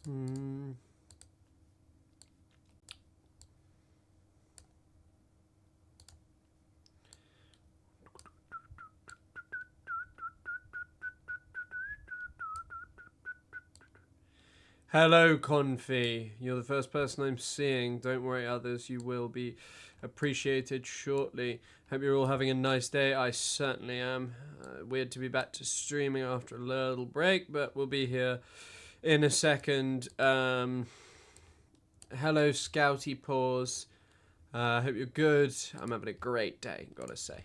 Hello, Confi. You're the first person I'm seeing. Don't worry, others. You will be appreciated shortly. Hope you're all having a nice day. I certainly am. Weird to be back to streaming after a little break, but we'll be here in a second. Hello, Scouty Paws. Hope you're good. I'm having a great day, gotta say.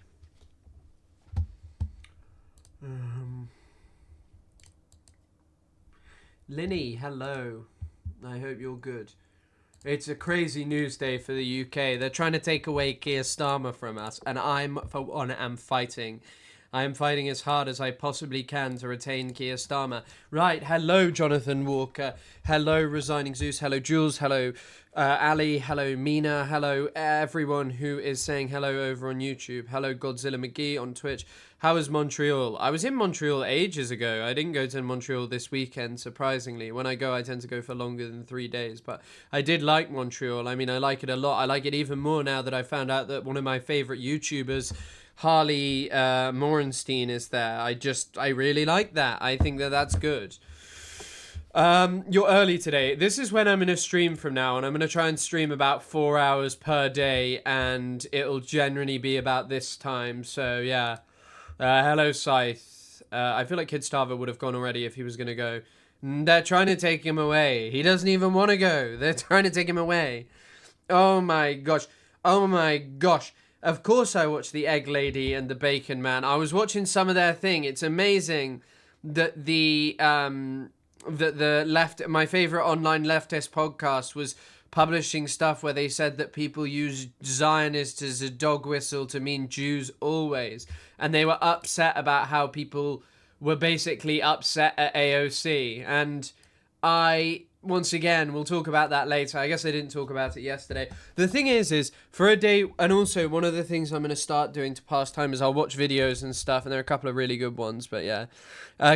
Linny, hello. I hope you're good. It's a crazy news day for the UK. They're trying to take away Keir Starmer from us, and I'm, for one, am fighting. I am fighting as hard as I possibly can to retain Keir Starmer. Right, hello, Jonathan Walker. Hello, Resigning Zeus. Hello, Jules. Hello, Ali. Hello, Mina. Hello, everyone who is saying hello over on YouTube. Hello, Godzilla McGee on Twitch. How is Montreal? I was in Montreal ages ago. I didn't go to Montreal this weekend, surprisingly. When I go, I tend to go for longer than 3 days. But I did like Montreal. I mean, I like it a lot. I like it even more now that I found out that one of my favorite YouTubers, Harley Morenstein, is there. I really like that. I think that that's good. You're early today. This is when I'm going to stream from now, and I'm going to try and stream about 4 hours per day, and it'll generally be about this time. So, yeah. Hello, Scythe. I feel like Kid Starver would have gone already if he was going to go. They're trying to take him away. He doesn't even want to go. They're trying to take him away. Oh, my gosh. Oh, my gosh. Of course I watched The Egg Lady and The Bacon Man. I was watching some of their thing. It's amazing that the left, my favorite online leftist podcast was publishing stuff where they said that people use Zionist as a dog whistle to mean Jews always. And they were upset about how people were basically upset at AOC. And once again, we'll talk about that later. I guess I didn't talk about it yesterday. The thing is for a day, and also one of the things I'm going to start doing to pass time is I'll watch videos and stuff, and there are a couple of really good ones, but yeah.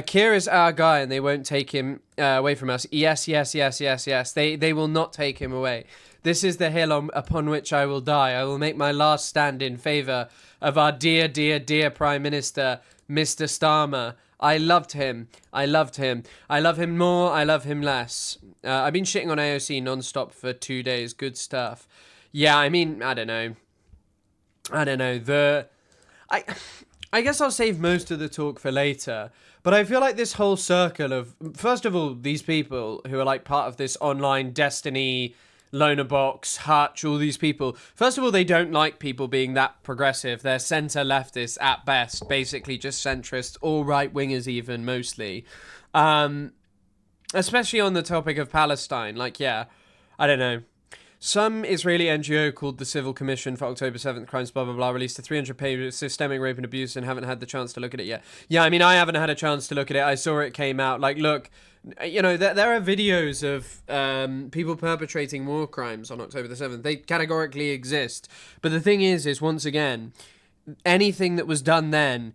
Keir is our guy, and they won't take him away from us. Yes. They will not take him away. This is the hill upon which I will die. I will make my last stand in favour of our dear, dear, dear Prime Minister, Mr. Starmer. I loved him. I love him more. I love him less. I've been shitting on AOC non-stop for 2 days. Good stuff. Yeah, I mean, I don't know. I guess I'll save most of the talk for later. But I feel like this whole circle of, first of all, these people who are like part of this online Destiny, Loner Box, Hutch, all these people. First of all, they don't like people being that progressive. They're centre leftists at best, basically just centrists, or right wingers even, mostly. Especially on the topic of Palestine. Like, yeah, I don't know. Some Israeli NGO called the Civil Commission for October 7th Crimes, blah, blah, blah, released a 300-page systemic rape and abuse and haven't had the chance to look at it yet. Yeah, I mean, I haven't had a chance to look at it. I saw it came out. Like, look, you know, there are videos of people perpetrating war crimes on October the 7th. They categorically exist. But the thing is once again, anything that was done then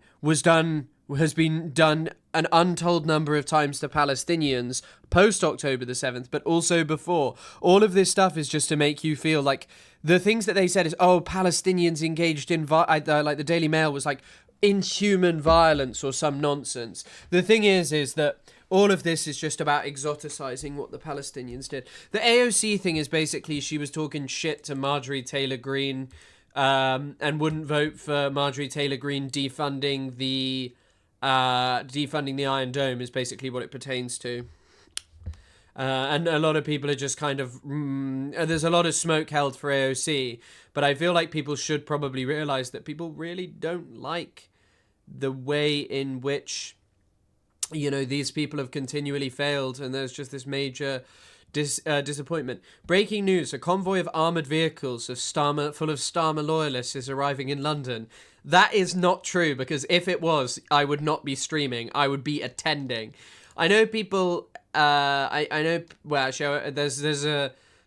has been done an untold number of times to Palestinians post October the 7th, but also before. All of this stuff is just to make you feel like the things that they said is, oh, Palestinians engaged in, like the Daily Mail was like, inhuman violence or some nonsense. The thing is that all of this is just about exoticizing what the Palestinians did. The AOC thing is basically she was talking shit to Marjorie Taylor Greene and wouldn't vote for Marjorie Taylor Greene defunding the Iron Dome is basically what it pertains to. And a lot of people are just kind of... there's a lot of smoke held for AOC, but I feel like people should probably realise that people really don't like the way in which, you know, these people have continually failed, and there's just this major disappointment. Breaking news, a convoy of armoured vehicles full of Starmer loyalists is arriving in London. That is not true, because if it was, I would not be streaming. I would be attending. I know people... I know... Well, actually, there's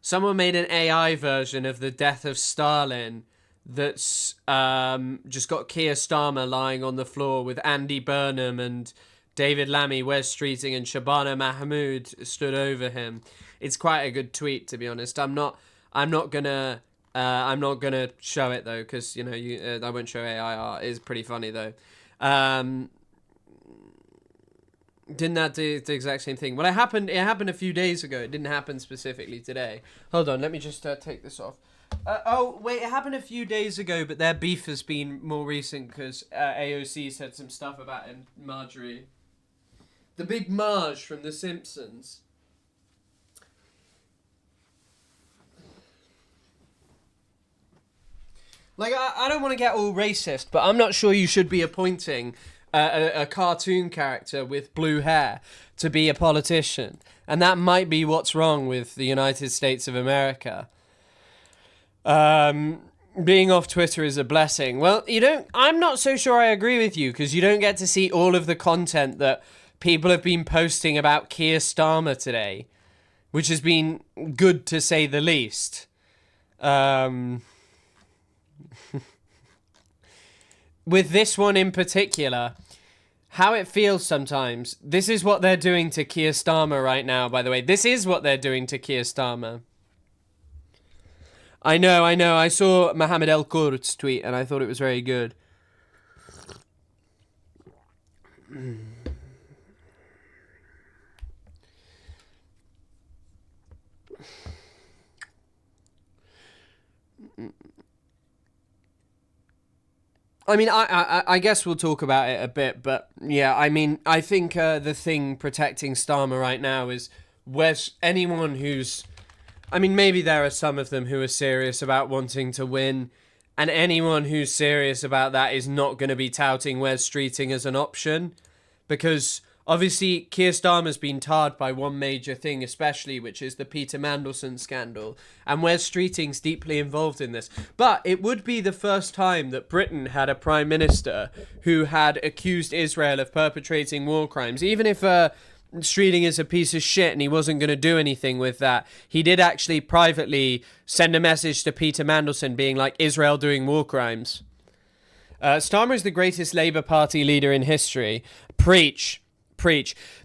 someone made an AI version of the death of Stalin that's just got Keir Starmer lying on the floor with Andy Burnham and David Lammy, Wes Streeting, and Shabana Mahmood stood over him. It's quite a good tweet, to be honest. I'm not gonna show it though, because I won't show AIR. It's pretty funny though. Didn't that do the exact same thing? Well, it happened a few days ago. It didn't happen specifically today. Hold on, let me just take this off. Oh, wait, it happened a few days ago, but their beef has been more recent because AOC said some stuff about him, Marjorie. The big Marge from The Simpsons. Like, I don't want to get all racist, but I'm not sure you should be appointing a cartoon character with blue hair to be a politician. And that might be what's wrong with the United States of America. Being off Twitter is a blessing. Well, I'm not so sure I agree with you, because you don't get to see all of the content that people have been posting about Keir Starmer today, which has been good to say the least. With this one in particular, how it feels sometimes. This is what they're doing to Keir Starmer right now, by the way. This is what they're doing to Keir Starmer. I know. I saw Mohammed El Kurt's tweet and I thought it was very good. I mean, I guess we'll talk about it a bit, but yeah, I mean, I think the thing protecting Starmer right now is where's anyone who's... I mean, maybe there are some of them who are serious about wanting to win, and anyone who's serious about that is not going to be touting Wes Streeting as an option, because obviously Keir Starmer's been tarred by one major thing especially, which is the Peter Mandelson scandal, and Wes Streeting's deeply involved in this. But it would be the first time that Britain had a prime minister who had accused Israel of perpetrating war crimes. Even if Streeting is a piece of shit and he wasn't going to do anything with that, he did actually privately send a message to Peter Mandelson being like, Israel doing war crimes. Starmer is the greatest Labour Party leader in history. Preach.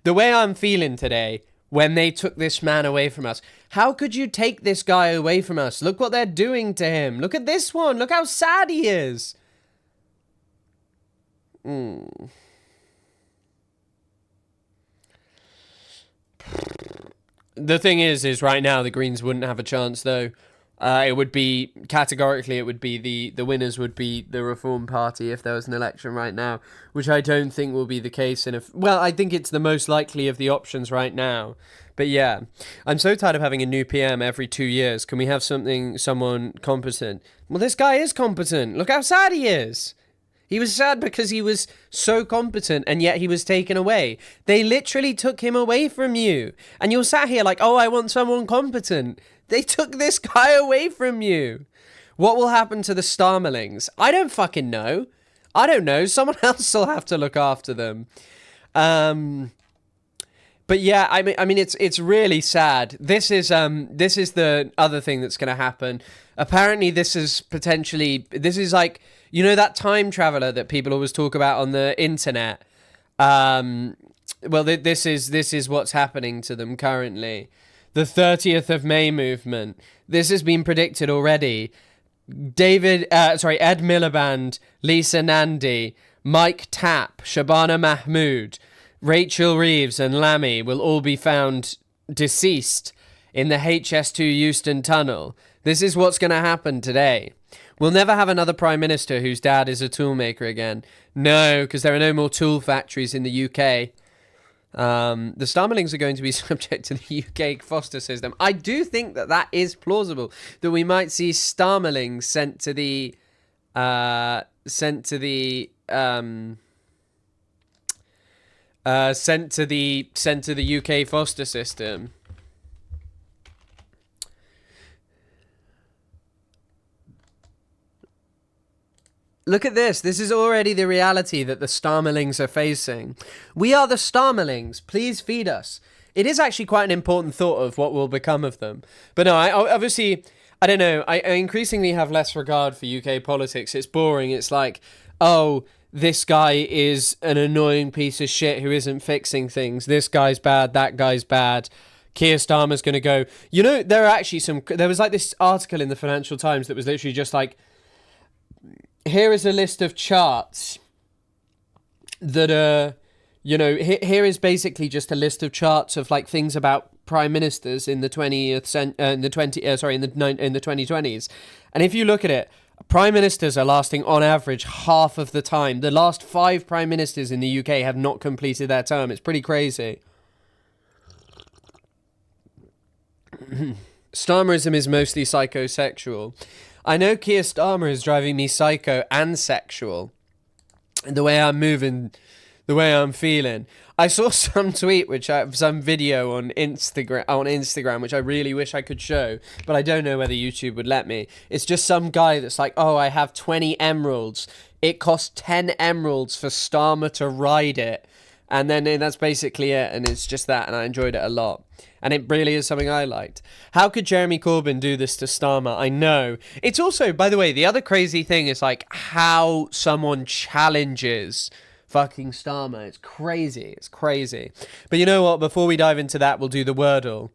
The way I'm feeling today, when they took this man away from us, how could you take this guy away from us? Look what they're doing to him. Look at this one. Look how sad he is. The thing is right now the Greens wouldn't have a chance though. It would be, categorically, it would be the winners would be the Reform Party if there was an election right now, which I don't think will be the case. Well, I think it's the most likely of the options right now. But yeah, I'm so tired of having a new PM every 2 years. Can we have someone competent? Well, this guy is competent. Look how sad he is. He was sad because he was so competent and yet he was taken away. They literally took him away from you. And you're sat here like, oh, I want someone competent. They took this guy away from you. What will happen to the Starmerlings? I don't fucking know. I don't know. Someone else will have to look after them. But yeah, I mean, it's really sad. This is the other thing that's going to happen. Apparently, this is like, you know, that time traveler that people always talk about on the internet. Well, this is what's happening to them currently. The 30th of May movement. This has been predicted already. Ed Miliband, Lisa Nandy, Mike Tapp, Shabana Mahmood, Rachel Reeves and Lammy will all be found deceased in the HS2 Euston Tunnel. This is what's going to happen today. We'll never have another Prime Minister whose dad is a toolmaker again. No, because there are no more tool factories in the UK. The Starmerlings are going to be subject to the UK foster system. I do think that is plausible, that we might see Starmerlings sent to the UK foster system. Look at this. This is already the reality that the Starmerlings are facing. We are the Starmerlings. Please feed us. It is actually quite an important thought of what will become of them. But no, I don't know. I increasingly have less regard for UK politics. It's boring. It's like, oh, this guy is an annoying piece of shit who isn't fixing things. This guy's bad, that guy's bad. Keir Starmer's going to go. You know, there was like this article in the Financial Times that was literally just like, here is a list of charts that are, you know, here is basically just a list of charts of like things about prime ministers in the 2020s. And if you look at it, prime ministers are lasting on average half of the time. The last 5 prime ministers in the UK have not completed their term. It's pretty crazy. Starmerism is mostly psychosexual. I know Keir Starmer is driving me psycho and sexual. The way I'm moving, the way I'm feeling. I saw some tweet, some video on Instagram, which I really wish I could show, but I don't know whether YouTube would let me. It's just some guy that's like, oh, I have 20 emeralds. It costs 10 emeralds for Starmer to ride it. And then that's basically it, and it's just that, and I enjoyed it a lot. And it really is something I liked. How could Jeremy Corbyn do this to Starmer? I know. It's also, by the way, the other crazy thing is like how someone challenges fucking Starmer. It's crazy. It's crazy. But you know what? Before we dive into that, we'll do the Wordle.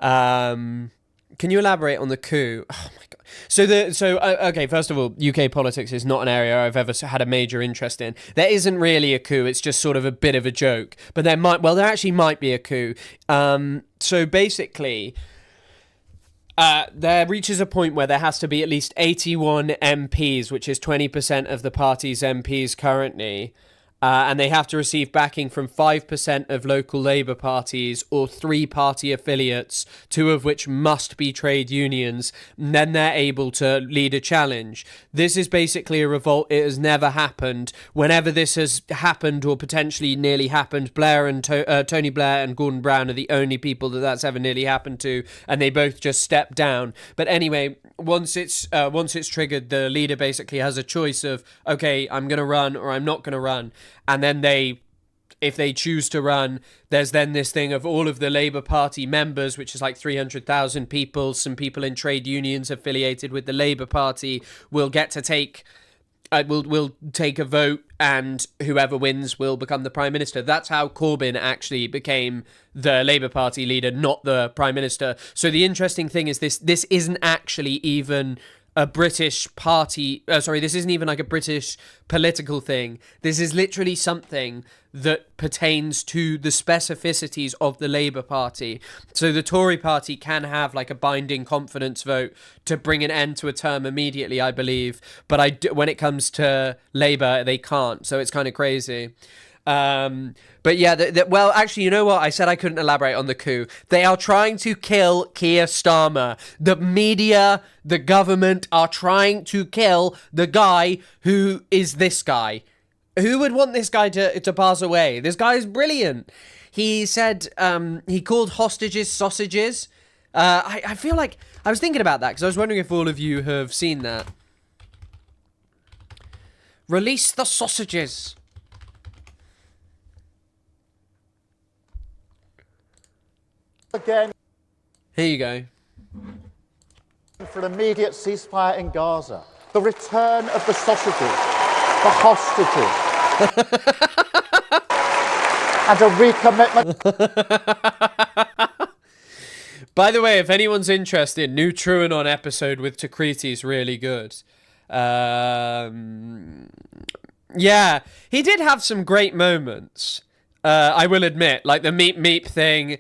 Can you elaborate on the coup? Oh my god. Okay, first of all, UK politics is not an area I've ever had a major interest in. There isn't really a coup, it's just sort of a bit of a joke. But there actually might be a coup. So basically, there reaches a point where there has to be at least 81 MPs, which is 20% of the party's MPs currently. And they have to receive backing from 5% of local Labour parties or 3 party affiliates, 2 of which must be trade unions, and then they're able to lead a challenge. This is basically a revolt. It has never happened. Whenever this has happened or potentially nearly happened, Tony Blair and Gordon Brown are the only people that's ever nearly happened to, and they both just stepped down. But anyway, once it's triggered, the leader basically has a choice of, okay, I'm going to run or I'm not going to run. And then if they choose to run, there's then this thing of all of the Labour Party members, which is like 300,000 people, some people in trade unions affiliated with the Labour Party, will get to take a vote, and whoever wins will become the Prime Minister. That's how Corbyn actually became the Labour Party leader, not the Prime Minister. So the interesting thing is this isn't actually even a British party, this isn't even like a British political thing. This is literally something that pertains to the specificities of the Labour Party. So the Tory party can have like a binding confidence vote to bring an end to a term immediately, I believe. But when it comes to Labour, they can't. So it's kind of crazy. But yeah, well, actually, you know what? I said I couldn't elaborate on the coup. They are trying to kill Keir Starmer. The media, the government are trying to kill the guy who is this guy. Who would want this guy to pass away? This guy is brilliant. He said, he called hostages sausages. I feel like, I was thinking about that because I was wondering if all of you have seen that. Release the sausages. Again, here you go. For an immediate ceasefire in Gaza, the return of the sausages, the hostages, and a recommitment. By the way, if anyone's interested, new TrueAnon episode with Takriti is really good. Yeah, he did have some great moments. I will admit, like the meep thing.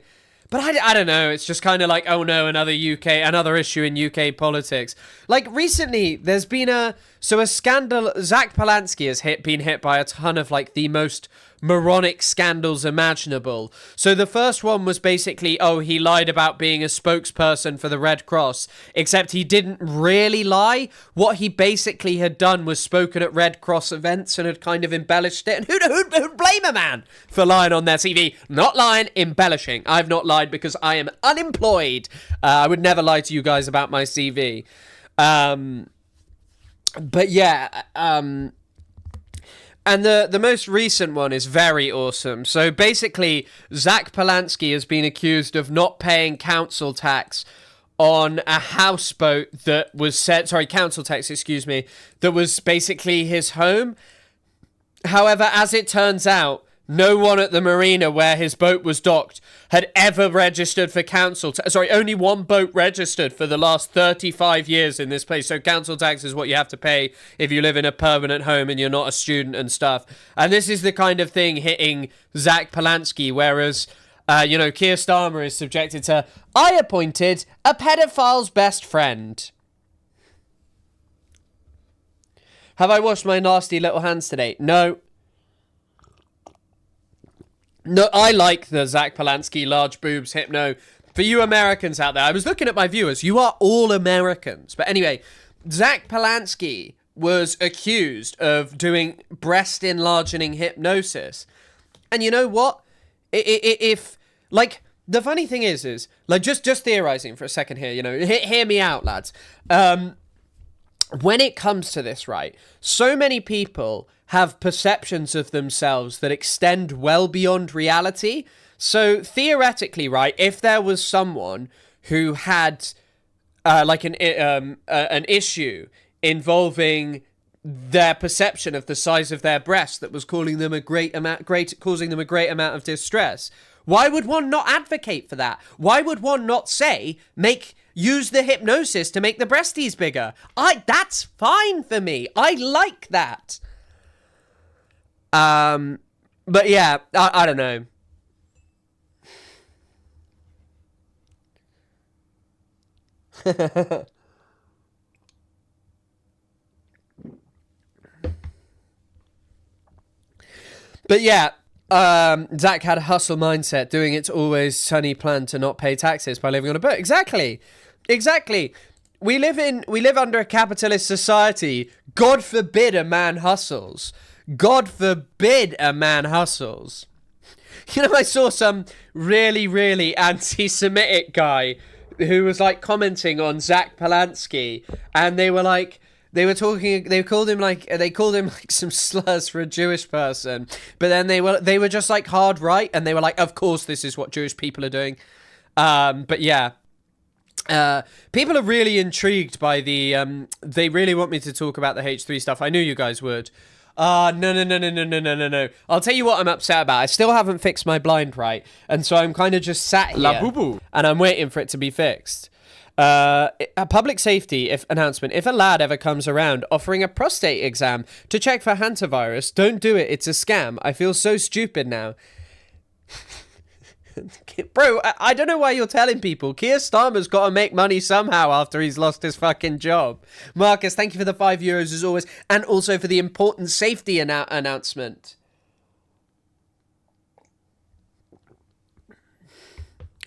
But I don't know, it's just kind of like, oh no, another issue in UK politics. Like recently, there's been a scandal. Zach Polansky has been hit by a ton of like the most moronic scandals imaginable. So the first one was basically, he lied about being a spokesperson for the Red Cross, except he didn't really lie. What he basically had done was spoken at Red Cross events and had kind of embellished it. And who'd blame a man for lying on their CV? Not lying, embellishing. I've not lied because I am unemployed. I would never lie to you guys about my CV. But yeah, and the most recent one is very awesome. So basically, Zach Polansky has been accused of not paying council tax on a houseboat that was council tax, that was basically his home. However, as it turns out, no one at the marina where his boat was docked had ever registered for council tax. Sorry, only one boat registered for the last 35 years in this place. So council tax is what you have to pay if you live in a permanent home and you're not a student and stuff. And this is the kind of thing hitting Zach Polansky, whereas, Keir Starmer is subjected to, I appointed a pedophile's best friend. Have I washed my nasty little hands today? No. No, I like the Zach Polansky large boobs hypno. For you Americans out there, I was looking at my viewers. You are all Americans. But anyway, Zach Polansky was accused of doing breast enlarging hypnosis. And you know what? If the funny thing is like, just theorizing for a second here, hear me out, lads. When it comes to this, right, so many people have perceptions of themselves that extend well beyond reality. So theoretically, right, if there was someone who had an issue involving their perception of the size of their breast that was causing them a great amount of distress, why would one not advocate for that? Why would one not say, use the hypnosis to make the breasties bigger? That's fine for me. I like that. But yeah, I don't know. But yeah, Zach had a hustle mindset, doing its always sunny plan to not pay taxes by living on a boat. Exactly. We live under a capitalist society. God forbid a man hustles. God forbid a man hustles. I saw some really, really anti-Semitic guy who was commenting on Zach Polansky, and they called him some slurs for a Jewish person, but then they were just hard right, and they were like, of course this is what Jewish people are doing. But yeah. People are really intrigued by the they really want me to talk about the H3 stuff. I knew you guys would. No. I'll tell you what I'm upset about. I still haven't fixed my blind right, and so I'm kind of just sat here and I'm waiting for it to be fixed. A public safety announcement. If a lad ever comes around offering a prostate exam to check for hantavirus, don't do it. It's a scam. I feel so stupid now. Bro, I don't know why you're telling people. Keir Starmer's got to make money somehow after he's lost his fucking job. Marcus, thank you for the €5 as always, and also for the important safety announcement.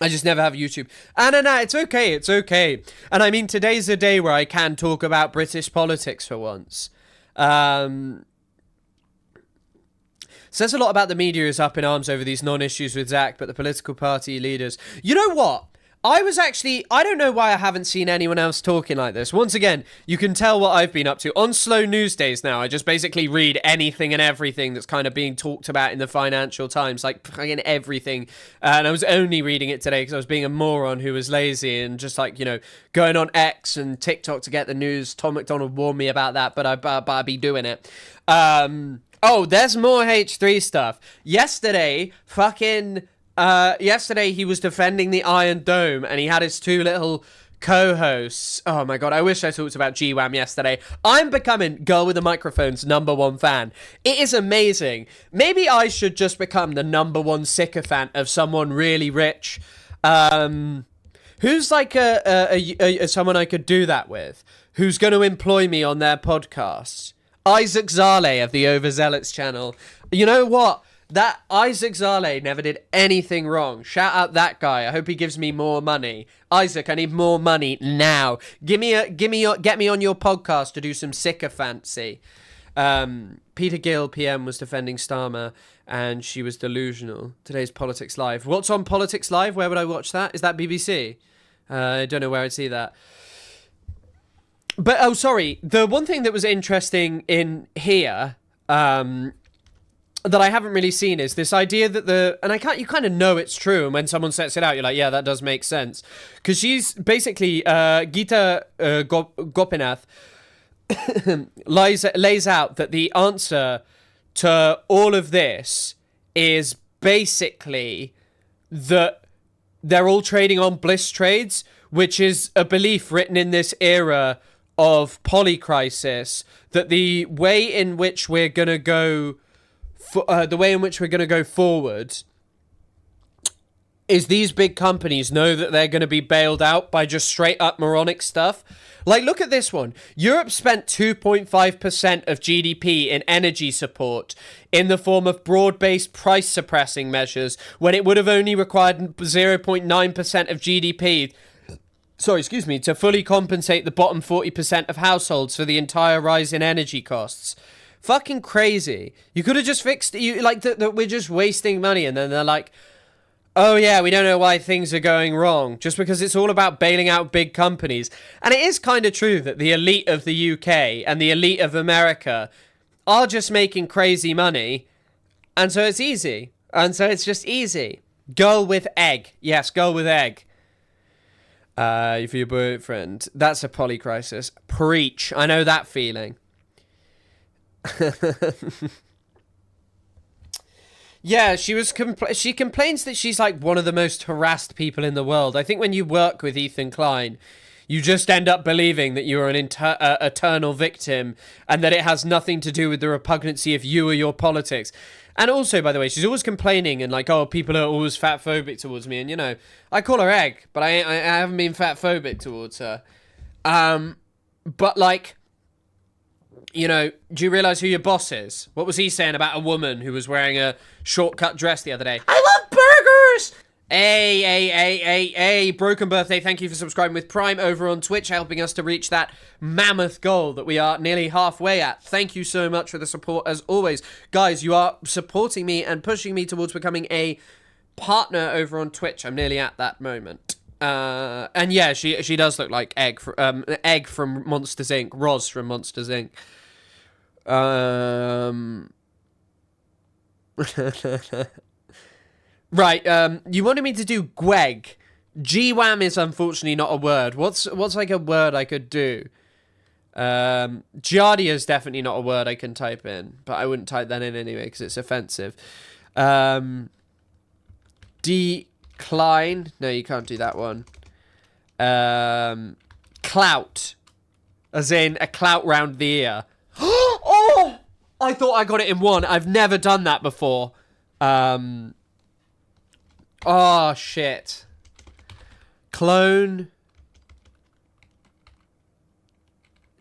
I just never have YouTube. No, it's okay. And I mean, today's a day where I can talk about British politics for once. Says a lot about the media is up in arms over these non-issues with Zach, but the political party leaders... You know what? I don't know why I haven't seen anyone else talking like this. Once again, you can tell what I've been up to. On slow news days now, I just basically read anything and everything that's kind of being talked about in the Financial Times. Fucking everything. And I was only reading it today because I was being a moron who was lazy and just going on X and TikTok to get the news. Tom McDonald warned me about that, but I'd be doing it. Oh, there's more H3 stuff. Yesterday he was defending the Iron Dome, and he had his two little co-hosts. Oh my god, I wish I talked about GWAM yesterday. I'm becoming Girl with the Microphone's #1 fan. It is amazing. Maybe I should just become the #1 sycophant of someone really rich. Who's someone I could do that with? Who's going to employ me on their podcast? Isaac Zale of the Overzealots channel. You know what? That Isaac Zale never did anything wrong. Shout out that guy. I hope he gives me more money. Isaac, I need more money now. Get me on your podcast to do some sycophancy. Peter Gill, PM, was defending Starmer, and she was delusional. Today's Politics Live. What's on Politics Live? Where would I watch that? Is that BBC? I don't know where I'd see that. But, sorry. The one thing that was interesting in here, that I haven't really seen is this idea that you kind of know it's true, and when someone sets it out, you're like, yeah, that does make sense. Because she's basically, Gita Gopinath lays out that the answer to all of this is basically that they're all trading on bliss trades, which is a belief written in this era of polycrisis, that the way in which we're going to go forward is these big companies know that they're going to be bailed out by just straight up moronic stuff. Like, look at this one. Europe spent 2.5% of GDP in energy support in the form of broad-based price-suppressing measures when it would have only required 0.9% of GDP, to fully compensate the bottom 40% of households for the entire rise in energy costs. Fucking crazy. You could have just fixed it. We're just wasting money, and then they're like, oh yeah, we don't know why things are going wrong, just because it's all about bailing out big companies. And it is kind of true that the elite of the UK and the elite of America are just making crazy money, and so it's easy. And so it's just easy. Girl with egg. Yes, girl with egg. For your boyfriend. That's a polycrisis. Preach. I know that feeling. Yeah, she complains that she's like one of the most harassed people in the world. I think when you work with Ethan Klein, you just end up believing that you are an eternal victim and that it has nothing to do with the repugnancy of you or your politics. And also, by the way, she's always complaining and like, oh, people are always fat-phobic towards me. And, you know, I call her egg, but I haven't been fat-phobic towards her. But, like, you know, do you realise who your boss is? What was he saying about a woman who was wearing a short-cut dress the other day? I love burgers! Hey, Broken Birthday, thank you for subscribing with Prime over on Twitch, helping us to reach that mammoth goal that we are nearly halfway at. Thank you so much for the support, as always. Guys, you are supporting me and pushing me towards becoming a partner over on Twitch. I'm nearly at that moment. And yeah, she does look like Egg from Monsters Inc. Roz from Monsters Inc. Right, you wanted me to do Gweg. GWAM is unfortunately not a word. What's like a word I could do? Giardia is definitely not a word I can type in, but I wouldn't type that in anyway because it's offensive. Decline. No, you can't do that one. Clout. As in a clout round the ear. Oh! I thought I got it in one. I've never done that before. Oh, shit. Clone.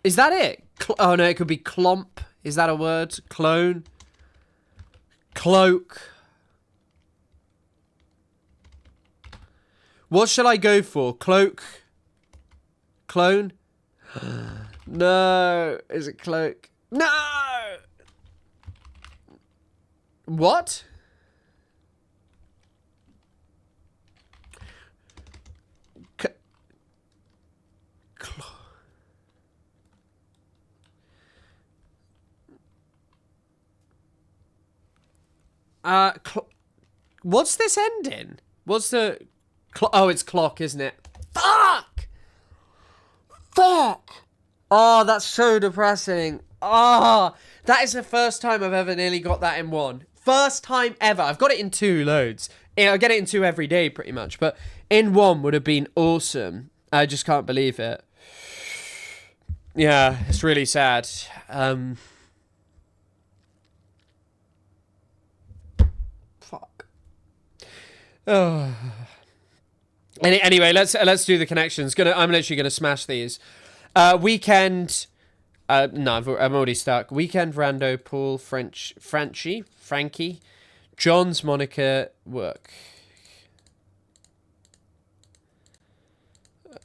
Is that it? Oh, no, it could be clomp. Is that a word? Clone. Cloak. What shall I go for? Cloak. Clone. No. Is it cloak? No! What? What's this ending? What's the... Oh, it's clock, isn't it? Fuck! Fuck! Oh, that's so depressing. Oh, that is the first time I've ever nearly got that in one. First time ever. I've got it in two loads. I get it in two every day, pretty much. But in one would have been awesome. I just can't believe it. Yeah, it's really sad. Fuck. Oh. Anyway, let's do the connections. I'm literally gonna smash these. Weekend. No, I'm already stuck. Weekend, Rando, Paul, Frankie, John's, Monica, work.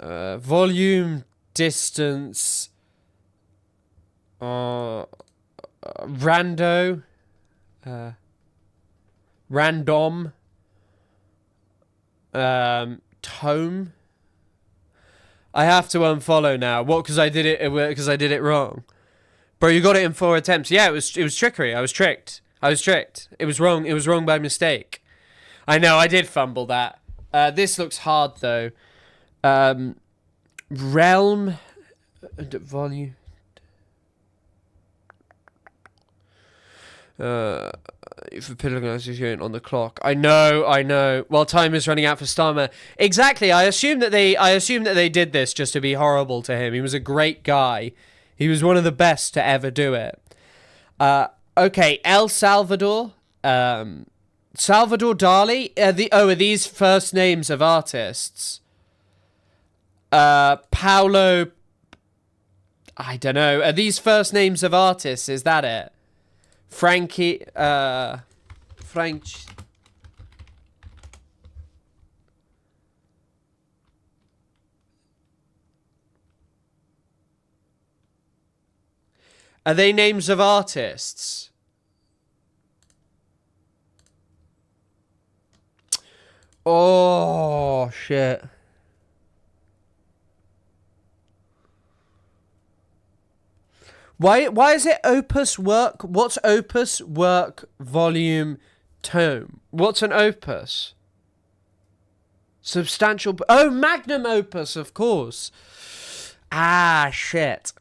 Volume, distance, Rando, random, tome. I have to unfollow now. What? Because I did it wrong. Bro, you got it in 4 attempts. Yeah, it was trickery. I was tricked. It was wrong. It was wrong by mistake. I know. I did fumble that. This looks hard though. Realm, volume. For pilgrimage on the clock. I know. Well, time is running out for Starmer. Exactly. I assume that they did this just to be horrible to him. He was a great guy. He was one of the best to ever do it. Okay, El Salvador. Salvador Dali. Are these first names of artists? Paulo. I don't know. Are these first names of artists? Is that it? Frankie, French. Are they names of artists? Oh, shit. Why is it opus work? What's opus work volume tome? What's an opus? Substantial. Oh, magnum opus, of course. Ah, shit.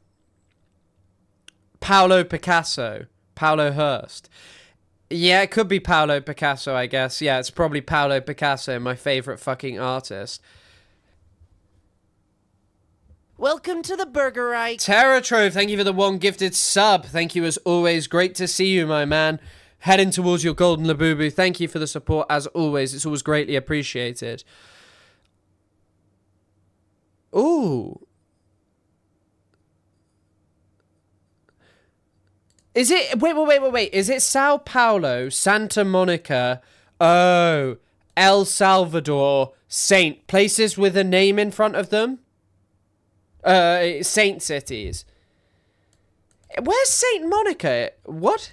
Paulo Picasso. Paulo Hearst. Yeah, it could be Paulo Picasso, I guess. Yeah, it's probably Paulo Picasso, my favorite fucking artist. Welcome to the Burgerite. Terror Trove, thank you for the one gifted sub. Thank you as always. Great to see you, my man. Heading towards your golden Labubu. Thank you for the support as always. It's always greatly appreciated. Ooh. Is it... Wait. Is it Sao Paulo, Santa Monica, oh, El Salvador, Saint? Places with a name in front of them? Saint cities. Where's Saint Monica? What?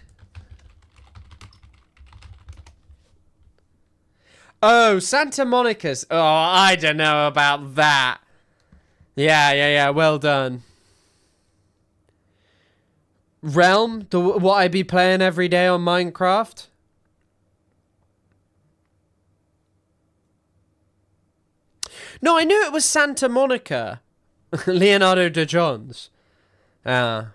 Oh, Santa Monica's. Oh, I don't know about that. Yeah. Well done. Realm, what I be playing every day on Minecraft. No, I knew it was Santa Monica. Leonardo da Johns. Ah.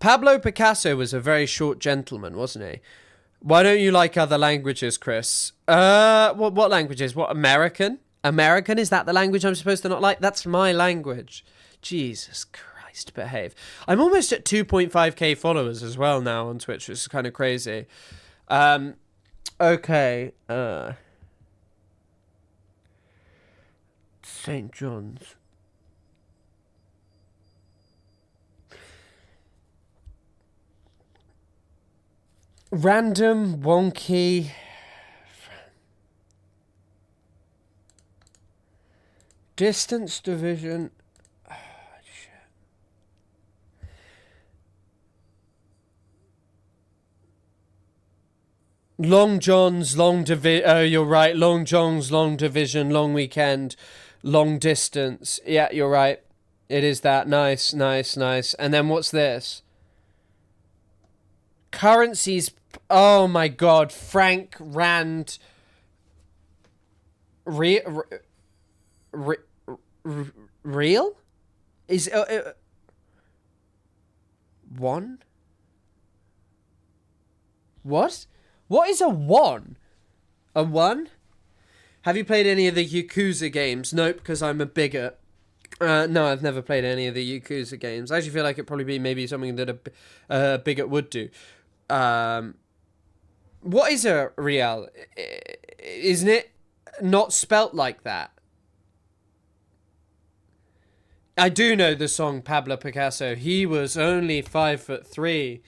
Pablo Picasso was a very short gentleman, wasn't he? Why don't you like other languages, Chris? What languages? What, American? American? Is that the language I'm supposed to not like? That's my language. Jesus Christ, behave. I'm almost at 2.5k followers as well now on Twitch, which is kind of crazy. Okay. St. John's. Random, wonky. Distance division. Oh, shit. Long John's, long division. Oh, you're right. Long John's, long division, long weekend, long distance. Yeah, you're right. It is that. Nice. And then what's this? Currencies. Oh my God. Franc, Rand. Real? Is one? What? What is a one? A one? Have you played any of the Yakuza games? Nope, because I'm a bigot. No, I've never played any of the Yakuza games. I actually feel like it'd probably be maybe something that a bigot would do. What is a real? Isn't it not spelt like that? I do know the song Pablo Picasso. He was only 5'3".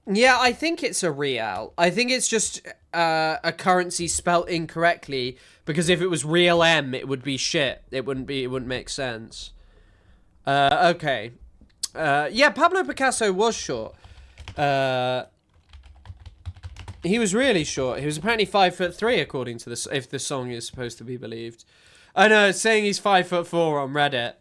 Yeah, I think it's a real. I think it's just a currency spelt incorrectly, because if it was real M, it would be shit. It wouldn't make sense. Okay. Yeah, Pablo Picasso was short. He was really short. He was apparently 5'3", according to this, if the song is supposed to be believed. I know, it's saying he's 5'4" on Reddit.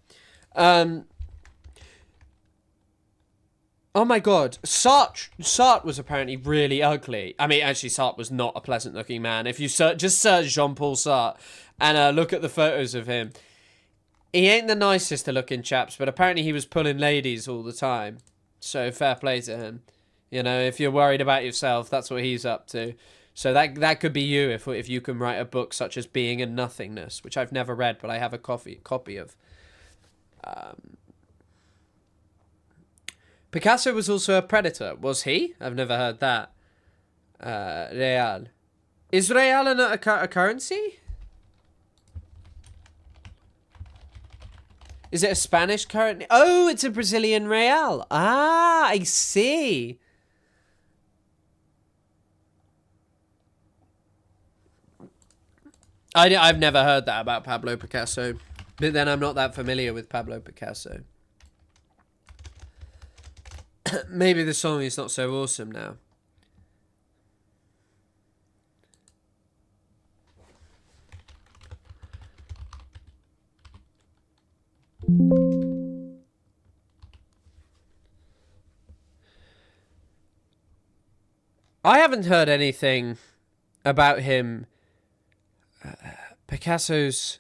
Oh my god, Sartre was apparently really ugly. I mean, actually, Sartre was not a pleasant-looking man. If you just search Jean-Paul Sartre and look at the photos of him, he ain't the nicest of looking chaps, but apparently he was pulling ladies all the time. So fair play to him. You know, if you're worried about yourself, that's what he's up to. So that could be you if you can write a book such as Being and Nothingness, which I've never read, but I have a copy of. Picasso was also a predator. Was he? I've never heard that. Real. Is real a currency? Is it a Spanish currency? Oh, it's a Brazilian real. Ah, I see. I've never heard that about Pablo Picasso. But then I'm not that familiar with Pablo Picasso. Maybe the song is not so awesome now. I haven't heard anything about him. Picasso's...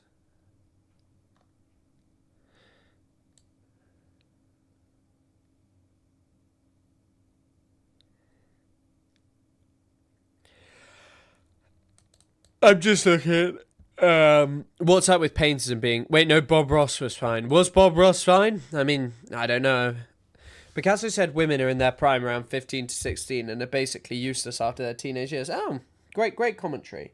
I'm just looking at what's up with painters and being... Wait, no, Bob Ross was fine. Was Bob Ross fine? I mean, I don't know. Picasso said women are in their prime around 15 to 16 and are basically useless after their teenage years. Oh, great commentary.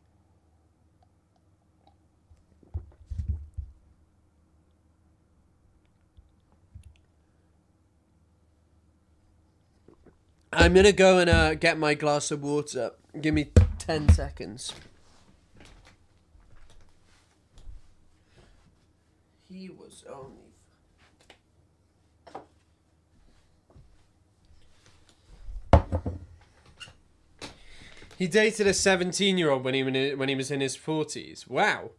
I'm going to go and get my glass of water. Give me 10 seconds. He was only... He dated a 17-year-old when he was in his 40s. Wow.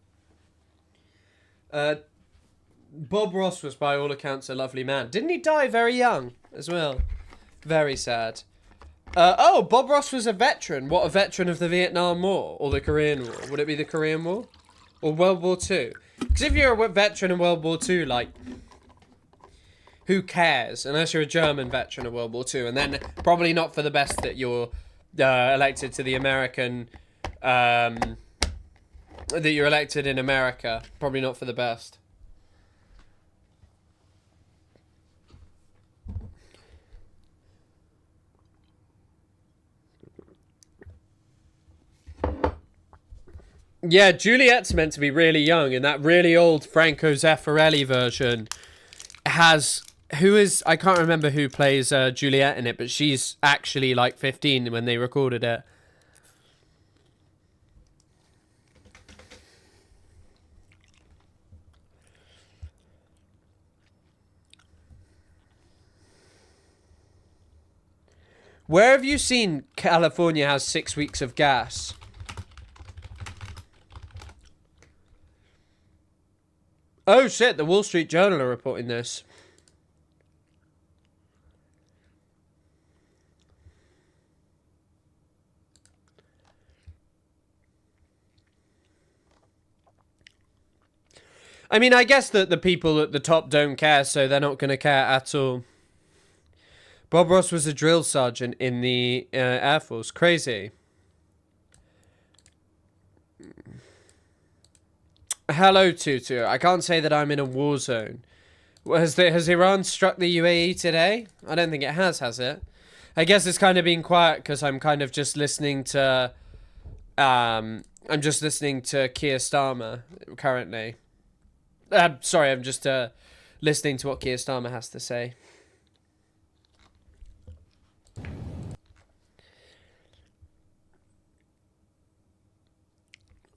Bob Ross was, by all accounts, a lovely man. Didn't he die very young as well? Very sad. Oh, Bob Ross was a veteran. What, a veteran of the Vietnam War? Or the Korean War? Would it be the Korean War? Or World War II? Because if you're a veteran of World War II, like, who cares? Unless you're a German veteran of World War II. And then probably not for the best that you're elected to the American... that you're elected in America. Probably not for the best. Yeah, Juliet's meant to be really young, and that really old Franco Zeffirelli version has... I can't remember who plays Juliet in it, but she's actually like 15 when they recorded it. Where have you seen California has 6 weeks of gas? Oh shit, the Wall Street Journal are reporting this. I mean, I guess that the people at the top don't care, so they're not going to care at all. Bob Ross was a drill sergeant in the Air Force. Crazy. Hello, Tutu. I can't say that I'm in a war zone. Has Iran struck the UAE today? I don't think it has it? I guess it's kind of been quiet because I'm kind of just listening to... I'm just listening to Keir Starmer currently. Sorry, I'm just listening to what Keir Starmer has to say.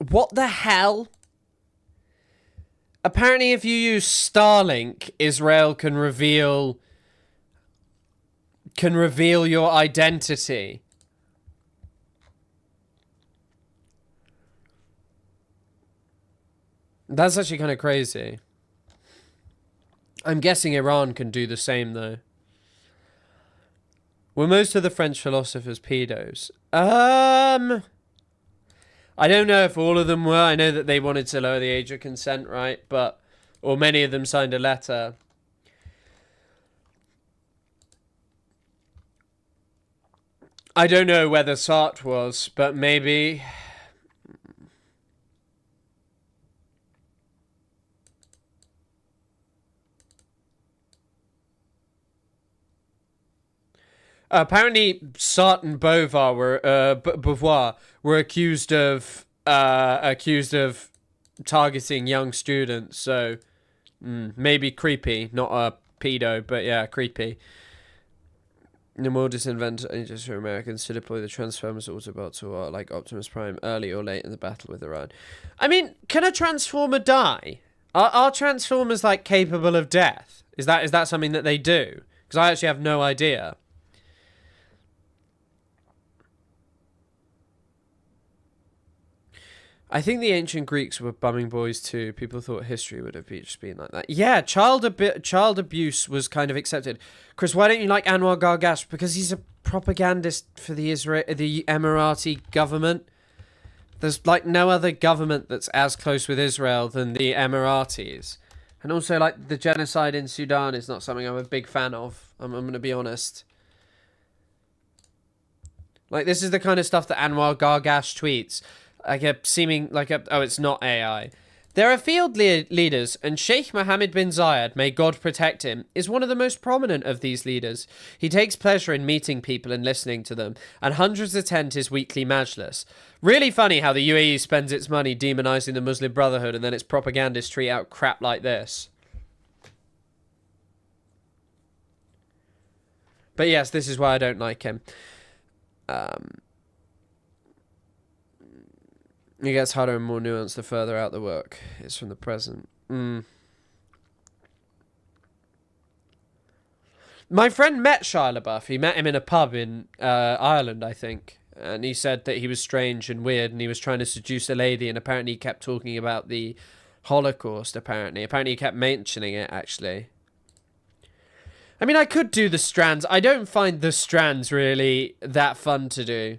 What the hell? Apparently, if you use Starlink, Israel can reveal your identity. That's actually kind of crazy. I'm guessing Iran can do the same, though. Were most of the French philosophers pedos? I don't know if all of them were. I know that they wanted to lower the age of consent, right? Or many of them signed a letter. I don't know whether Sartre was, but maybe. Apparently, Sartre and Beauvoir were accused of targeting young students. So maybe creepy, not a pedo, but yeah, creepy. The more disinvented agents for Americans to deploy the Transformers Autobots who are like Optimus Prime early or late in the battle with Iran. I mean, can a Transformer die? Are Transformers like capable of death? Is that something that they do? Because I actually have no idea. I think the ancient Greeks were bumming boys too. People thought history would have just been like that. Yeah, child abuse was kind of accepted. Chris, why don't you like Anwar Gargash? Because he's a propagandist for the Emirati government. There's like no other government that's as close with Israel than the Emiratis. And also, like, the genocide in Sudan is not something I'm a big fan of. I'm going to be honest. Like, this is the kind of stuff that Anwar Gargash tweets. It's not AI. There are field leaders, and Sheikh Mohammed bin Zayed, may God protect him, is one of the most prominent of these leaders. He takes pleasure in meeting people and listening to them, and hundreds attend his weekly majlis. Really funny how the UAE spends its money demonizing the Muslim Brotherhood, and then its propagandists tweet out crap like this. But yes, this is why I don't like him. It gets harder and more nuanced the further out the work is from the present. My friend met Shia LaBeouf. He met him in a pub in Ireland, I think. And he said that he was strange and weird and he was trying to seduce a lady, and apparently he kept talking about the Holocaust, apparently. Apparently he kept mentioning it, actually. I mean, I could do the strands. I don't find the strands really that fun to do.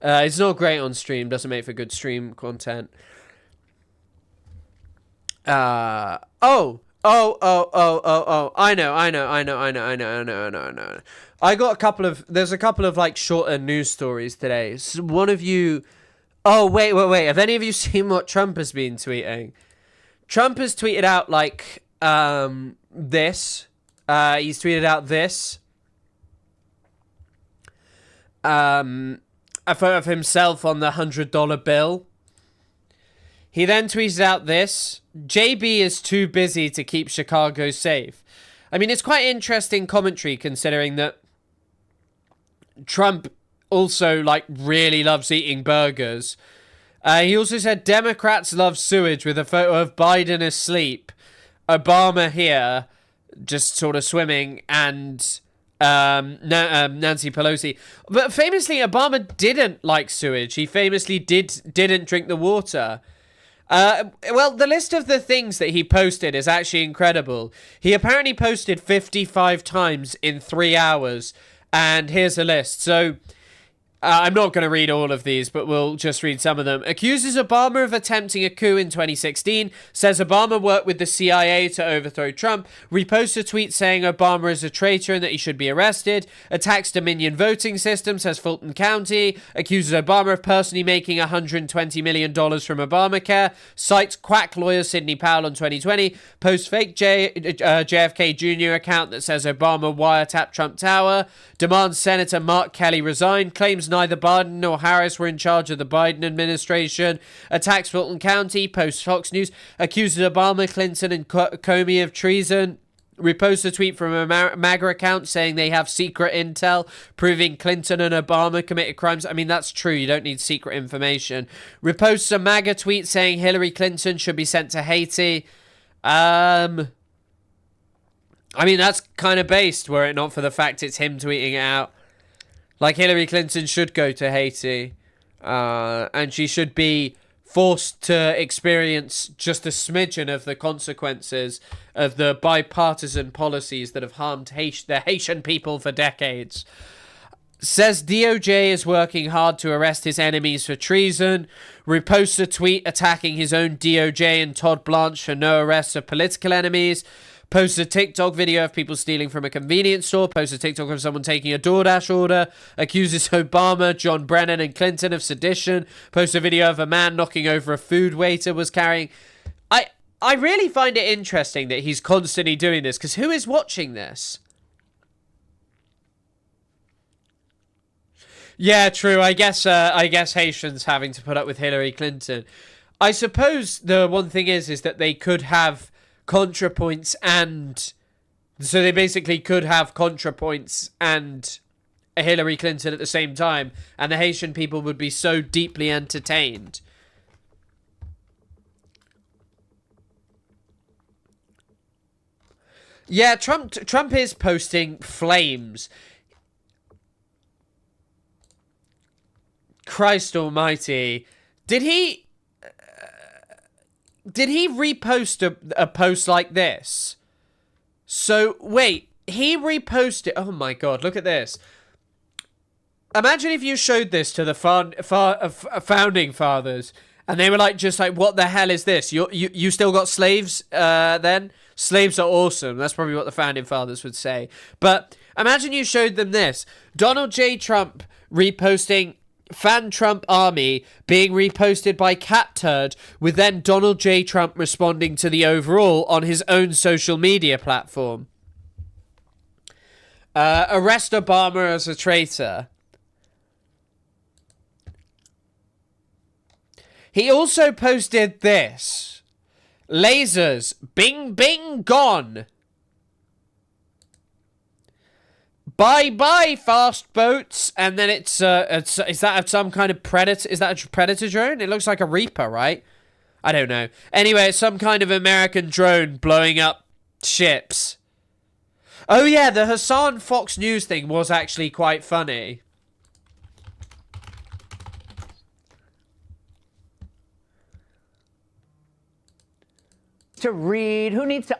It's not great on stream. Doesn't make for good stream content. I know. I got there's a couple of like shorter news stories today. So one of you, wait. Have any of you seen what Trump has been tweeting? Trump has tweeted out like, this. He's tweeted out this. A photo of himself on the $100 bill. He then tweeted out this. JB is too busy to keep Chicago safe. I mean, it's quite interesting commentary considering that Trump also, like, really loves eating burgers. He also said Democrats love sewage with a photo of Biden asleep, Obama here, just sort of swimming, and Nancy Pelosi. But famously, Obama didn't like sewage. He famously didn't drink the water. Well, the list of the things that he posted is actually incredible. He apparently posted 55 times in 3 hours. And here's a list. So, I'm not going to read all of these, but we'll just read some of them. Accuses Obama of attempting a coup in 2016. Says Obama worked with the CIA to overthrow Trump. Reposts a tweet saying Obama is a traitor and that he should be arrested. Attacks Dominion voting system, says Fulton County. Accuses Obama of personally making $120 million from Obamacare. Cites quack lawyer Sidney Powell on 2020. Posts fake JFK Jr. account that says Obama wiretapped Trump Tower. Demands Senator Mark Kelly resign. Claims neither Biden nor Harris were in charge of the Biden administration. Attacks Fulton County. Posts Fox News. Accuses Obama, Clinton, and Comey of treason. Reposts a tweet from a MAGA account saying they have secret intel proving Clinton and Obama committed crimes. I mean, that's true. You don't need secret information. Reposts a MAGA tweet saying Hillary Clinton should be sent to Haiti. I mean, that's kind of based, were it not for the fact it's him tweeting it out. Like, Hillary Clinton should go to Haiti, and she should be forced to experience just a smidgen of the consequences of the bipartisan policies that have harmed the Haitian people for decades. Says DOJ is working hard to arrest his enemies for treason. Reposts a tweet attacking his own DOJ and Todd Blanche for no arrests of political enemies. Posts a TikTok video of people stealing from a convenience store. Posts a TikTok of someone taking a DoorDash order. Accuses Obama, John Brennan, and Clinton of sedition. Posts a video of a man knocking over a food waiter was carrying. I really find it interesting that he's constantly doing this, because who is watching this? Yeah, true. I guess Haitians having to put up with Hillary Clinton. I suppose the one thing is that they could have ContraPoints, and so they basically could have ContraPoints and a Hillary Clinton at the same time, and the Haitian people would be so deeply entertained. Yeah, Trump is posting flames. Christ almighty. Did he repost a post like this? So, wait, he reposted... Oh my god, look at this. Imagine if you showed this to the founding fathers, and they were like, just like, what the hell is this? You still got slaves then? Slaves are awesome. That's probably what the founding fathers would say. But imagine you showed them this. Donald J. Trump reposting Fan Trump Army being reposted by Cat Turd, with then Donald J. Trump responding to the overall on his own social media platform. Arrest Obama as a traitor. He also posted this. Lasers, bing bing gone. Bye bye fast boats, and then is that some kind of predator? Is that a predator drone? It looks like a Reaper, right? I don't know. Anyway, it's some kind of American drone blowing up ships. Oh yeah, the Hassan Fox News thing was actually quite funny. To read, who needs to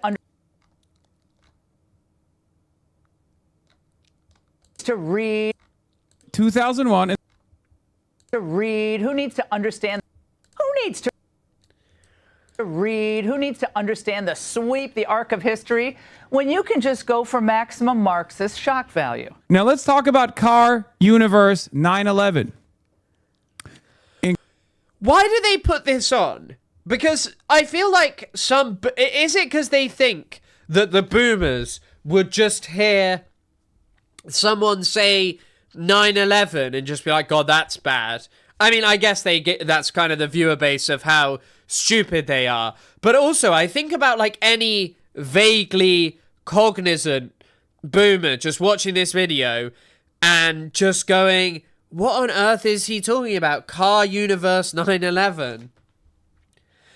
read 2001 to read, who needs to understand, who needs to read, who needs to understand the sweep, the arc of history, when you can just go for maximum Marxist shock value. Now let's talk about Car Universe 9/11. Why do they put this on? Because I feel like is it because they think that the boomers would just hear someone say 9/11 and just be like, God, that's bad. I mean, I guess that's kind of the viewer base of how stupid they are. But also, I think about like any vaguely cognizant boomer just watching this video and just going, what on earth is he talking about? Car Universe 9/11.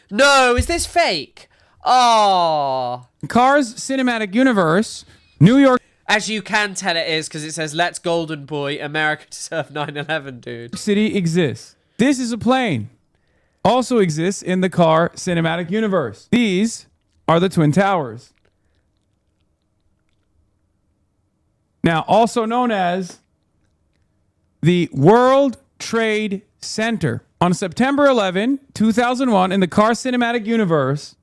No, is this fake? Oh. Cars Cinematic Universe, New York As you can tell it is, because it says, let's Golden Boy, America deserve 9/11, dude. City exists. This is a plane. Also exists in the Car Cinematic Universe. These are the Twin Towers. Now, also known as the World Trade Center. On September 11, 2001, in the Car Cinematic Universe,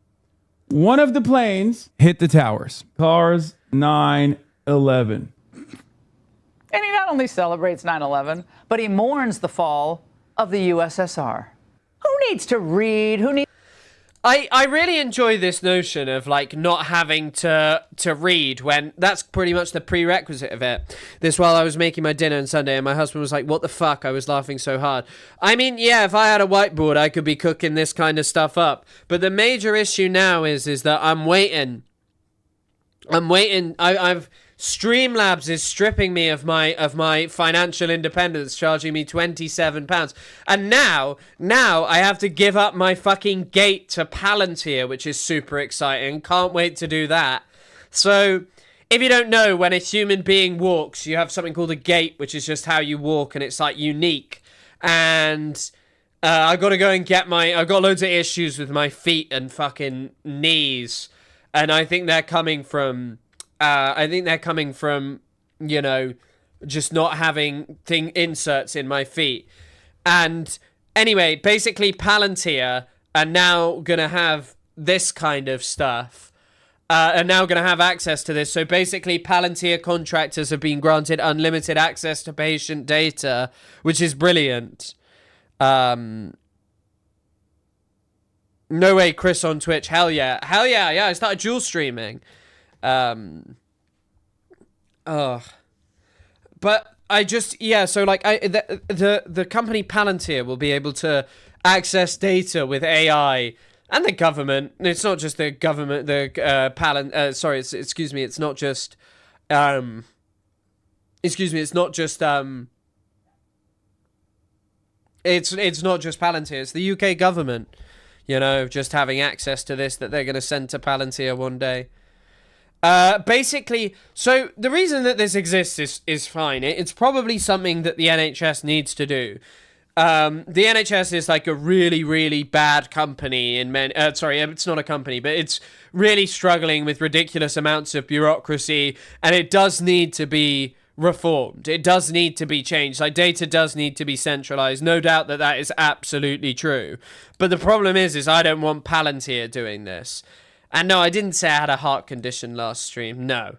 one of the planes hit the towers. Cars 9/11. And he not only celebrates 9/11, but he mourns the fall of the USSR. Who needs to read? Who needs... I really enjoy this notion of like not having to read when that's pretty much the prerequisite of it. This while I was making my dinner on Sunday and my husband was like, what the fuck? I was laughing so hard. I mean, yeah, if I had a whiteboard, I could be cooking this kind of stuff up. But the major issue now is that I'm waiting. I've Streamlabs is stripping me of my financial independence, charging me £27. And now I have to give up my fucking gate to Palantir, which is super exciting. Can't wait to do that. So, if you don't know, when a human being walks, you have something called a gait, which is just how you walk, and it's like unique. And I got to go and get I've got loads of issues with my feet and fucking knees, and I think they're coming from. You know, just not having inserts in my feet. And anyway, basically Palantir are now going to have this kind of stuff. Are now going to have access to this. So basically Palantir contractors have been granted unlimited access to patient data, which is brilliant. No way, Chris on Twitch. Hell yeah. Yeah, I started dual streaming. But I just, so like the company Palantir will be able to access data with AI and the government. It's not just the government, it's not just it's not just Palantir, it's the UK government, just having access to this that they're going to send to Palantir one day. Basically, so the reason that this exists is fine. It's probably something that the NHS needs to do. The NHS is like a really, really bad company it's not a company, but it's really struggling with ridiculous amounts of bureaucracy, and it does need to be reformed. It does need to be changed. Like, data does need to be centralized. No doubt that is absolutely true. But the problem is I don't want Palantir doing this. And no, I didn't say I had a heart condition last stream. No.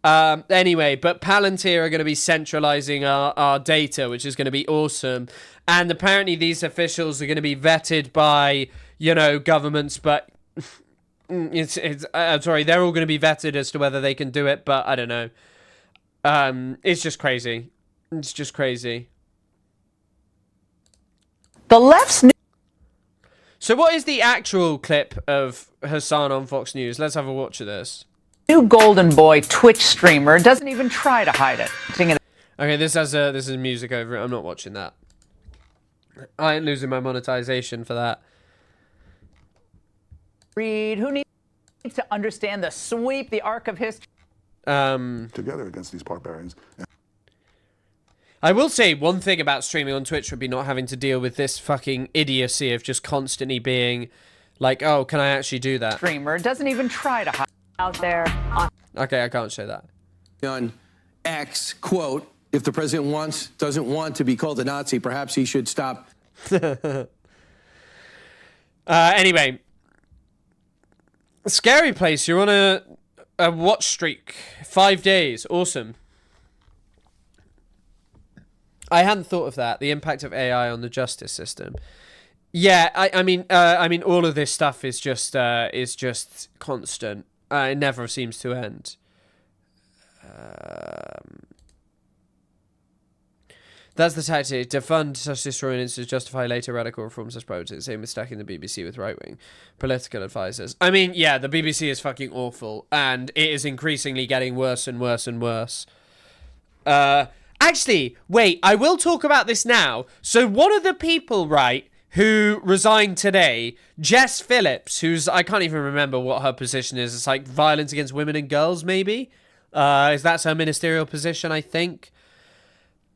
Anyway, but Palantir are going to be centralizing our data, which is going to be awesome. And apparently these officials are going to be vetted by, governments, but they're all going to be vetted as to whether they can do it, but I don't know. It's just crazy. It's just crazy. The left's So what is the actual clip of Hassan on Fox News? Let's have a watch of this. new golden boy Twitch streamer doesn't even try to hide it. Okay, this is music over it. I'm not watching that. I ain't losing my monetization for that. Read, who needs to understand the sweep, the arc of history? Together against these barbarians. I will say one thing about streaming on Twitch would be not having to deal with this fucking idiocy of just constantly being like, oh, can I actually do that? Streamer doesn't even try to hide out there. Okay, I can't show that. On X, quote, if the president doesn't want to be called a Nazi, perhaps he should stop. Anyway, Scary Place, you're on a watch streak. 5 days. Awesome. I hadn't thought of that. The impact of AI on the justice system. Yeah, I mean, all of this stuff is just constant. It never seems to end. That's the tactic. To fund such destroying to justify later radical reforms as projects, same with stacking the BBC with right-wing political advisors. I mean, yeah, the BBC is fucking awful, and it is increasingly getting worse and worse and worse. Actually, wait, I will talk about this now. So one of the people, right, who resigned today, Jess Phillips, I can't even remember what her position is. It's like violence against women and girls, maybe? That's her ministerial position, I think.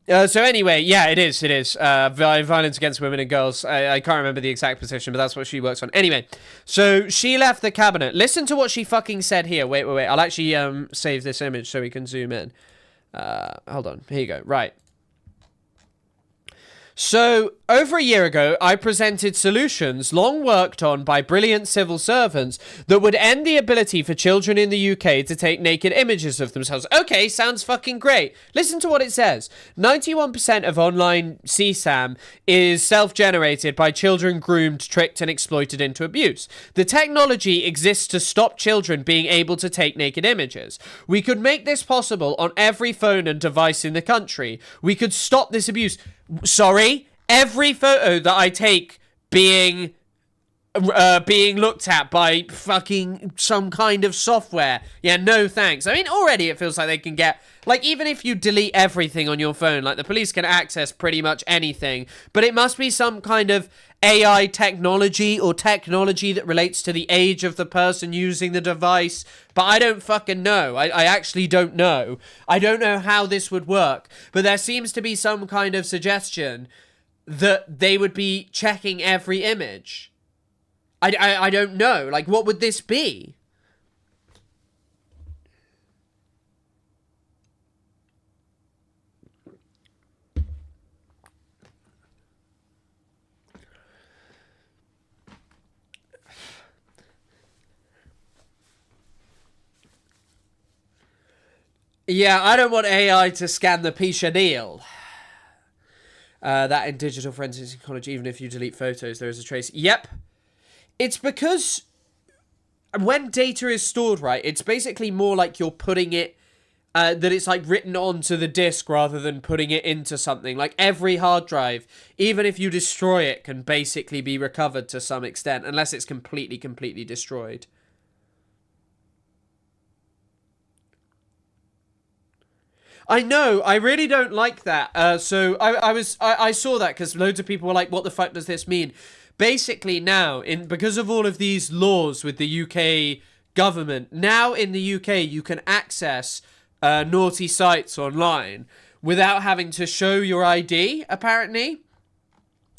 So anyway, yeah, it is. Violence against women and girls. I can't remember the exact position, but that's what she works on. Anyway, so she left the cabinet. Listen to what she fucking said here. Wait. I'll actually save this image so we can zoom in. Hold on. Here you go. Right. So, over a year ago, I presented solutions long worked on by brilliant civil servants that would end the ability for children in the UK to take naked images of themselves. Okay, sounds fucking great. Listen to what it says. 91% of online CSAM is self-generated by children groomed, tricked, and exploited into abuse. The technology exists to stop children being able to take naked images. We could make this possible on every phone and device in the country. We could stop this abuse. Sorry, every photo that I take being looked at by fucking some kind of software. Yeah, no thanks. I mean, already it feels like they can get, like, even if you delete everything on your phone, like, the police can access pretty much anything, but it must be some kind of AI technology or technology that relates to the age of the person using the device. But I don't fucking know. I actually don't know. I don't know how this would work. But there seems to be some kind of suggestion that they would be checking every image. I don't know. Like, what would this be? Yeah, I don't want AI to scan the Pisha deal. That in digital forensics in college, even if you delete photos, there is a trace. Yep. It's because when data is stored, right, it's basically more like you're putting it, that it's like written onto the disk rather than putting it into something. Like every hard drive, even if you destroy it, can basically be recovered to some extent, unless it's completely destroyed. I know, I really don't like that. So I saw that because loads of people were like, what the fuck does this mean? Basically now, because of all of these laws with the UK government, now in the UK you can access naughty sites online without having to show your ID, apparently.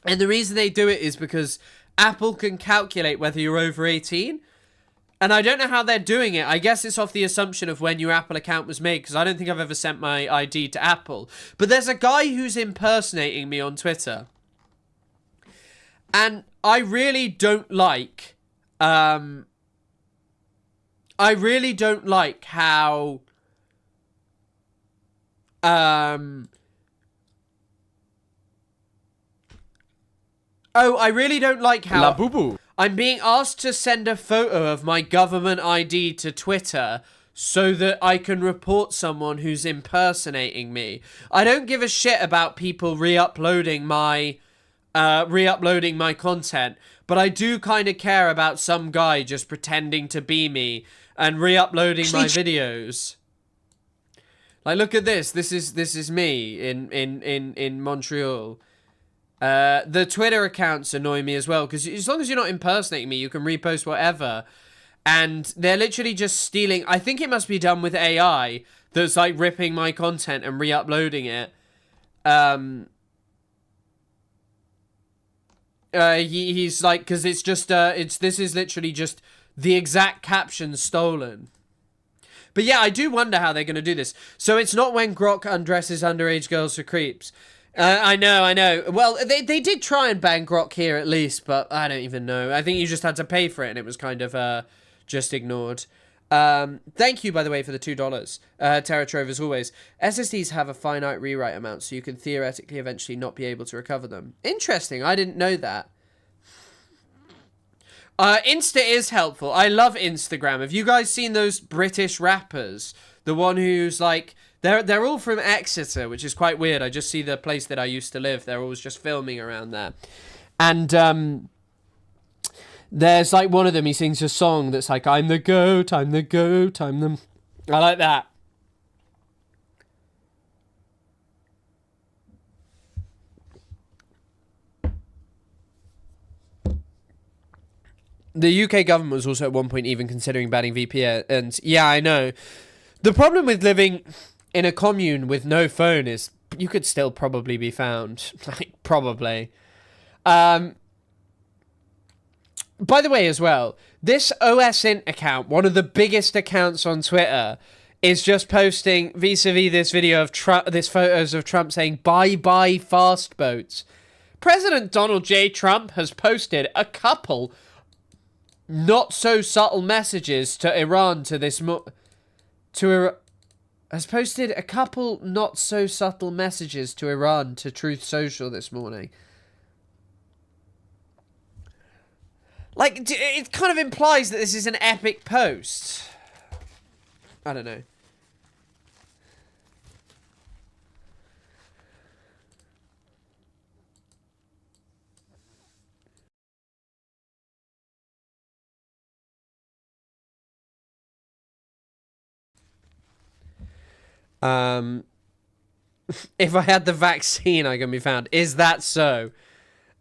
And the reason they do it is because Apple can calculate whether you're over 18. And I don't know how they're doing it. I guess it's off the assumption of when your Apple account was made, because I don't think I've ever sent my ID to Apple. But there's a guy who's impersonating me on Twitter. And I really don't like... I really don't like how... I really don't like how... La Boo Boo. I'm being asked to send a photo of my government ID to Twitter so that I can report someone who's impersonating me. I don't give a shit about people re-uploading my content, but I do kind of care about some guy just pretending to be me and re-uploading my videos. Like, look at this. This is me in Montreal. The Twitter accounts annoy me as well, because as long as you're not impersonating me, you can repost whatever. And they're literally just stealing. I think it must be done with AI that's like ripping my content and re-uploading it. He's like, because it's just this is literally just the exact caption stolen. But yeah, I do wonder how they're going to do this. So it's not when Grok undresses underage girls for creeps. I know. Well, they did try and ban Grok here at least, but I don't even know. I think you just had to pay for it, and it was kind of just ignored. Thank you, by the way, for the $2. Terra Trove, as always. SSDs have a finite rewrite amount, so you can theoretically eventually not be able to recover them. Interesting. I didn't know that. Insta is helpful. I love Instagram. Have you guys seen those British rappers? The one who's like... They're all from Exeter, which is quite weird. I just see the place that I used to live. They're always just filming around there. And there's like one of them, he sings a song that's like, I'm the goat, I'm the goat, I'm the... I like that. The UK government was also at one point even considering banning VPN. And yeah, I know. The problem with living in a commune with no phone is you could still probably be found. Like, probably. By the way, as well, this OSINT account, one of the biggest accounts on Twitter, is just posting vis-a-vis this video of Trump, this photos of Trump saying, bye-bye fast boats. President Donald J. Trump has posted a couple not so subtle messages to Iran to this has posted a couple not so subtle messages to Iran to Truth Social this morning. Like, it kind of implies that this is an epic post. I don't know. If I had the vaccine, I can be found. Is that so?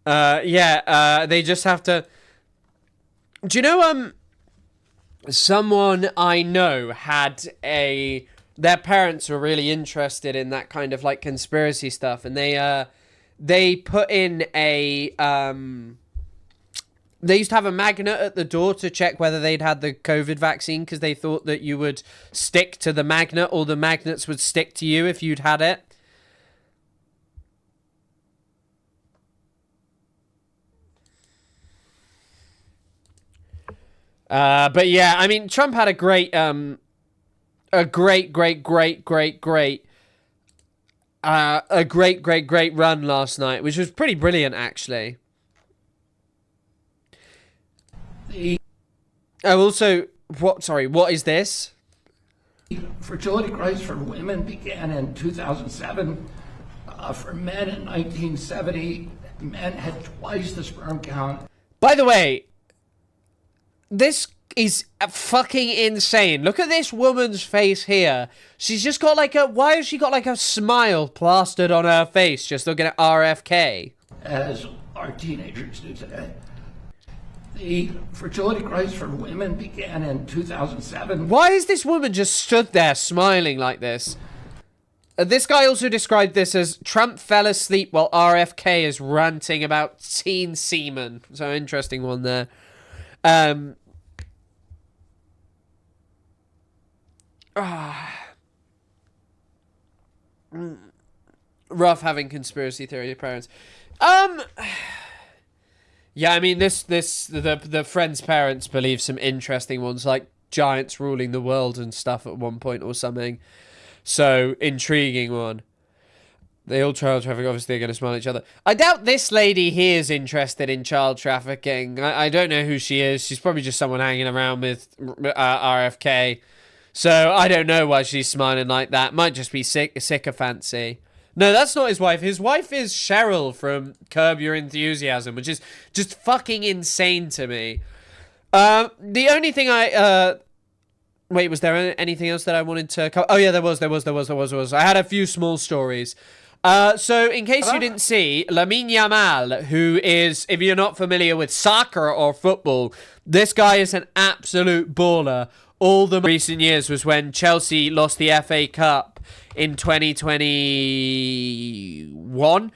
They just have to... Do you know, someone I know had their parents were really interested in that kind of, like, conspiracy stuff, and they put in they used to have a magnet at the door to check whether they'd had the COVID vaccine, because they thought that you would stick to the magnet, or the magnets would stick to you if you'd had it. But yeah, I mean, Trump had a great a great run last night, which was pretty brilliant, actually. Also, what is this? Fertility crisis for women began in 2007. For men in 1970, men had twice the sperm count. By the way, this is fucking insane. Look at this woman's face here. She's just got like a... Why has she got like a smile plastered on her face just looking at RFK? As our teenagers do today. The fertility crisis for women began in 2007. Why is this woman just stood there smiling like this? This guy also described this as Trump fell asleep while RFK is ranting about teen semen. So interesting one there. Rough having conspiracy theory parents. Yeah, I mean, the friend's parents believe some interesting ones, like giants ruling the world and stuff at one point or something. So, intriguing one. They all child traffic, obviously they're going to smile at each other. I doubt this lady here is interested in child trafficking. I don't know who she is. She's probably just someone hanging around with RFK. So, I don't know why she's smiling like that. Might just be sycophancy. No, that's not his wife. His wife is Cheryl from Curb Your Enthusiasm, which is just fucking insane to me. The only thing wait, was there anything else that I wanted to cover? Oh, yeah, there was. I had a few small stories. So, in case you didn't see, Lamine Yamal, who is, if you're not familiar with soccer or football, this guy is an absolute baller. All the recent years was when Chelsea lost the FA Cup in 2021,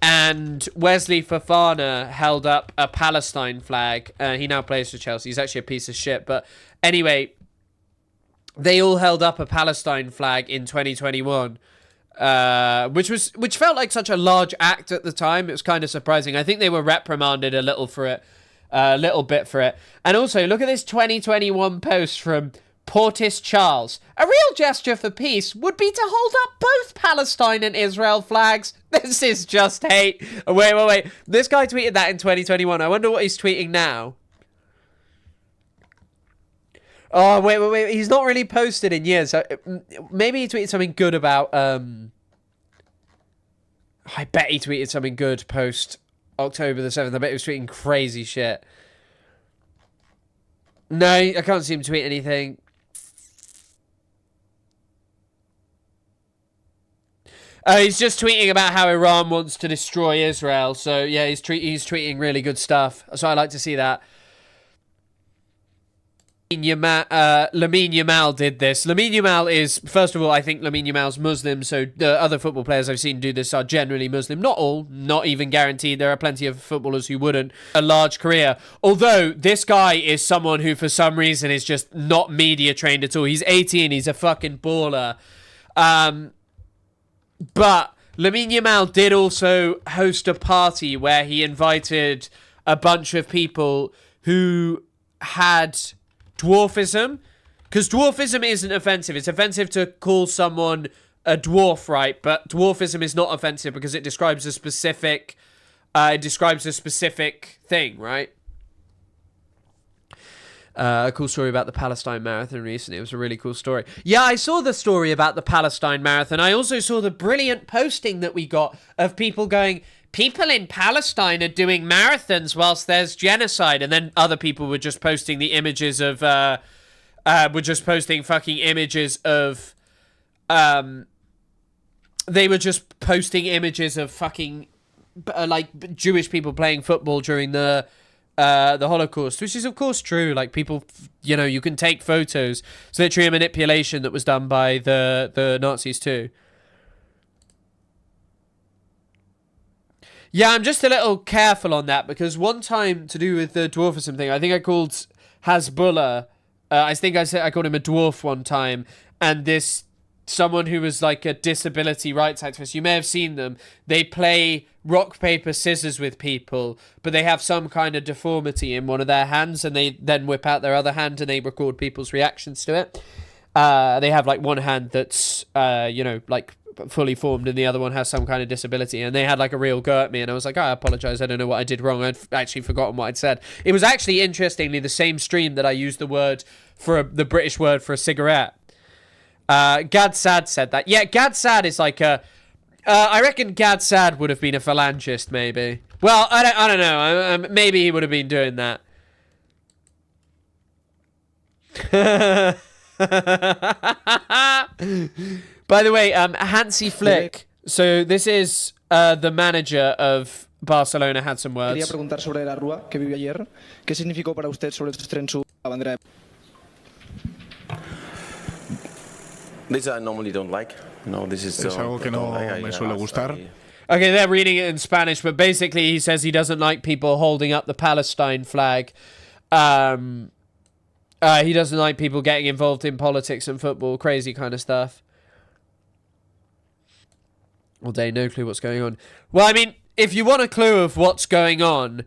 and Wesley Fofana held up a Palestine flag. He now plays for Chelsea. He's actually a piece of shit. But anyway, they all held up a Palestine flag in 2021, which felt like such a large act at the time. It was kind of surprising. I think they were reprimanded a little bit for it. And also, look at this 2021 post from Portis Charles. A real gesture for peace would be to hold up both Palestine and Israel flags. This is just hate. Wait. This guy tweeted that in 2021. I wonder what he's tweeting now. Oh, wait. He's not really posted in years. So maybe he tweeted something good about... I bet he tweeted something good post October the 7th. I bet he was tweeting crazy shit. No, I can't see him tweet anything. He's just tweeting about how Iran wants to destroy Israel. So, yeah, he's tweeting really good stuff. So I like to see that. Lamine Yamal did this. Lamine Yamal is, first of all, I think Lamine Yamal's Muslim, so the other football players I've seen do this are generally Muslim. Not all, not even guaranteed. There are plenty of footballers who wouldn't. A large career. Although, this guy is someone who, for some reason, is just not media trained at all. He's 18, he's a fucking baller. But Lamine Yamal did also host a party where he invited a bunch of people who had dwarfism, because dwarfism isn't offensive. It's offensive to call someone a dwarf, right? But dwarfism is not offensive because it describes a specific thing, right? A cool story about the Palestine Marathon recently. It was a really cool story. Yeah, I saw the story about the Palestine Marathon. I also saw the brilliant posting that we got of people going, people in Palestine are doing marathons whilst there's genocide. And then other people were just posting the images of, they were just posting images of fucking, like, Jewish people playing football during the Holocaust, which is of course true. Like, people, you know, you can take photos. It's literally a manipulation that was done by the Nazis too. Yeah, I'm just a little careful on that, because one time, to do with the dwarfism thing, I think I called Hasbullah, I called him a dwarf one time, and someone who was like a disability rights activist, you may have seen them, they play rock, paper, scissors with people, but they have some kind of deformity in one of their hands, and they then whip out their other hand and they record people's reactions to it. They have like one hand that's, like fully formed and the other one has some kind of disability, and they had like a real go at me, and I was like, I apologize, I don't know what I did wrong. I'd actually forgotten what I'd said. It was actually, interestingly, the same stream that I used the word for the British word for a cigarette. Gad Sad said that. Yeah, Gad Sad is like a I reckon Gad Sad would have been a phalangist, maybe. Well, I don't know. Maybe he would have been doing that. By the way, Hansi Flick. So this is the manager of Barcelona. Had some words. Quería preguntar sobre la rúa que vivió ayer. ¿Qué significó para usted sobre estos trenes la bandera? This I normally don't like. No, this is algo que no me suele gustar. Okay, they're reading it in Spanish, but basically he says he doesn't like people holding up the Palestine flag. He doesn't like people getting involved in politics and football, crazy kind of stuff. All day, no clue what's going on. Well, I mean, if you want a clue of what's going on,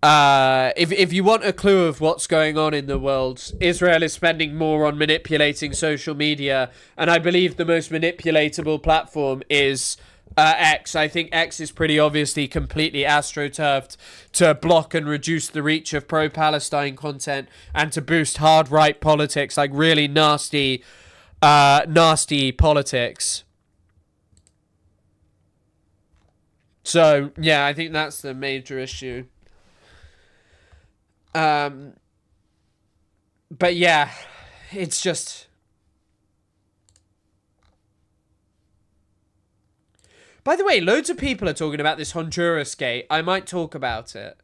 if you want a clue of what's going on in the world, Israel is spending more on manipulating social media, and I believe the most manipulatable platform is X. I think X is pretty obviously completely astroturfed to block and reduce the reach of pro-Palestine content and to boost hard right politics, like really nasty politics. So, yeah, I think that's the major issue. But yeah, it's just... By the way, loads of people are talking about this Honduras gate. I might talk about it.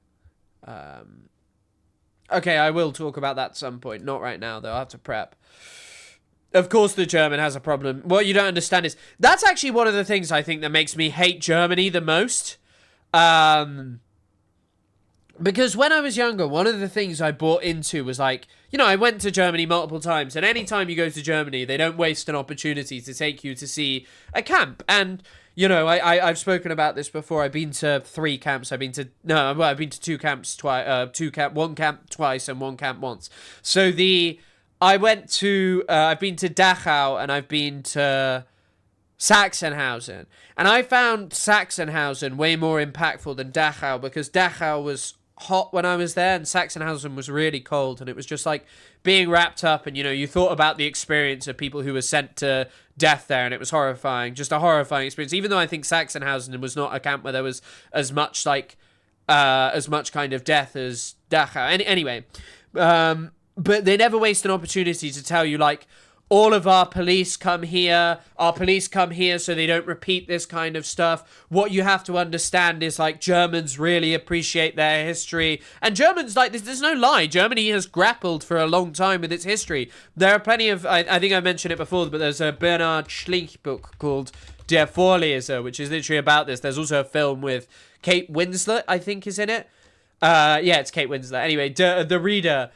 Okay, I will talk about that at some point. Not right now, though. I'll have to prep. Of course the German has a problem. What you don't understand is... That's actually one of the things I think that makes me hate Germany the most. Because when I was younger, one of the things I bought into was like... You know, I went to Germany multiple times. And any time you go to Germany, they don't waste an opportunity to take you to see a camp. And... You know, I've spoken about this before. I've been to 3 camps. I've been to 2 camps twice. One camp twice and 1 camp once. So I've been to Dachau and I've been to Sachsenhausen. And I found Sachsenhausen way more impactful than Dachau because Dachau was hot when I was there and Sachsenhausen was really cold, and it was just like being wrapped up, and you know, you thought about the experience of people who were sent to death there, and it was horrifying, just a horrifying experience, even though I think Sachsenhausen was not a camp where there was as much like as much kind of death as Dachau. Anyway, but they never waste an opportunity to tell you like, all of our police come here so they don't repeat this kind of stuff. What you have to understand is like Germans really appreciate their history. And Germans, like, there's no lie. Germany has grappled for a long time with its history. There are plenty of, I think I mentioned it before, but there's a Bernhard Schlink book called Der Vorleser, which is literally about this. There's also a film with Kate Winslet, I think, is in it. Yeah, it's Kate Winslet. Anyway, The Reader.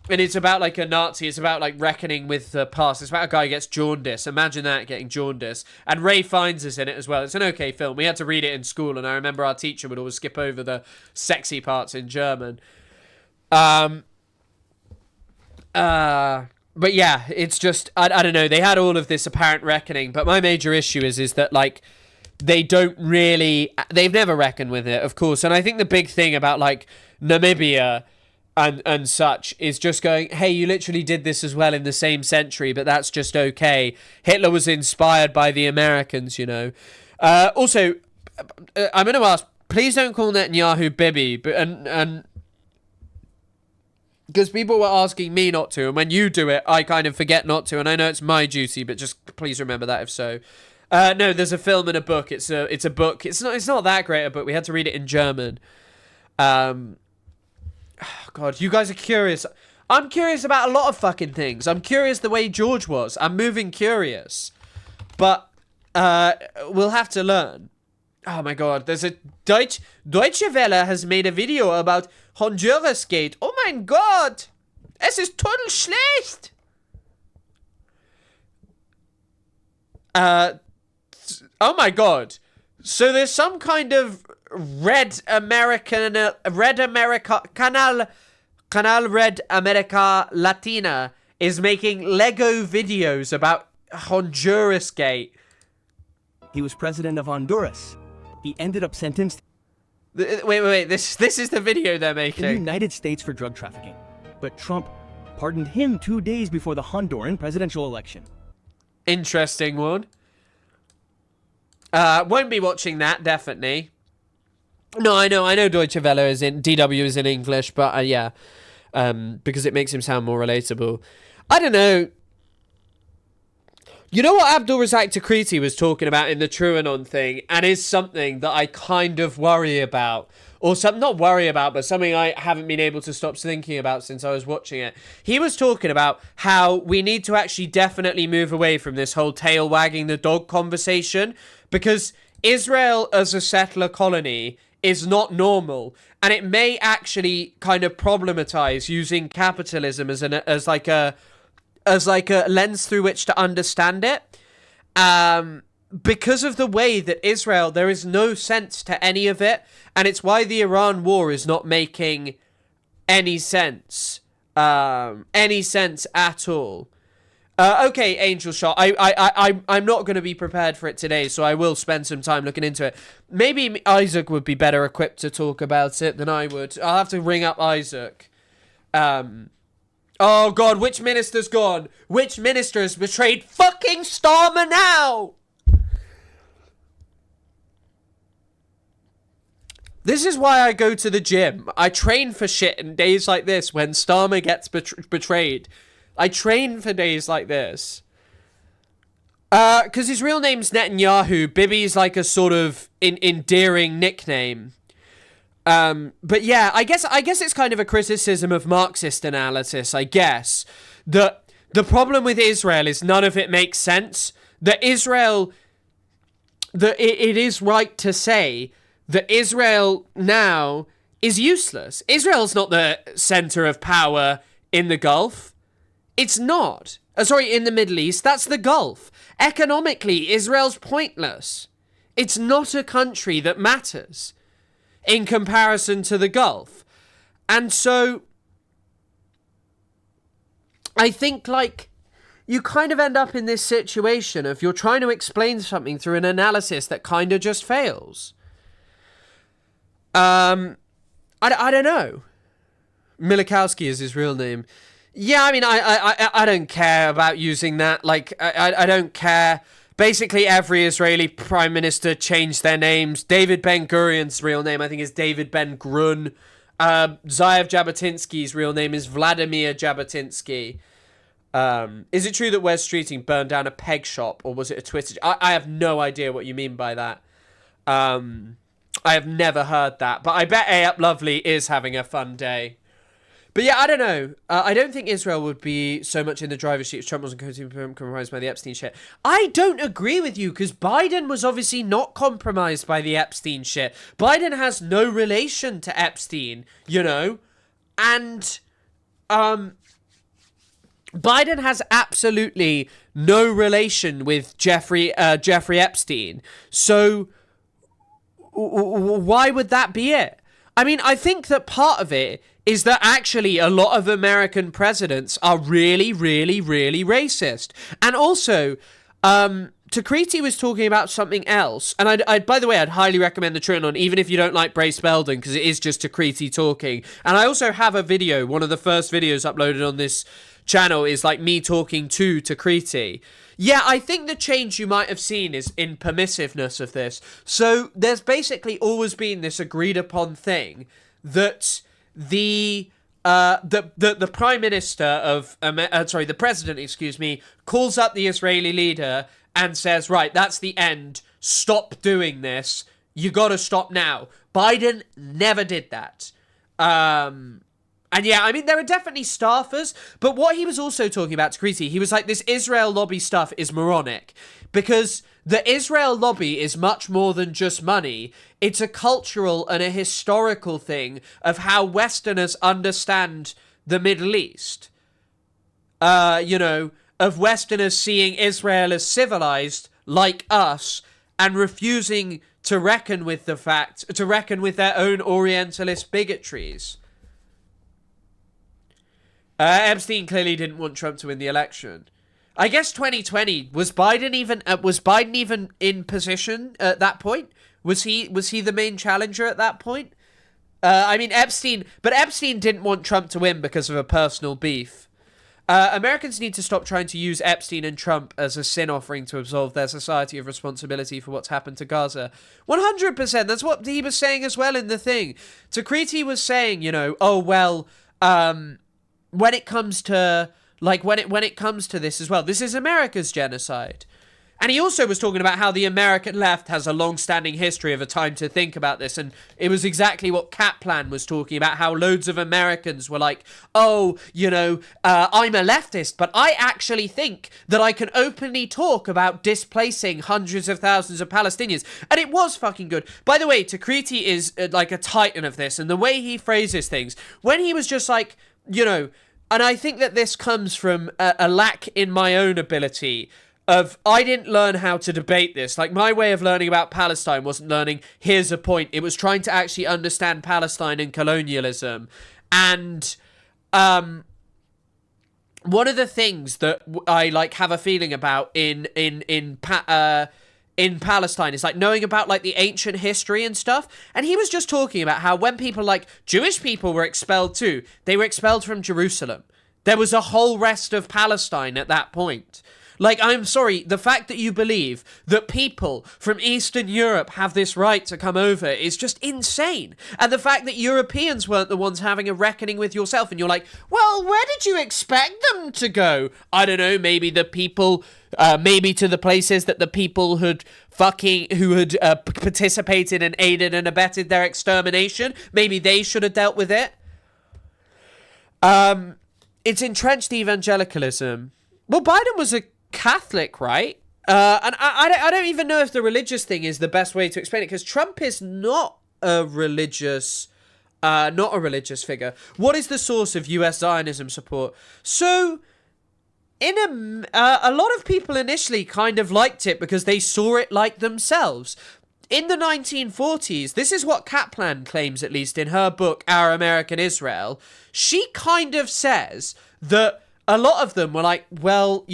And it's about, like, a Nazi. It's about, like, reckoning with the past. It's about a guy who gets jaundice. Imagine that, getting jaundice. And Ray Fiennes is in it as well. It's an okay film. We had to read it in school, and I remember our teacher would always skip over the sexy parts in German. But yeah, it's just... I don't know. They had all of this apparent reckoning. But my major issue is that, like, they don't really... They've never reckoned with it, of course. And I think the big thing about, like, Namibia... And such is just going, hey, you literally did this as well in the same century, but that's just okay. Hitler was inspired by the Americans, you know. Also, I'm going to ask, please don't call Netanyahu Bibi, but and because people were asking me not to, and when you do it, I kind of forget not to, and I know it's my duty, but just please remember that if so. No, there's a film and a book. It's a book. It's not that great a book. We had to read it in German. Oh God, you guys are curious. I'm curious about a lot of fucking things. I'm curious the way George was. I'm moving curious. But we'll have to learn. Oh my God, there's a Deutsche Welle has made a video about Honduras Gate. Oh mein Gott! Es ist total schlecht! Oh my God. So there's some kind of Red America Canal Red America Latina is making Lego videos about Honduras Gate. He was president of Honduras. He ended up sentenced. Wait. This is the video they're making. In the United States for drug trafficking. But Trump pardoned him 2 days before the Honduran presidential election. Interesting one. Won't be watching that, definitely. No, I know Deutsche Welle is in, DW is in English, but yeah. Because it makes him sound more relatable. I don't know. You know what Abdul Razak Takriti was talking about in the TrueAnon thing, and is something that I kind of worry about. Or not worry about, but something I haven't been able to stop thinking about since I was watching it. He was talking about how we need to actually definitely move away from this whole tail wagging the dog conversation, because Israel as a settler colony is not normal, and it may actually kind of problematize using capitalism as like a lens through which to understand it. Because of the way that Israel, there is no sense to any of it, and it's why the Iran war is not making any sense at all. Okay, Angel Shot. I'm not going to be prepared for it today, so I will spend some time looking into it. Maybe Isaac would be better equipped to talk about it than I would. I'll have to ring up Isaac. Oh God, which minister's gone? Which minister has betrayed fucking Starmer now? This is why I go to the gym. I train for shit in days like this when Starmer gets betrayed. I train for days like this. Because his real name's Netanyahu. Bibi's like a sort of endearing nickname. But yeah, I guess it's kind of a criticism of Marxist analysis, I guess. The problem with Israel is none of it makes sense. It is right to say that Israel now is useless. Israel's not the center of power in the Gulf. It's not. In the Middle East, that's the Gulf. Economically, Israel's pointless. It's not a country that matters in comparison to the Gulf. And so I think, like, you kind of end up in this situation of you're trying to explain something through an analysis that kind of just fails. I don't know. Milikowski is his real name. Yeah, I mean, I don't care about using that. Like, I don't care. Basically, every Israeli prime minister changed their names. David Ben-Gurion's real name, I think, is David Ben-Grun. Ze'ev Jabotinsky's real name is Vladimir Jabotinsky. Is it true that Wes Streeting burned down a peg shop, or was it a Twitter? I have no idea what you mean by that. I have never heard that, but I bet A Up Lovely is having a fun day. But yeah, I don't know. I don't think Israel would be so much in the driver's seat if Trump wasn't compromised by the Epstein shit. I don't agree with you, because Biden was obviously not compromised by the Epstein shit. Biden has no relation to Epstein, you know? And Biden has absolutely no relation with Jeffrey Epstein. So why would that be it? I mean, I think that part of it is that actually a lot of American presidents are really, really, really racist. And also, Takriti was talking about something else. And I'd by the way, I'd highly recommend the TrueAnon, even if you don't like Brace Belden, because it is just Takriti talking. And I also have a video, one of the first videos uploaded on this channel is like me talking to Takriti. Yeah, I think the change you might have seen is in permissiveness of this. So there's basically always been this agreed upon thing that the prime minister of the president, excuse me, calls up the Israeli leader and says, right, that's the end. Stop doing this. You got to stop now. Biden never did that. And yeah, I mean, there are definitely staffers, but what he was also talking about to Kriti, he was like, this Israel lobby stuff is moronic, because the Israel lobby is much more than just money. It's a cultural and a historical thing of how Westerners understand the Middle East. You know, of Westerners seeing Israel as civilized like us and refusing to reckon with their own Orientalist bigotries. Epstein clearly didn't want Trump to win the election. I guess 2020 was Biden even in position at that point? Was he the main challenger at that point? I mean, Epstein didn't want Trump to win because of a personal beef. Americans need to stop trying to use Epstein and Trump as a sin offering to absolve their society of responsibility for what's happened to Gaza. 100%. That's what he was saying as well in the thing. Takriti was saying, oh, well, when it comes to this as well, this is America's genocide. And he also was talking about how the American left has a long-standing history of a time to think about this. And it was exactly what Kaplan was talking about, how loads of Americans were like, oh, I'm a leftist, but I actually think that I can openly talk about displacing hundreds of thousands of Palestinians. And it was fucking good. By the way, Takriti is like a titan of this. And the way he phrases things, when he was just like, and I think that this comes from a lack in my own ability I didn't learn how to debate this. Like, my way of learning about Palestine wasn't learning, here's a point. It was trying to actually understand Palestine and colonialism. And one of the things that I have a feeling about in Palestine is knowing about the ancient history and stuff. And he was just talking about how when people Jewish people were expelled too, they were expelled from Jerusalem. There was a whole rest of Palestine at that point. I'm sorry, the fact that you believe that people from Eastern Europe have this right to come over is just insane. And the fact that Europeans weren't the ones having a reckoning with yourself, and you're like, well, where did you expect them to go? I don't know, maybe the people, maybe to the places that the people who had participated and aided and abetted their extermination, maybe they should have dealt with it. It's entrenched evangelicalism. Well, Biden was a Catholic, right? And I don't even know if the religious thing is the best way to explain it, because Trump is not a religious figure. What is the source of U.S. Zionism support? So, a lot of people initially kind of liked it because they saw it like themselves. In the 1940s, this is what Kaplan claims, at least in her book, Our American Israel. She kind of says that a lot of them were like, well,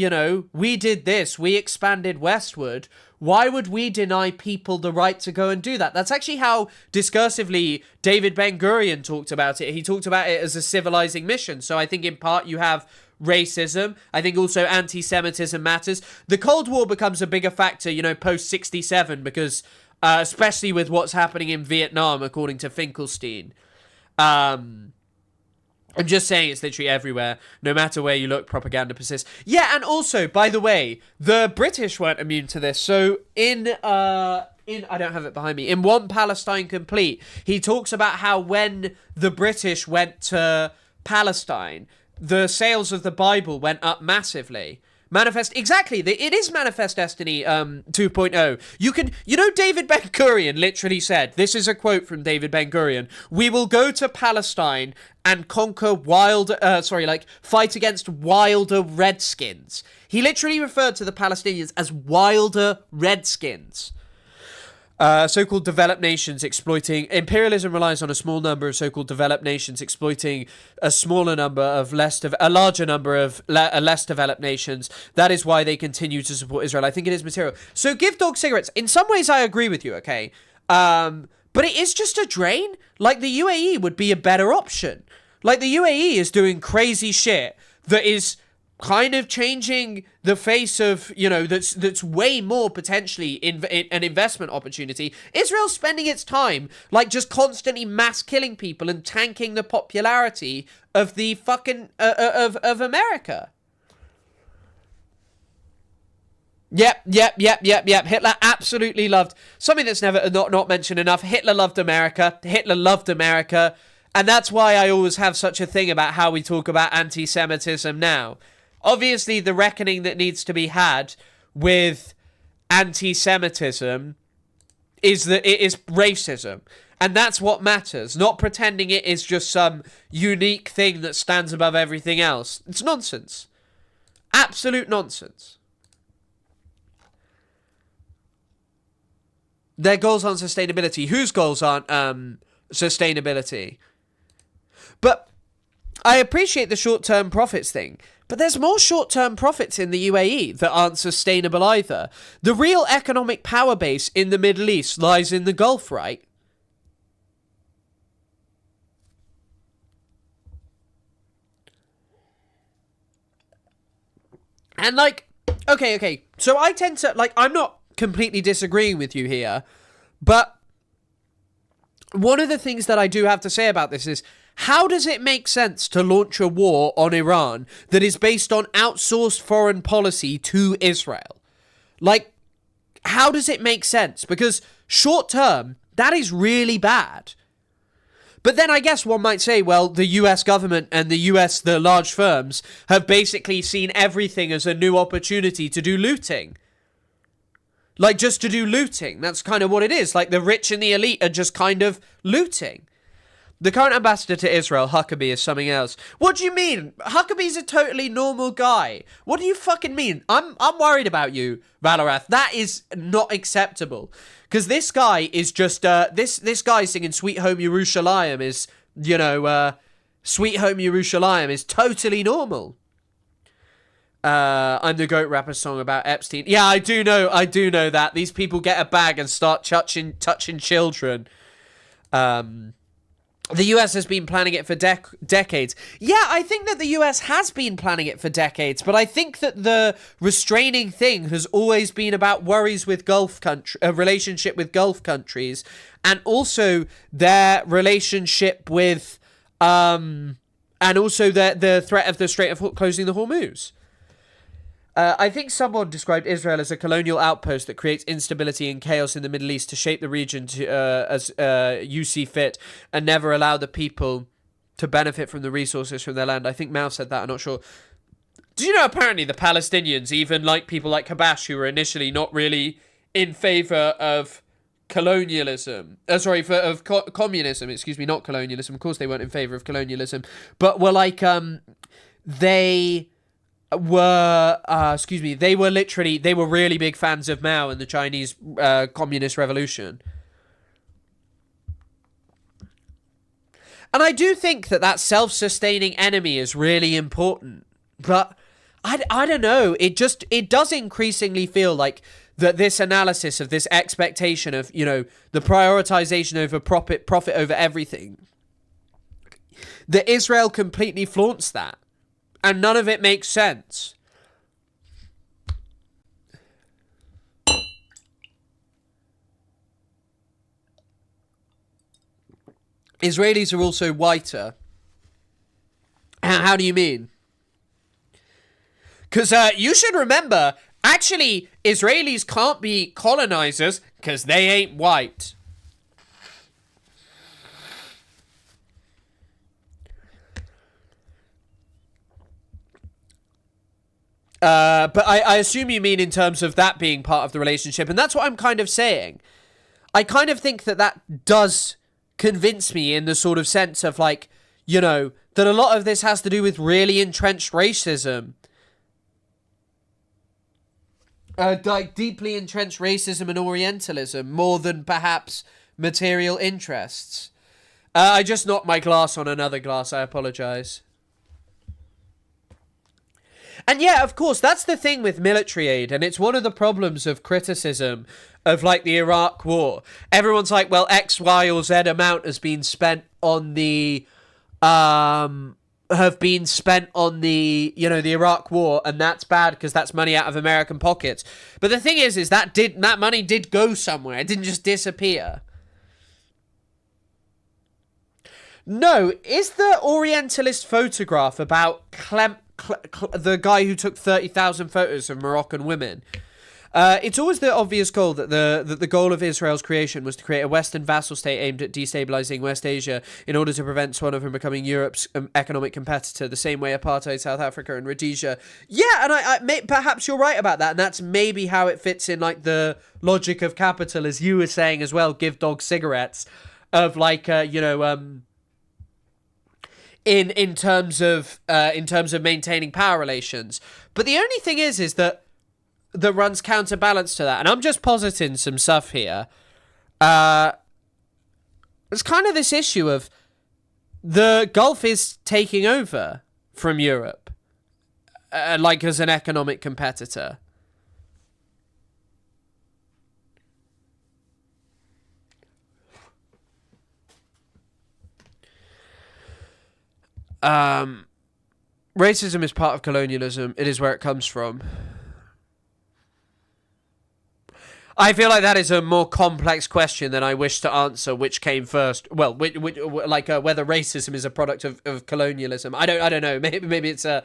we did this. We expanded westward. Why would we deny people the right to go and do that? That's actually how discursively David Ben-Gurion talked about it. He talked about it as a civilizing mission. So I think in part you have racism. I think also anti-Semitism matters. The Cold War becomes a bigger factor, post-67, because especially with what's happening in Vietnam, according to Finkelstein. I'm just saying it's literally everywhere. No matter where you look, propaganda persists. Yeah, and also, by the way, the British weren't immune to this. So in I don't have it behind me, in One Palestine Complete, he talks about how when the British went to Palestine, the sales of the Bible went up massively. It is Manifest Destiny 2.0. David Ben-Gurion literally said, this is a quote from David Ben-Gurion, we will go to Palestine and conquer fight against wilder redskins. He literally referred to the Palestinians as wilder redskins. So-called developed nations exploiting... Imperialism relies on a small number of so-called developed nations exploiting a larger number of less developed nations. That is why they continue to support Israel. I think it is material. So give dog cigarettes. In some ways, I agree with you, okay? But it is just a drain. The UAE would be a better option. The UAE is doing crazy shit that is kind of changing the face of, that's way more potentially an investment opportunity. Israel's spending its time, just constantly mass killing people and tanking the popularity of the fucking, of America. Yep. Hitler absolutely loved, something that's never, not mentioned enough, Hitler loved America. And that's why I always have such a thing about how we talk about anti-Semitism now. Obviously, the reckoning that needs to be had with anti-Semitism is that it is racism. And that's what matters, not pretending it is just some unique thing that stands above everything else. It's nonsense. Absolute nonsense. Their goals aren't sustainability. Whose goals aren't sustainability? But I appreciate the short-term profits thing, but there's more short-term profits in the UAE that aren't sustainable either. The real economic power base in the Middle East lies in the Gulf, right? And, like, okay. So I tend to, like, I'm not completely disagreeing with you here, but one of the things that I do have to say about this is, how does it make sense to launch a war on Iran that is based on outsourced foreign policy to Israel? Like, how does it make sense? Because short term, that is really bad. But then I guess one might say, well, the US government and the large firms, have basically seen everything as a new opportunity to do looting. Like, just to do looting. That's kind of what it is. Like, the rich and the elite are just kind of looting. The current ambassador to Israel, Huckabee, is something else. What do you mean? Huckabee's a totally normal guy. What do you fucking mean? I'm worried about you, Valorath. That is not acceptable. Because this guy is just, this guy singing Sweet Home Yerushalayim is, Sweet Home Yerushalayim is totally normal. I'm the Goat Rapper song about Epstein. Yeah, I do know that. These people get a bag and start touching children. The US has been planning it for decades. Yeah, I think that the US has been planning it for decades, but I think that the restraining thing has always been about worries with relationship with Gulf countries, and also their relationship with, and also the threat of the Strait of closing the Hormuz. I think someone described Israel as a colonial outpost that creates instability and chaos in the Middle East to shape the region as you see fit, and never allow the people to benefit from the resources from their land. I think Mao said that, I'm not sure. Do you know, apparently the Palestinians, even like people like Kabash, who were initially not really in favour of colonialism, communism, excuse me, not colonialism, of course they weren't in favour of colonialism, but were like, they were really big fans of Mao and the Chinese Communist Revolution. And I do think that self-sustaining enemy is really important. But I don't know, it does increasingly feel like that this analysis of this expectation of, the prioritization over profit over everything, that Israel completely flaunts that. And none of it makes sense. Israelis are also whiter. How do you mean? Because you should remember, actually, Israelis can't be colonizers because they ain't white. But I assume you mean in terms of that being part of the relationship, and that's what I'm kind of saying. I kind of think that does convince me in the sort of sense of, like, that a lot of this has to do with really entrenched racism. Like, deeply entrenched racism and Orientalism, more than perhaps material interests. I just knocked my glass on another glass, I apologise. And yeah, of course, that's the thing with military aid, and it's one of the problems of criticism of, like, the Iraq war. Everyone's like, well, X, Y, or Z amount has been spent on the, the Iraq war, and that's bad because that's money out of American pockets. But the thing is that money did go somewhere. It didn't just disappear. No, is the Orientalist photograph about the guy who took 30,000 photos of Moroccan women? It's always the obvious goal that the goal of Israel's creation was to create a Western vassal state aimed at destabilizing West Asia in order to prevent Botswana from becoming Europe's economic competitor, the same way apartheid South Africa and Rhodesia. Yeah, and I perhaps you're right about that, and that's maybe how it fits in, like, the logic of capital, as you were saying as well. Give dogs cigarettes, of like in terms of maintaining power relations. But the only thing is that runs counterbalance to that, and I'm just positing some stuff here. It's kind of this issue of the Gulf is taking over from Europe, like as an economic competitor. Racism is part of colonialism. It is where it comes from. I feel like that is a more complex question than I wish to answer. Which came first? Well, whether racism is a product of colonialism. I don't know. Maybe it's a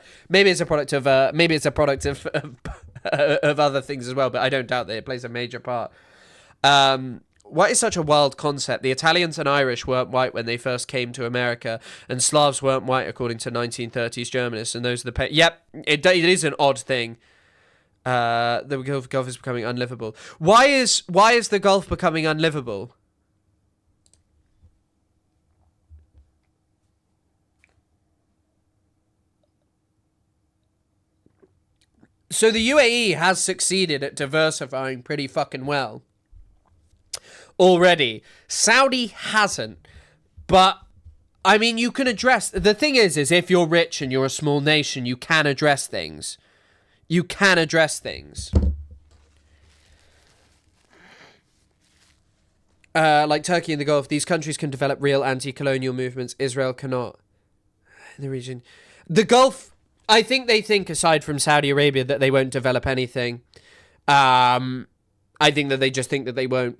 product of of other things as well. But I don't doubt that it plays a major part. What is such a wild concept? The Italians and Irish weren't white when they first came to America, and Slavs weren't white according to 1930s Germanists. And those are the yep. It is an odd thing. The Gulf is becoming unlivable. Why is the Gulf becoming unlivable? So the UAE has succeeded at diversifying pretty fucking well already. Saudi hasn't. But I mean, you can address, the thing is if you're rich and you're a small nation, you can address things. You can address things. Like Turkey and the Gulf, these countries can develop real anti-colonial movements. Israel cannot. In the region. The Gulf, I think they think, aside from Saudi Arabia, that they won't develop anything. I think that they just think that they won't.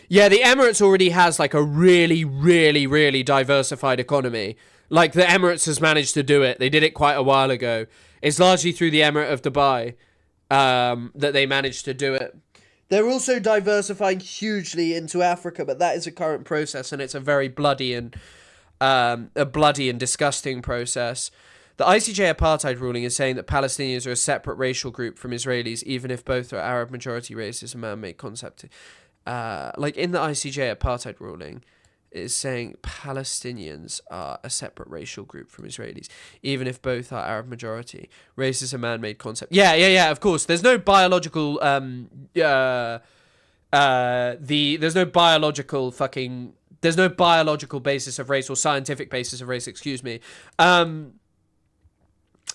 Yeah, the Emirates already has like a really, really, really diversified economy. Like the Emirates has managed to do it. They did it quite a while ago. It's largely through the Emirate of Dubai that they managed to do it. They're also diversifying hugely into Africa, but that is a current process, and it's a very bloody and disgusting process. The ICJ apartheid ruling is saying that Palestinians are a separate racial group from Israelis, even if both are Arab majority races, a man-made concept. Like in the ICJ apartheid ruling, is saying Palestinians are a separate racial group from Israelis, even if both are Arab majority. Race is a man-made concept. Yeah, of course. There's no biological, there's no biological basis of race, or scientific basis of race, excuse me. And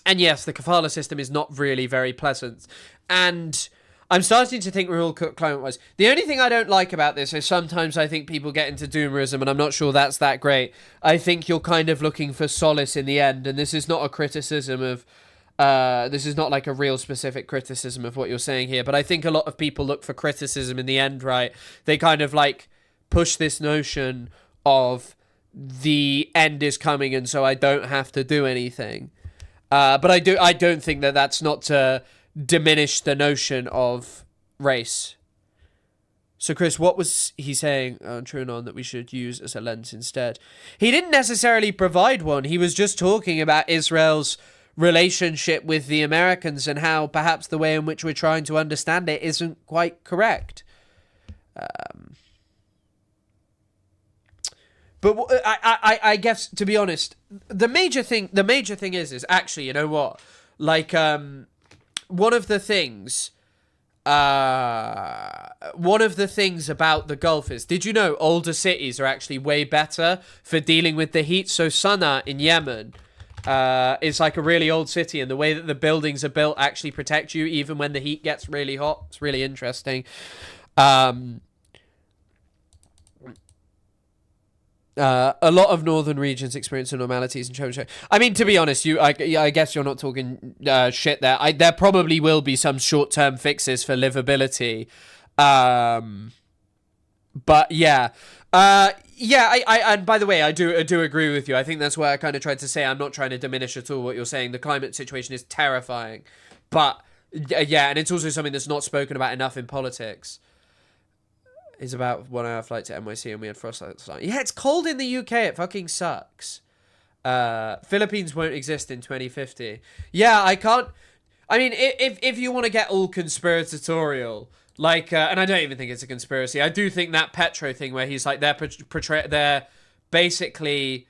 yes, the kafala system is not really very pleasant. And I'm starting to think we're all cooked climate-wise. The only thing I don't like about this is sometimes I think people get into doomerism, and I'm not sure that's that great. I think you're kind of looking for solace in the end, and this is not a criticism of... this is not like a real specific criticism of what you're saying here, but I think a lot of people look for criticism in the end, right? They kind of like push this notion of the end is coming, and so I don't have to do anything. But I don't think that that's not to diminish the notion of race. So, Chris, what was he saying on TrueAnon that we should use as a lens instead? He didn't necessarily provide one. He was just talking about Israel's relationship with the Americans and how perhaps the way in which we're trying to understand it isn't quite correct. But I guess, to be honest, the major thing is actually, you know what? Like, one of the things about the Gulf is, did you know older cities are actually way better for dealing with the heat? So Sana'a in Yemen is like a really old city, and the way that the buildings are built actually protect you even when the heat gets really hot. It's really interesting. A lot of northern regions experience anomalies and change. I mean, to be honest, I guess you're not talking shit there. There probably will be some short-term fixes for livability, but yeah, and by the way, I do agree with you. I think that's why I kind of tried to say I'm not trying to diminish at all what you're saying. The climate situation is terrifying, but yeah, and it's also something that's not spoken about enough in politics. Is about 1 hour flight to NYC, and we had frost last night. Yeah, it's cold in the UK. It fucking sucks. Philippines won't exist in 2050. Yeah, I can't. I mean, if you want to get all conspiratorial, like, and I don't even think it's a conspiracy. I do think that Petro thing where he's like, they're basically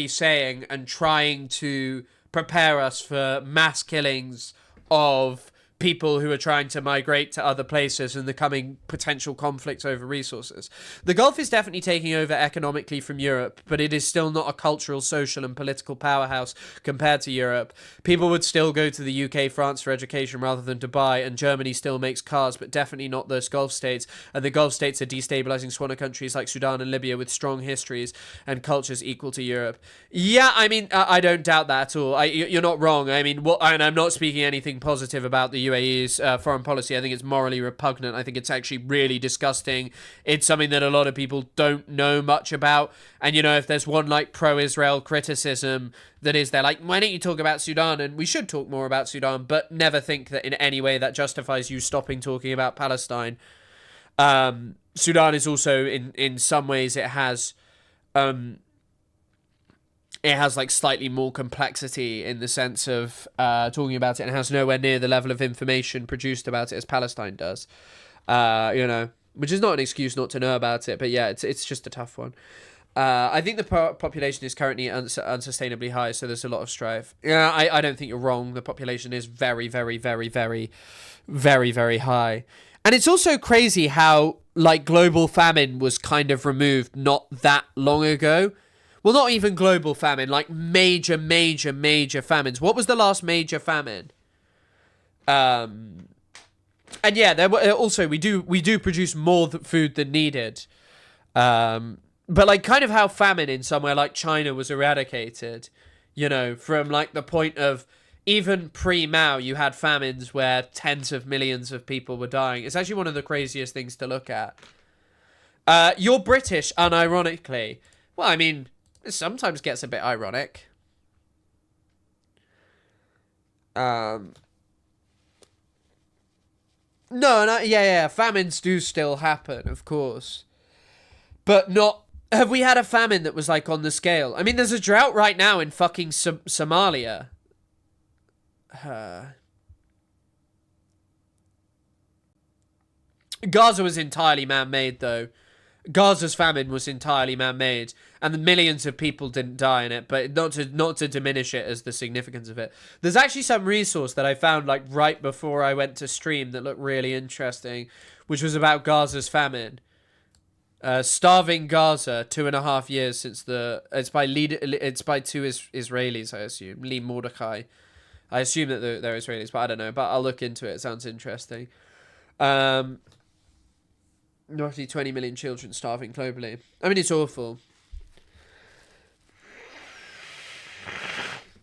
saying and trying to prepare us for mass killings of people who are trying to migrate to other places and the coming potential conflicts over resources. The Gulf is definitely taking over economically from Europe, but it is still not a cultural, social, and political powerhouse compared to Europe. People would still go to the UK, France for education rather than Dubai, and Germany still makes cars, but definitely not those Gulf states. And the Gulf states are destabilizing smaller countries like Sudan and Libya with strong histories and cultures equal to Europe. Yeah, I mean, I don't doubt that at all. You're not wrong. I mean, and I'm not speaking anything positive about the UAE's foreign policy. I think it's morally repugnant. I think it's actually really disgusting. It's something that a lot of people don't know much about. And, you know, if there's one, like, pro-Israel criticism that is there, like, why don't you talk about Sudan? And we should talk more about Sudan, but never think that in any way that justifies you stopping talking about Palestine. Sudan is also, in some ways, it has like slightly more complexity in the sense of talking about it, and has nowhere near the level of information produced about it as Palestine does. You know, which is not an excuse not to know about it, but yeah, it's just a tough one. I think the population is currently unsustainably high, so there's a lot of strife. Yeah, I don't think you're wrong. The population is very, very, very, very, very, very high. And it's also crazy how, like, global famine was kind of removed not that long ago. Well, not even global famine, like major, major, major famines. What was the last major famine? And yeah, there were also we do produce more food than needed. But like kind of how famine in somewhere like China was eradicated, you know, from like the point of even pre-Mao, you had famines where tens of millions of people were dying. It's actually one of the craziest things to look at. You're British, unironically. Well, I mean, it sometimes gets a bit ironic. No, yeah, famines do still happen, of course. But not... Have we had a famine that was, like, on the scale? I mean, there's a drought right now in fucking Somalia. Gaza was entirely man-made, though. Gaza's famine was entirely man-made, and the millions of people didn't die in it, but not to diminish it as the significance of it. There's actually some resource that I found, like, right before I went to stream that looked really interesting, which was about Gaza's famine. Starving Gaza, 2.5 years since the... It's by two Israelis, I assume. Lee Mordecai. I assume that they're Israelis, but I don't know. But I'll look into it. It sounds interesting. Roughly 20 million children starving globally. I mean, it's awful.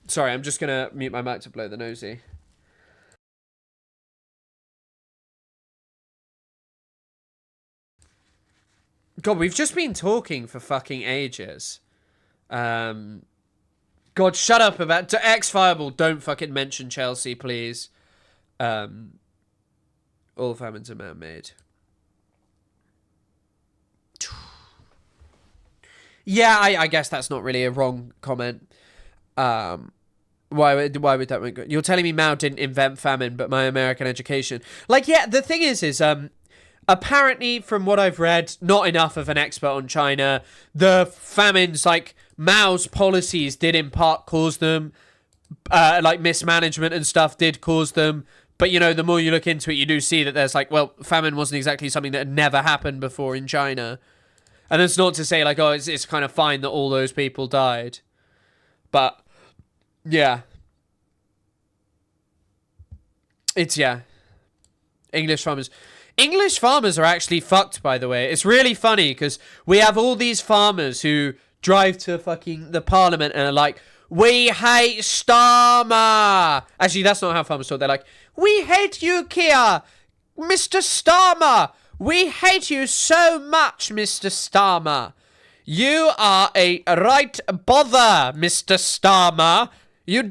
Sorry, I'm just going to mute my mic to blow the nosy. God, we've just been talking for fucking ages. God, shut up about... To X-Fireball, don't fucking mention Chelsea, please. All famines are man-made. Yeah, I guess that's not really a wrong comment. Why would that make good? You're telling me Mao didn't invent famine, but my American education... Like, yeah, the thing is apparently, from what I've read, not enough of an expert on China. The famines, like, Mao's policies did in part cause them. Like, mismanagement and stuff did cause them. But, you know, the more you look into it, you do see that there's, like, well, famine wasn't exactly something that had never happened before in China. And it's not to say, like, oh, it's kind of fine that all those people died. But, yeah. Yeah. English farmers are actually fucked, by the way. It's really funny, because we have all these farmers who drive to fucking the parliament and are like, we hate Starmer. Actually, that's not how farmers talk. They're like, we hate you, Keir. Mr. Starmer. We hate you so much, Mr. Starmer. You are a right bother, Mr. Starmer. You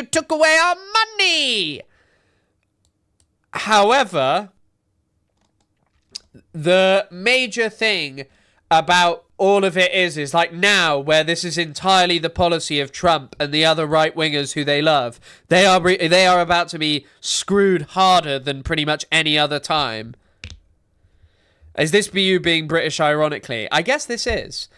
took away our money. However, the major thing about all of it is like now, where this is entirely the policy of Trump and the other right-wingers who they love, they are about to be screwed harder than pretty much any other time. Is this you being British ironically? I guess this is.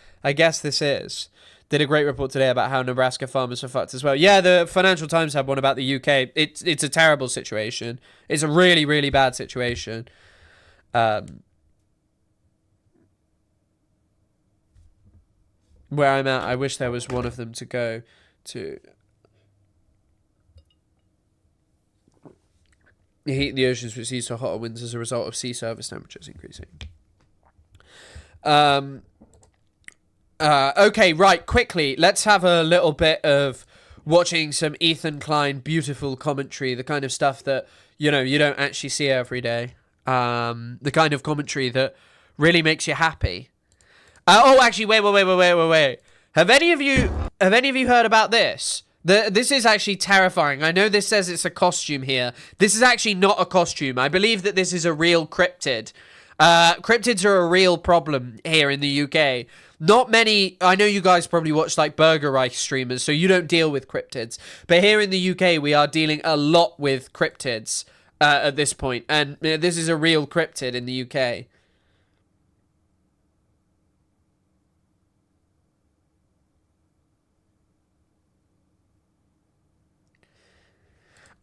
did a great report today about how Nebraska farmers are fucked as well. Yeah, the Financial Times had one about the UK. It's a terrible situation. It's a really, really bad situation. Where I'm at, I wish there was one of them to go to. Heat the oceans which leads to hotter winds as a result of sea surface temperatures increasing. Okay, right, quickly, let's have a little bit of watching some Ethan Klein beautiful commentary, the kind of stuff that, you know, you don't actually see every day. The kind of commentary that really makes you happy. Oh, actually, wait. Have any of you heard about this? This is actually terrifying. I know this says it's a costume here. This is actually not a costume. I believe that this is a real cryptid. Cryptids are a real problem here in the UK. Not many, I know you guys probably watch like Burger Reich streamers, so you don't deal with cryptids. But here in the UK, we are dealing a lot with cryptids at this point. And this is a real cryptid in the UK.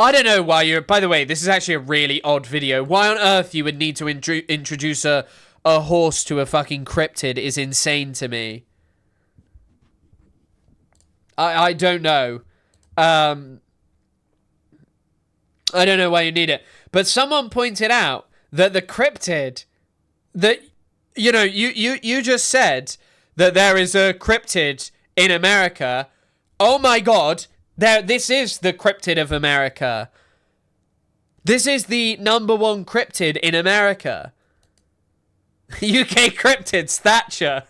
I don't know why you're... By the way, this is actually a really odd video. Why on earth you would need to introduce a horse to a fucking cryptid is insane to me. I don't know. I don't know why you need it. But someone pointed out that the cryptid... That, you know, you just said that there is a cryptid in America. Oh my god... This is the cryptid of America. This is the #1 cryptid in America. UK cryptids, Thatcher.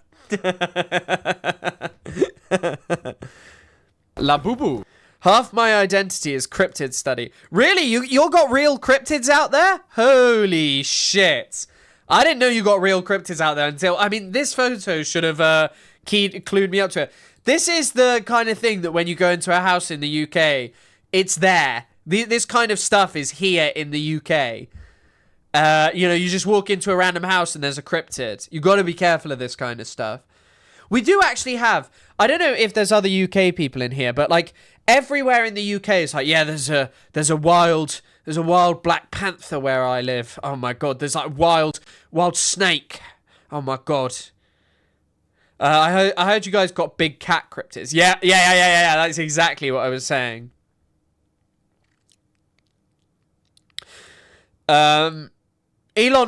La boo-boo. Half my identity is cryptid study. Really? You got real cryptids out there? Holy shit. I didn't know you got real cryptids out there until... I mean, this photo should have clued me up to it. This is the kind of thing that when you go into a house in the UK, it's there. This kind of stuff is here in the UK. You know, you just walk into a random house and there's a cryptid. You've got to be careful of this kind of stuff. We do actually have... I don't know if there's other UK people in here, but like everywhere in the UK it's like, yeah, there's a wild Black Panther where I live. Oh my god, there's like wild snake. Oh my god. I heard you guys got big cat cryptids. Yeah. That's exactly what I was saying. Elon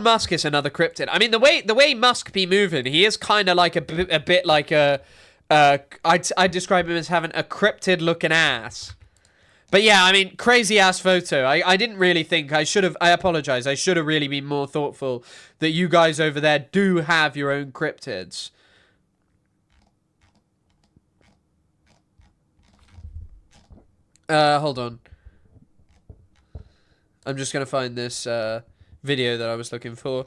Musk is another cryptid. I mean, the way Musk be moving, he is kind of like a bit like I'd describe him as having a cryptid-looking ass. But yeah, I mean, crazy ass photo. I didn't really think I apologize. I should have really been more thoughtful that you guys over there do have your own cryptids. Hold on. I'm just gonna find this video that I was looking for.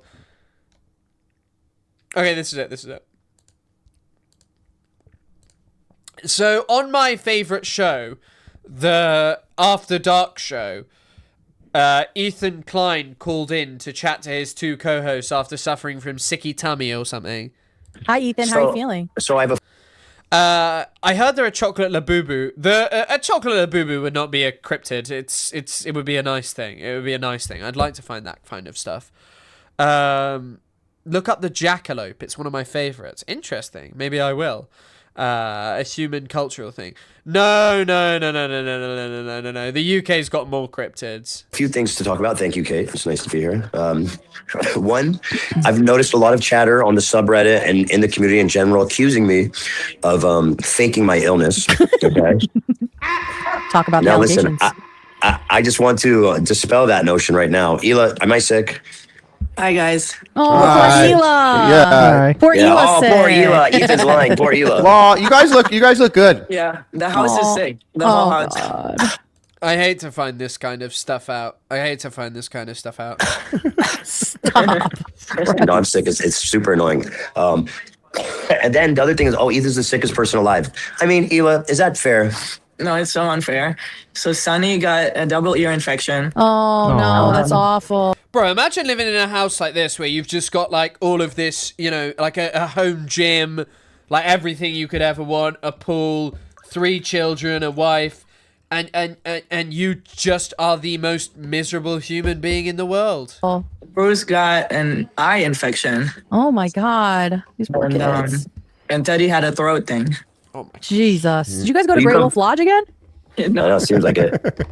Okay, this is it. So, on my favorite show, the After Dark show, Ethan Klein called in to chat to his two co-hosts after suffering from sicky tummy or something. Hi, Ethan. How are you feeling? So I have a... I heard they're a chocolate labubu. A chocolate labubu would not be a cryptid. It would be a nice thing. It would be a nice thing. I'd like to find that kind of stuff. Look up the jackalope. It's one of my favorites. Interesting. Maybe I will. A human cultural thing. No. The UK's got more cryptids. A few things to talk about. Thank you, Kate. It's nice to be here. One, I've noticed a lot of chatter on the subreddit and in the community in general accusing me of faking my illness. Okay. Talk about now, the listen, allegations. I just want to dispel that notion right now. Hila, am I sick? Hi, guys. Oh, poor Hila. Yeah. Poor Hila. Oh, poor Hila. Ethan's lying. Poor Hila. Well, you guys look good. Yeah, the house is sick. The whole house. God. I hate to find this kind of stuff out. Stop. No, I'm sick. It's super annoying. And then the other thing is, Ethan's the sickest person alive. I mean, Hila, is that fair? No, it's so unfair. So Sunny got a double ear infection. Oh, no, that's awful. Bro, imagine living in a house like this where you've just got like all of this, you know, like a home gym, like everything you could ever want, a pool, 3 children, a wife, and you just are the most miserable human being in the world. Oh. Bruce got an eye infection. Oh my God. These poor kids. And Teddy had a throat thing. Oh my Jesus. Did you guys go to Grey Wolf Lodge again? No, it seems like it.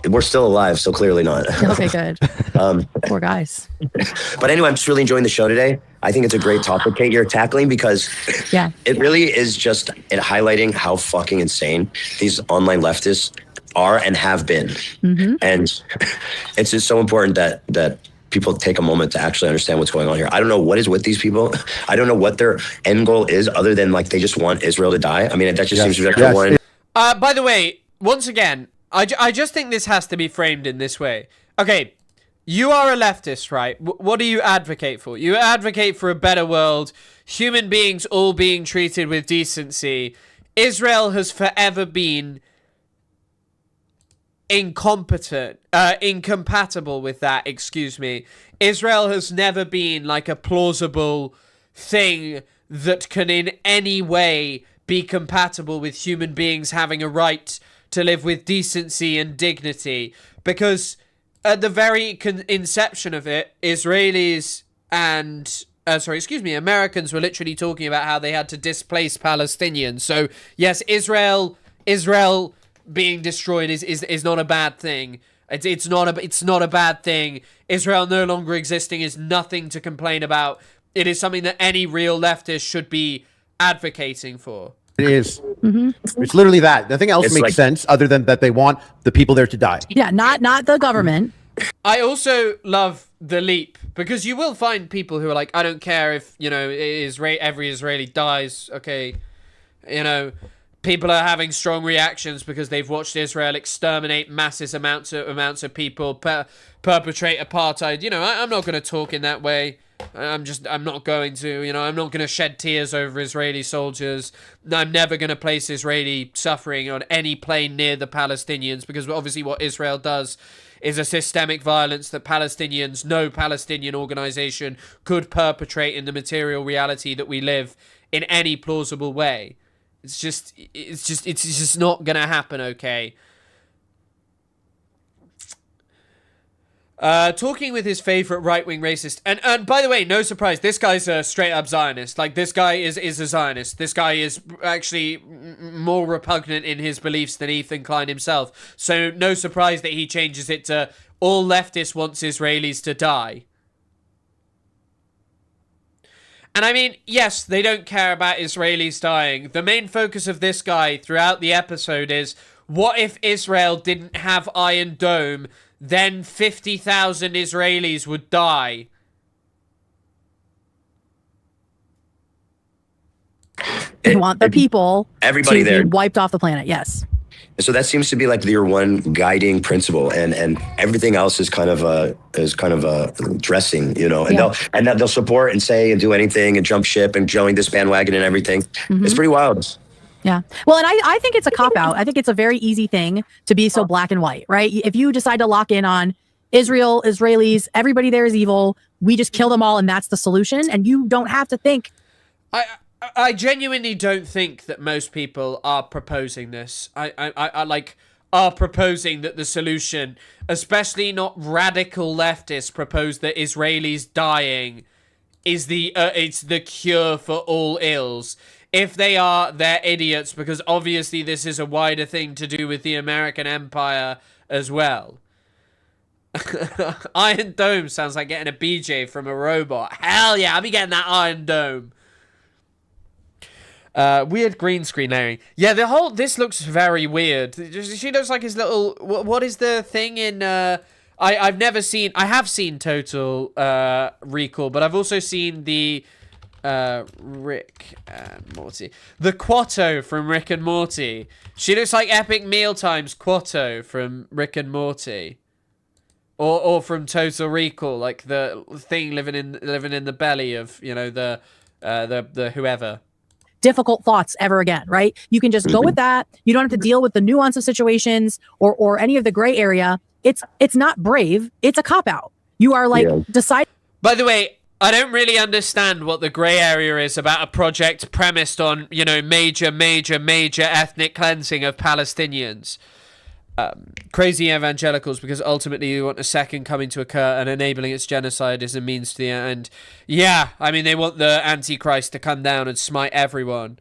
We're still alive, so clearly not. Okay, good. Poor guys. But anyway, I'm just really enjoying the show today. I think it's a great topic, Kate, you're tackling, because it really is just highlighting how fucking insane these online leftists are and have been. And it's just so important that people take a moment to actually understand what's going on here. I don't know what is with these people. I don't know what their end goal is, other than like they just want Israel to die. I mean, that just seems to be like one. By the way, once again, I just think this has to be framed in this way. Okay, you are a leftist, right? What do you advocate for? You advocate for a better world, human beings all being treated with decency. Israel has forever been incompatible with that, excuse me. Israel has never been like a plausible thing that can in any way be compatible with human beings having a right to live with decency and dignity, because at the very inception of it, Israelis and Americans were literally talking about how they had to displace Palestinians. So yes, Israel being destroyed is not a bad thing. It's not a bad thing. Israel no longer existing is nothing to complain about. It is something that any real leftist should be advocating for. It is. It's literally that. Nothing else makes sense other than that they want the people there to die. Yeah, not the government. I also love the leap, because you will find people who are like, I don't care if, every Israeli dies. Okay, people are having strong reactions because they've watched Israel exterminate massive amounts of people, perpetrate apartheid. I'm not going to talk in that way. I'm not going to, I'm not going to shed tears over Israeli soldiers. I'm never going to place Israeli suffering on any plane near the Palestinians, because obviously what Israel does is a systemic violence that no Palestinian organization could perpetrate in the material reality that we live in any plausible way. It's just not going to happen, okay? Talking with his favorite right-wing racist, and by the way, no surprise, this guy's a straight-up Zionist. Like, this guy is a Zionist. This guy is actually more repugnant in his beliefs than Ethan Klein himself. So no surprise that he changes it to all leftists wants Israelis to die. And I mean, yes, they don't care about Israelis dying. The main focus of this guy throughout the episode is, what if Israel didn't have Iron Dome? Then 50,000 Israelis would die. You want the people everybody to there be wiped off the planet. Yes. So that seems to be like your one guiding principle, and everything else is kind of a dressing, and they'll support and say and do anything and jump ship and join this bandwagon and everything. It's pretty wild. Yeah. Well, and I think it's a cop-out. I think it's a very easy thing to be so black and white, right? If you decide to lock in on Israel, Israelis, everybody there is evil, we just kill them all and that's the solution, and you don't have to think. I genuinely don't think that most people are proposing this. Are proposing that the solution, especially not radical leftists, propose that Israelis dying is it's the cure for all ills. If they are, they're idiots, because obviously this is a wider thing to do with the American empire as well. Iron Dome sounds like getting a BJ from a robot. Hell yeah, I'll be getting that Iron Dome. Weird green screen layering. Yeah, this looks very weird. She looks like his little, what is the thing in, I have seen Total Recall, but I've also seen the Rick and Morty. The Quatto from Rick and Morty. She looks like Epic Mealtimes Quatto from Rick and Morty. Or from Total Recall, like the thing living in the belly of, the whoever. Difficult thoughts ever again, right? You can just go with that. You don't have to deal with the nuance of situations or any of the gray area. It's not brave. It's a cop-out. You are deciding. By the way, I don't really understand what the grey area is about a project premised on, you know, major ethnic cleansing of Palestinians. Crazy evangelicals, because ultimately you want a second coming to occur, and enabling its genocide is a means to the end. Yeah, I mean, they want the Antichrist to come down and smite everyone.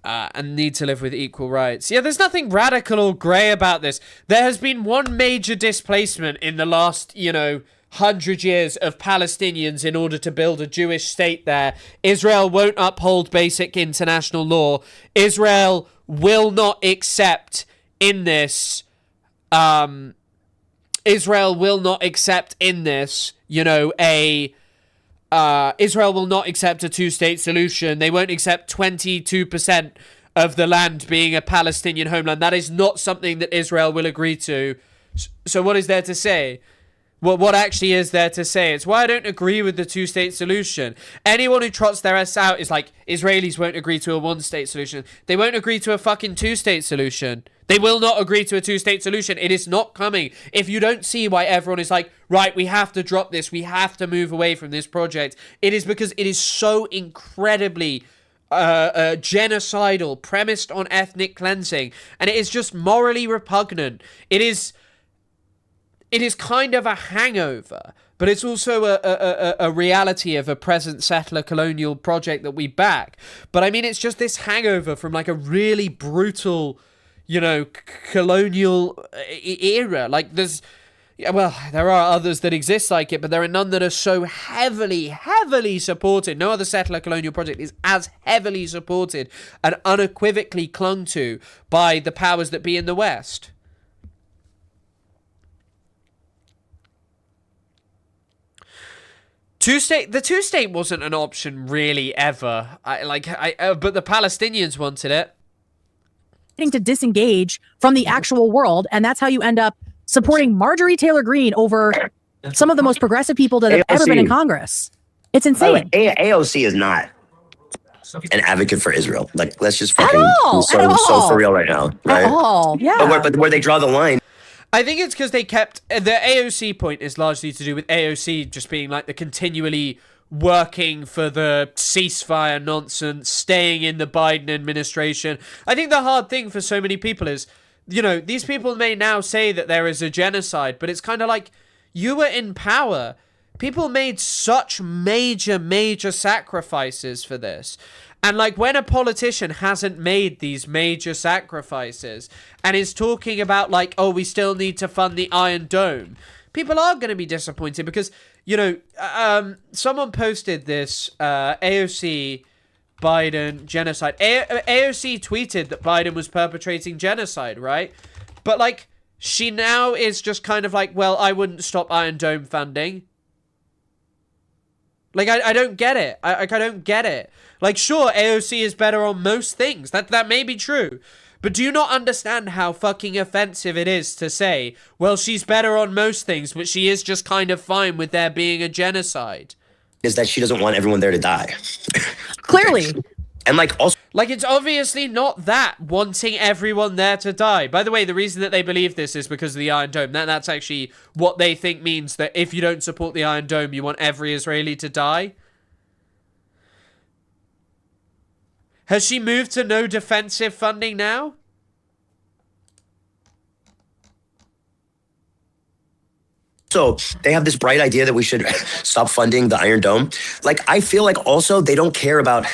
And need to live with equal rights. Yeah, there's nothing radical or grey about this. There has been one major displacement in the last, 100 years of Palestinians in order to build a Jewish state there. Israel won't uphold basic international law. Israel will not accept in this, Israel will not accept a two-state solution. They won't accept 22% of the land being a Palestinian homeland. That is not something that Israel will agree to. So what is there to say? What actually is there to say? It's why I don't agree with the two-state solution. Anyone who trots their ass out is like, Israelis won't agree to a one-state solution. They won't agree to a fucking two-state solution. They will not agree to a two-state solution. It is not coming. If you don't see why everyone is like, right, we have to drop this, we have to move away from this project, it is because it is so incredibly genocidal, premised on ethnic cleansing, and it is just morally repugnant. It is kind of a hangover, but it's also a reality of a present settler colonial project that we back. But I mean, it's just this hangover from like a really brutal, colonial era. Like there are others that exist like it, but there are none that are so heavily supported. No other settler colonial project is as heavily supported and unequivocally clung to by the powers that be in the West. The two-state wasn't an option really ever. But the Palestinians wanted it. To disengage from the actual world, and that's how you end up supporting Marjorie Taylor Greene over some of the most progressive people that have ever been in Congress. It's insane. AOC is not an advocate for Israel. Like, let's just fucking be so for real right now. Right? At all, yeah. But where they draw the line. I think it's because they kept... The AOC point is largely to do with AOC just being like the continually working for the ceasefire nonsense, staying in the Biden administration. I think the hard thing for so many people is, these people may now say that there is a genocide, but it's kind of like, you were in power. People made such major sacrifices for this. And like when a politician hasn't made these major sacrifices and is talking about like, oh, we still need to fund the Iron Dome, people are going to be disappointed because, someone posted this AOC Biden genocide. AOC tweeted that Biden was perpetrating genocide, right? But like she now is just kind of like, well, I wouldn't stop Iron Dome funding. Like, I don't get it. I don't get it. Like, sure, AOC is better on most things. That may be true. But do you not understand how fucking offensive it is to say, well, she's better on most things, but she is just kind of fine with there being a genocide? Is that she doesn't want everyone there to die. Clearly. And like also... Like, it's obviously not that, wanting everyone there to die. By the way, the reason that they believe this is because of the Iron Dome. That's actually what they think means that if you don't support the Iron Dome, you want every Israeli to die. Has she moved to no defensive funding now? So they have this bright idea that we should stop funding the Iron Dome. Like, I feel like also they don't care about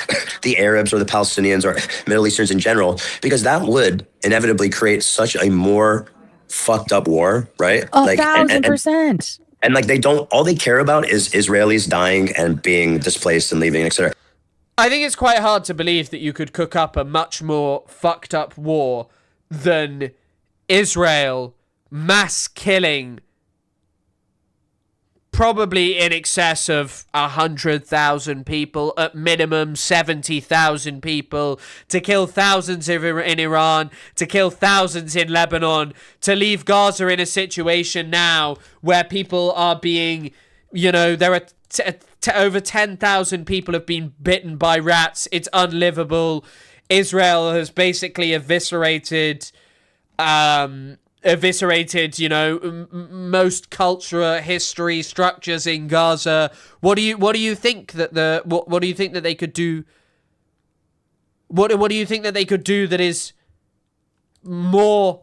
the Arabs or the Palestinians or Middle Easterns in general, because that would inevitably create such a more fucked up war, right? 1,000%. And like all they care about is Israelis dying and being displaced and leaving, etc. I think it's quite hard to believe that you could cook up a much more fucked up war than Israel mass killing probably in excess of 100,000 people, at minimum 70,000 people, to kill thousands in Iran, to kill thousands in Lebanon, to leave Gaza in a situation now where people are being, there are over 10,000 people have been bitten by rats. It's unlivable. Israel has basically eviscerated eviscerated, most culture, history, structures in Gaza. What do you think that what do you think that they could do? What do you think that they could do that is more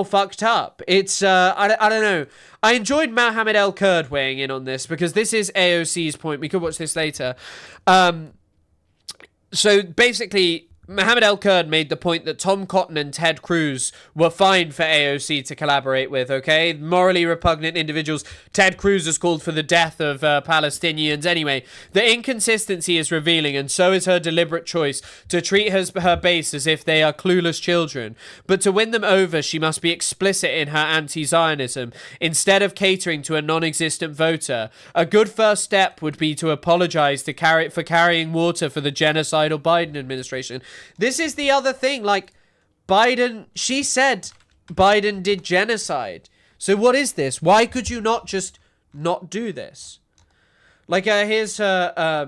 fucked up? It's I don't know. I enjoyed Mohammed El Kurd weighing in on this because this is AOC's point. We could watch this later. So basically, Mohammed El Kurd made the point that Tom Cotton and Ted Cruz were fine for AOC to collaborate with, okay? Morally repugnant individuals. Ted Cruz has called for the death of Palestinians. Anyway, the inconsistency is revealing, and so is her deliberate choice to treat her base as if they are clueless children. But to win them over, she must be explicit in her anti-Zionism, instead of catering to a non-existent voter. A good first step would be to apologize for carrying water for the genocidal Biden administration. This is the other thing, like, she said Biden did genocide. So what is this? Why could you not just not do this? Like, here's her,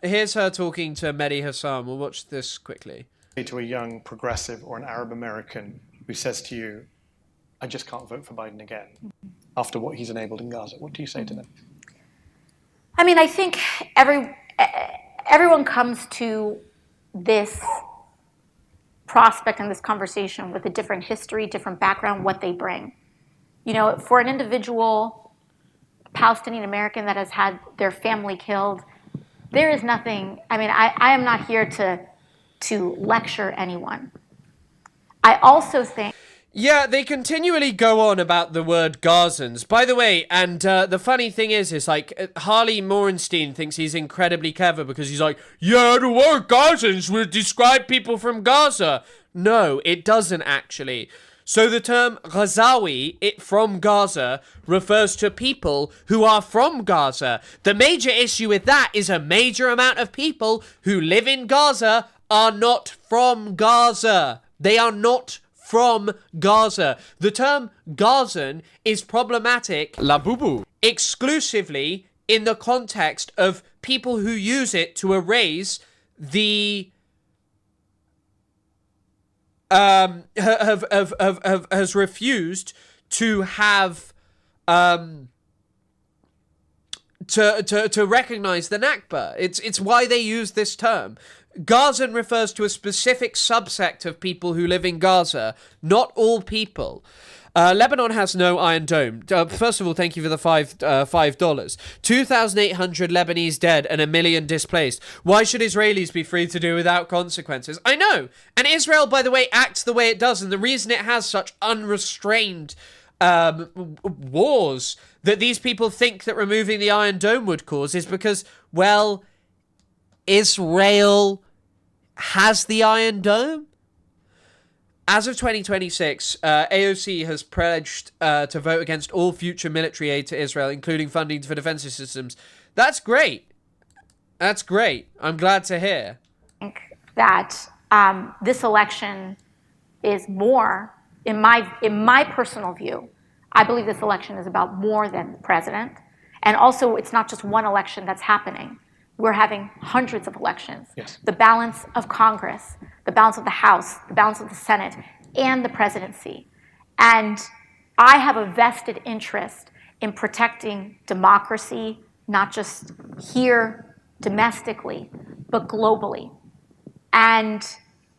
here's her talking to Mehdi Hassam. We'll watch this quickly. To a young progressive or an Arab American who says to you, I just can't vote for Biden again, after what he's enabled in Gaza, what do you say to them? I mean, I think everyone comes to this prospect and this conversation with a different history, different background, what they bring. For an individual Palestinian American that has had their family killed, there is nothing, I am not here to lecture anyone. I also think... Yeah, they continually go on about the word Gazans. By the way, and the funny thing is like, Harley Morenstein thinks he's incredibly clever because he's like, yeah, the word Gazans would describe people from Gaza. No, it doesn't actually. So the term Ghazawi, from Gaza, refers to people who are from Gaza. The major issue with that is a major amount of people who live in Gaza are not from Gaza. They are not from Gaza. The term Gazan is problematic exclusively in the context of people who use it to erase the has refused to have to recognize the Nakba. It's why they use this term. Gazan refers to a specific subsect of people who live in Gaza, not all people. Lebanon has no Iron Dome. First of all, thank you for the $5. 2,800 Lebanese dead and 1 million displaced. Why should Israelis be free to do without consequences? I know. And Israel, by the way, acts the way it does. And the reason it has such unrestrained wars that these people think that removing the Iron Dome would cause is because, well, Israel has the Iron Dome. As of 2026, AOC has pledged to vote against all future military aid to Israel, including funding for defensive systems. That's great. That's great. I'm glad to hear. I think that this election is more, in my personal view, I believe this election is about more than the president. And also, it's not just one election that's happening. We're having hundreds of elections. Yes. The balance of Congress, the balance of the House, the balance of the Senate, and the presidency. And I have a vested interest in protecting democracy, not just here domestically, but globally. And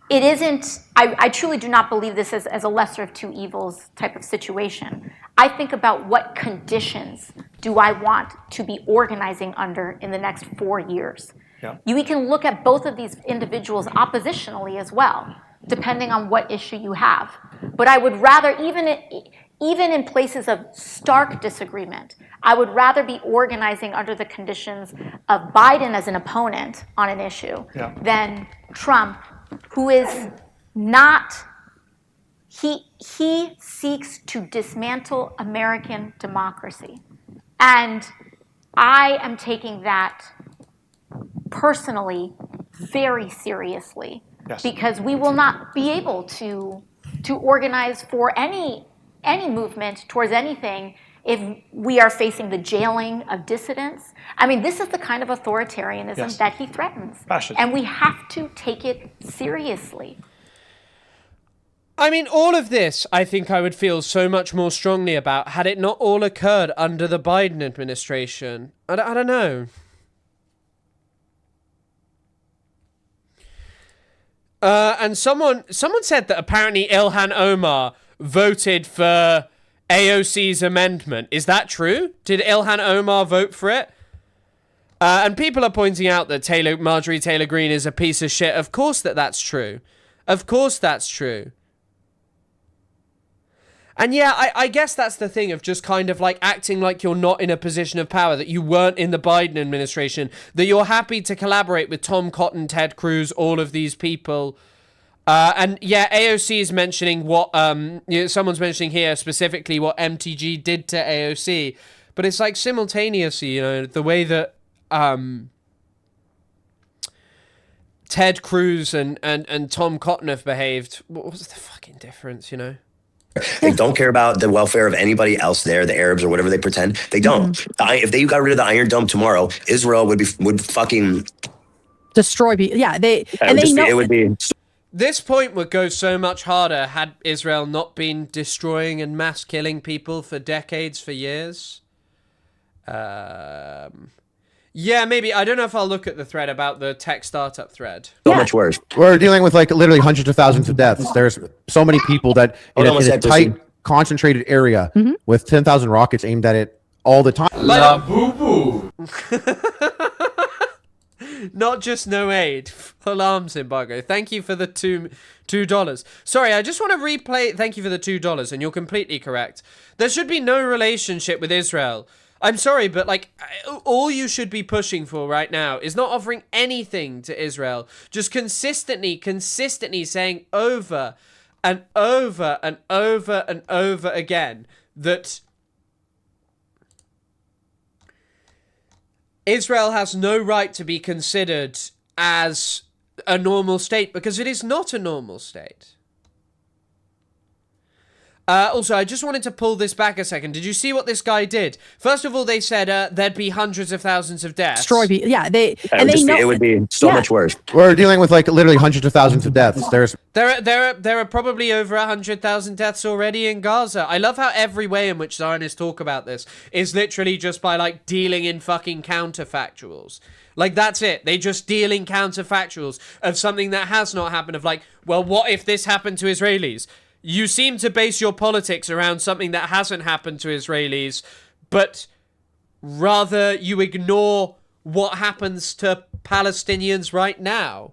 it isn't, I truly do not believe this as a lesser of two evils type of situation. I think about what conditions do I want to be organizing under in the next 4 years. Yeah. We can look at both of these individuals oppositionally as well, depending on what issue you have. But I would rather, even in places of stark disagreement, I would rather be organizing under the conditions of Biden as an opponent on an issue than Trump, who is not, he seeks to dismantle American democracy. And I am taking that personally very seriously, because we will not be able to organize for any movement towards anything if we are facing the jailing of dissidents. I mean, this is the kind of authoritarianism that he threatens. And we have to take it seriously. I mean, all of this, I think I would feel so much more strongly about had it not all occurred under the Biden administration. I don't know. And someone said that apparently Ilhan Omar voted for AOC's amendment. Is that true? Did Ilhan Omar vote for it? And people are pointing out that Marjorie Taylor Greene is a piece of shit. Of course that's true. Of course that's true. And yeah, I guess that's the thing of just kind of like acting like you're not in a position of power, that you weren't in the Biden administration, that you're happy to collaborate with Tom Cotton, Ted Cruz, all of these people. And yeah, AOC is mentioning what, someone's mentioning here specifically what MTG did to AOC. But it's like simultaneously, the way that Ted Cruz and Tom Cotton have behaved. What was the fucking difference, They don't care about the welfare of anybody else there, the Arabs or whatever they pretend. They don't. If they got rid of the Iron Dome tomorrow, Israel would fucking destroy people. Yeah, it would be. This point would go so much harder had Israel not been destroying and mass killing people for decades, for years. Yeah, maybe. I don't know if I'll look at the thread about the tech startup thread. So much worse. We're dealing with like literally hundreds of thousands of deaths. There's so many people that in a tight, concentrated area with 10,000 rockets aimed at it all the time. La boo-boo. Not just no aid, full arms embargo. Thank you for the $2. Sorry, I just want to replay. Thank you for the $2, and you're completely correct. There should be no relationship with Israel. I'm sorry, but like, all you should be pushing for right now is not offering anything to Israel. Just consistently saying over and over and over and over again that Israel has no right to be considered as a normal state, because it is not a normal state. Also, I just wanted to pull this back a second. Did you see what this guy did? First of all, they said there'd be hundreds of thousands of deaths. Destroy people. Yeah, it would be so much worse. We're dealing with like literally hundreds of thousands of deaths. There are probably over 100,000 deaths already in Gaza. I love how every way in which Zionists talk about this is literally just by like dealing in fucking counterfactuals. Like, that's it. They just deal in counterfactuals of something that has not happened, of like, well, what if this happened to Israelis? You seem to base your politics around something that hasn't happened to Israelis, but rather you ignore what happens to Palestinians right now.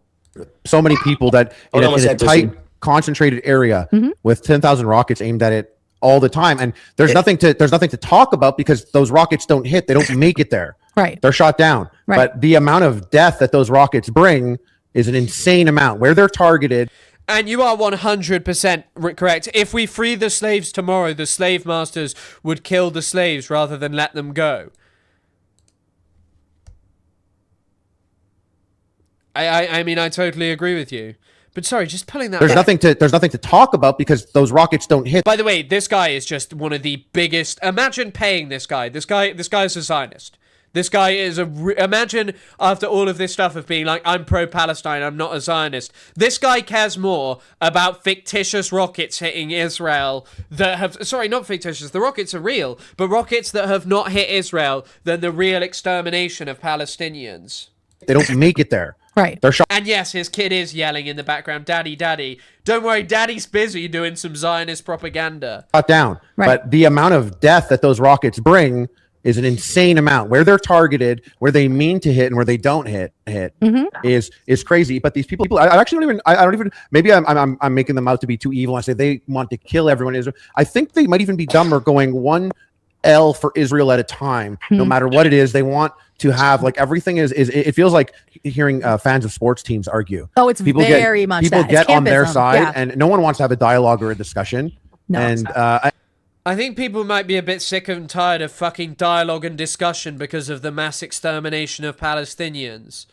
So many people that in a tight, concentrated area with 10,000 rockets aimed at it all the time, and there's nothing to talk about because those rockets don't hit. They don't make it there. Right. They're shot down. Right. But the amount of death that those rockets bring is an insane amount. Where they're targeted. And you are 100% correct. If we free the slaves tomorrow, the slave masters would kill the slaves rather than let them go. I mean, I totally agree with you. But sorry, just pulling that there's back. nothing to talk about because those rockets don't hit. By the way, this guy is just one of the biggest. Imagine paying this guy. This guy is a Zionist. This guy is imagine after all of this stuff of being like, I'm pro-Palestine, I'm not a Zionist. This guy cares more about fictitious rockets hitting Israel that have, sorry, not fictitious, the rockets are real, but rockets that have not hit Israel than the real extermination of Palestinians. They don't make it there. Right. They're shot. And yes, his kid is yelling in the background, Daddy, Daddy. Don't worry, Daddy's busy doing some Zionist propaganda. Shot down. Right. But the amount of death that those rockets bring is an insane amount. Where they're targeted, where they mean to hit, and where they don't hit is crazy. But these people, I actually don't even. Maybe I'm making them out to be too evil. I say they want to kill everyone in Israel. I think they might even be dumber going one L for Israel at a time. No matter what it is, they want to have like everything is. It feels like hearing fans of sports teams argue. Oh, it's very much people that. get It's on their campism. side, Yeah. and no one wants to have a dialogue or a discussion. No, and I think people might be a bit sick and tired of fucking dialogue and discussion because of the mass extermination of Palestinians.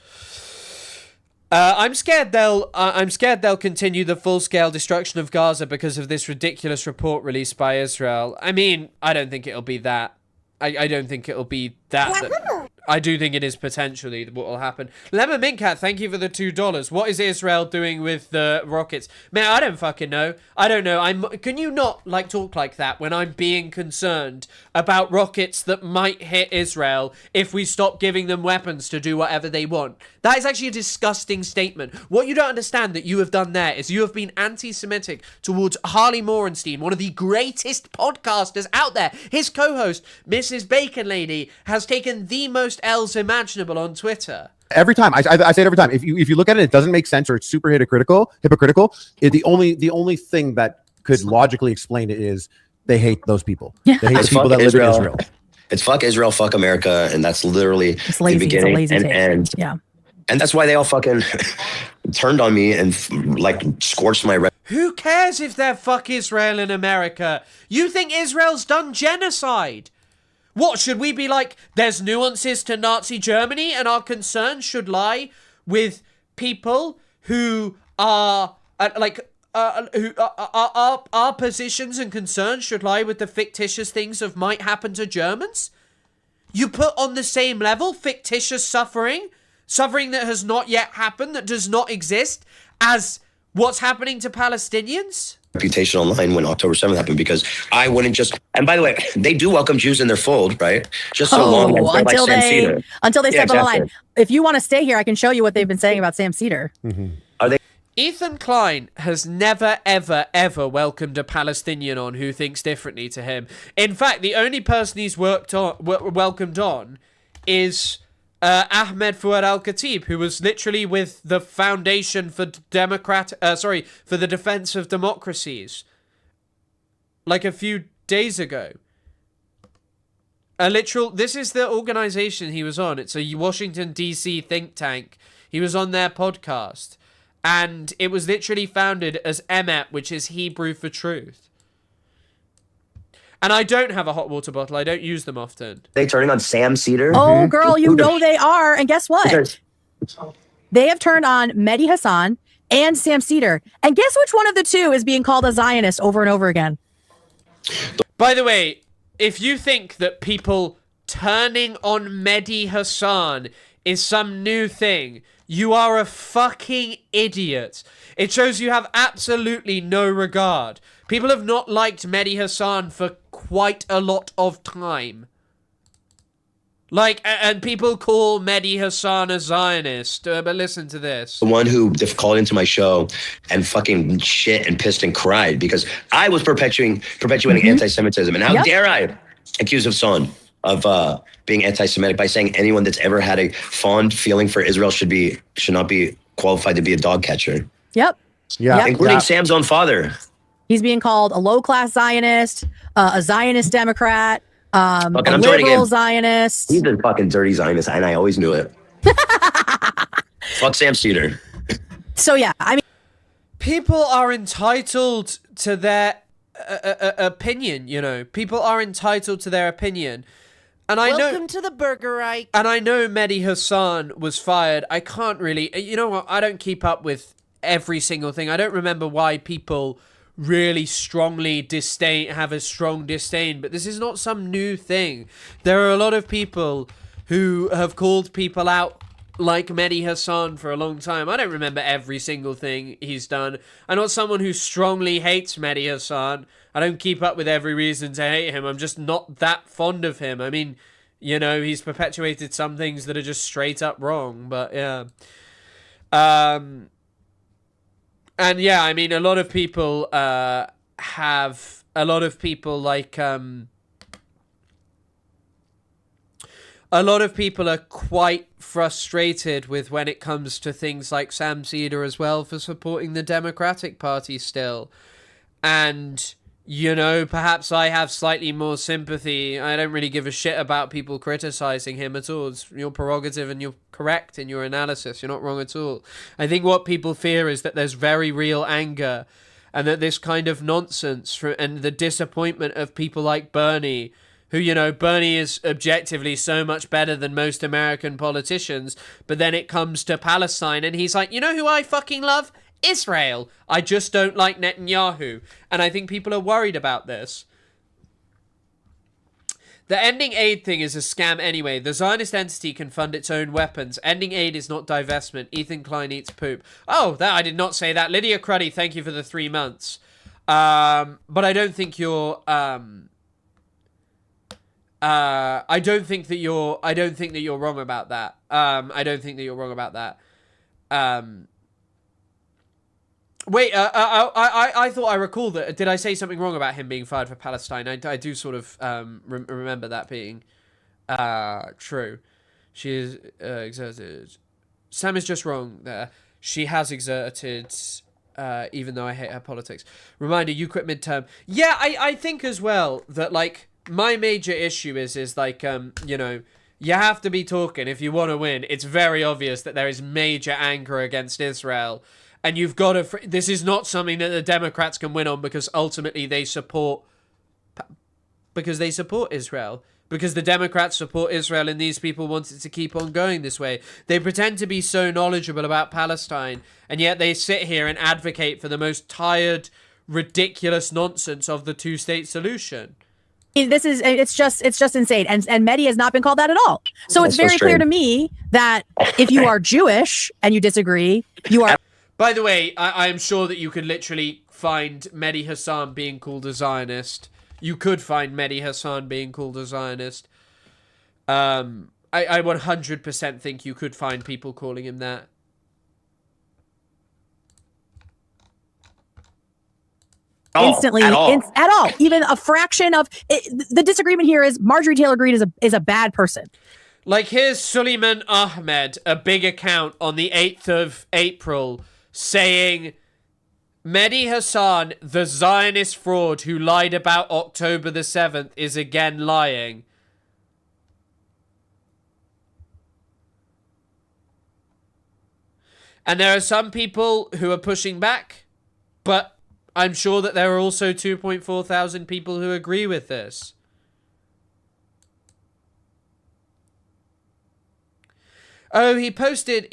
I'm scared they'll continue the full-scale destruction of Gaza because of this ridiculous report released by Israel. I mean, I don't think it'll be that. I don't think it'll be that. I do think it is potentially what will happen. Lemon Mincat, thank you for the $2. What is Israel doing with the rockets? Man, I don't fucking know. I don't know. Can you not like talk like that when I'm being concerned about rockets that might hit Israel if we stop giving them weapons to do whatever they want? That is actually a disgusting statement. What you don't understand that you have done there is you have been anti-Semitic towards Harley Morenstein, one of the greatest podcasters out there. His co-host, Mrs. Bacon Lady, has taken the most L's imaginable on Twitter. Every time I say it every time. If you look at it, it doesn't make sense or it's super hypocritical. The only thing that could logically explain it is they hate those people. Yeah. They hate the people that live in Israel. It's fuck Israel, fuck America, and that's literally the beginning and end. Yeah. And that's why they all fucking turned on me and like scorched my. Who cares if they're fuck Israel in America? You think Israel's done genocide? What, should we be like, there's nuances to Nazi Germany and our concerns should lie with people who are, our positions and concerns should lie with the fictitious things of might happen to Germans? You put on the same level fictitious suffering that has not yet happened, that does not exist, as what's happening to Palestinians? Reputation online when October 7th happened, because I wouldn't just, and by the way, they do welcome Jews in their fold, right? Just so long as until they step on the line. exactly. If you want to stay here, I can show you what they've been saying about Sam Cedar. Are they? Ethan Klein has never, ever, ever welcomed a Palestinian on who thinks differently to him. In fact, the only person he's welcomed on is Ahmed Fouad Al-Khatib, who was literally with the Foundation for for the Defense of Democracies, like a few days ago. This is the organization he was on. It's a Washington, D.C. think tank. He was on their podcast, and it was literally founded as Emet, which is Hebrew for truth. And I don't have a hot water bottle. I don't use them often. They turning on Sam Cedar? Oh, girl, you know they are. And guess what? They have turned on Mehdi Hassan and Sam Cedar. And guess which one of the two is being called a Zionist over and over again? By the way, if you think that people turning on Mehdi Hassan is some new thing, you are a fucking idiot. It shows you have absolutely no regard. People have not liked Mehdi Hassan for quite a lot of time. Like, and people call Mehdi Hassan a Zionist, but listen to this. The one who called into my show and fucking shit and pissed and cried because I was perpetuating anti-Semitism. And how dare I accuse Hassan of being anti-Semitic by saying anyone that's ever had a fond feeling for Israel should not be qualified to be a dog catcher. Yep. Yeah. Including Sam's own father. He's being called a low-class Zionist, a Zionist Democrat, a liberal Zionist. He's a fucking dirty Zionist, and I always knew it. Fuck Sam Cedar. So, yeah, I mean... People are entitled to their opinion, you know. People are entitled to their opinion. And Welcome to the Burger Reich. And I know Mehdi Hassan was fired. I can't really... You know what? I don't keep up with every single thing. I don't remember why people really strongly have a strong disdain, but this is not some new thing. There are a lot of people who have called people out like Mehdi Hassan for a long time. I don't remember every single thing he's done. I'm not someone who strongly hates Mehdi Hassan. I don't keep up with every reason to hate him. I'm just not that fond of him. I mean, you know, he's perpetuated some things that are just straight up wrong, but yeah. And yeah, I mean, a lot of people are quite frustrated with when it comes to things like Sam Cedar as well for supporting the Democratic Party still. And, you know, perhaps I have slightly more sympathy. I don't really give a shit about people criticizing him at all. It's your prerogative and you're correct in your analysis. You're not wrong at all. I think what people fear is that there's very real anger and that this kind of nonsense and the disappointment of people like Bernie, who, you know, Bernie is objectively so much better than most American politicians, but then it comes to Palestine and he's like, you know who I fucking love? Israel. I just don't like Netanyahu. And I think people are worried about this. The ending aid thing is a scam anyway. The Zionist entity can fund its own weapons. Ending aid is not divestment. Ethan Klein eats poop. Oh, that I did not say that. Lydia Cruddy, thank you for the 3 months. But I don't think you're I don't think that you're wrong about that. I don't think that you're wrong about that. Wait, I thought I recall that. Did I say something wrong about him being fired for Palestine? I do sort of remember that being true. She is exerted. Sam is just wrong there. She has exerted, even though I hate her politics. Reminder, you quit midterm. Yeah, I think as well that, like, my major issue is like, you know, you have to be talking if you want to win. It's very obvious that there is major anger against Israel. And you've got to... This is not something that the Democrats can win on because ultimately they support... Because they support Israel. Because the Democrats support Israel and these people want it to keep on going this way. They pretend to be so knowledgeable about Palestine and yet they sit here and advocate for the most tired, ridiculous nonsense of the two-state solution. It's just insane. And Mehdi has not been called that at all. So it's very clear to me that if you are Jewish and you disagree, you are... By the way, I am sure that you could literally find Mehdi Hassan being called a Zionist. You could find Mehdi Hassan being called a Zionist. I 100% think you could find people calling him that. Instantly, at all. Even a fraction of it, the disagreement here is Marjorie Taylor Greene is a bad person. Like, here's Suleiman Ahmed, a big account on the 8th of April, saying Mehdi Hassan, the Zionist fraud who lied about October the 7th, is again lying. And there are some people who are pushing back, but I'm sure that there are also 2.4 thousand people who agree with this. Oh, he posted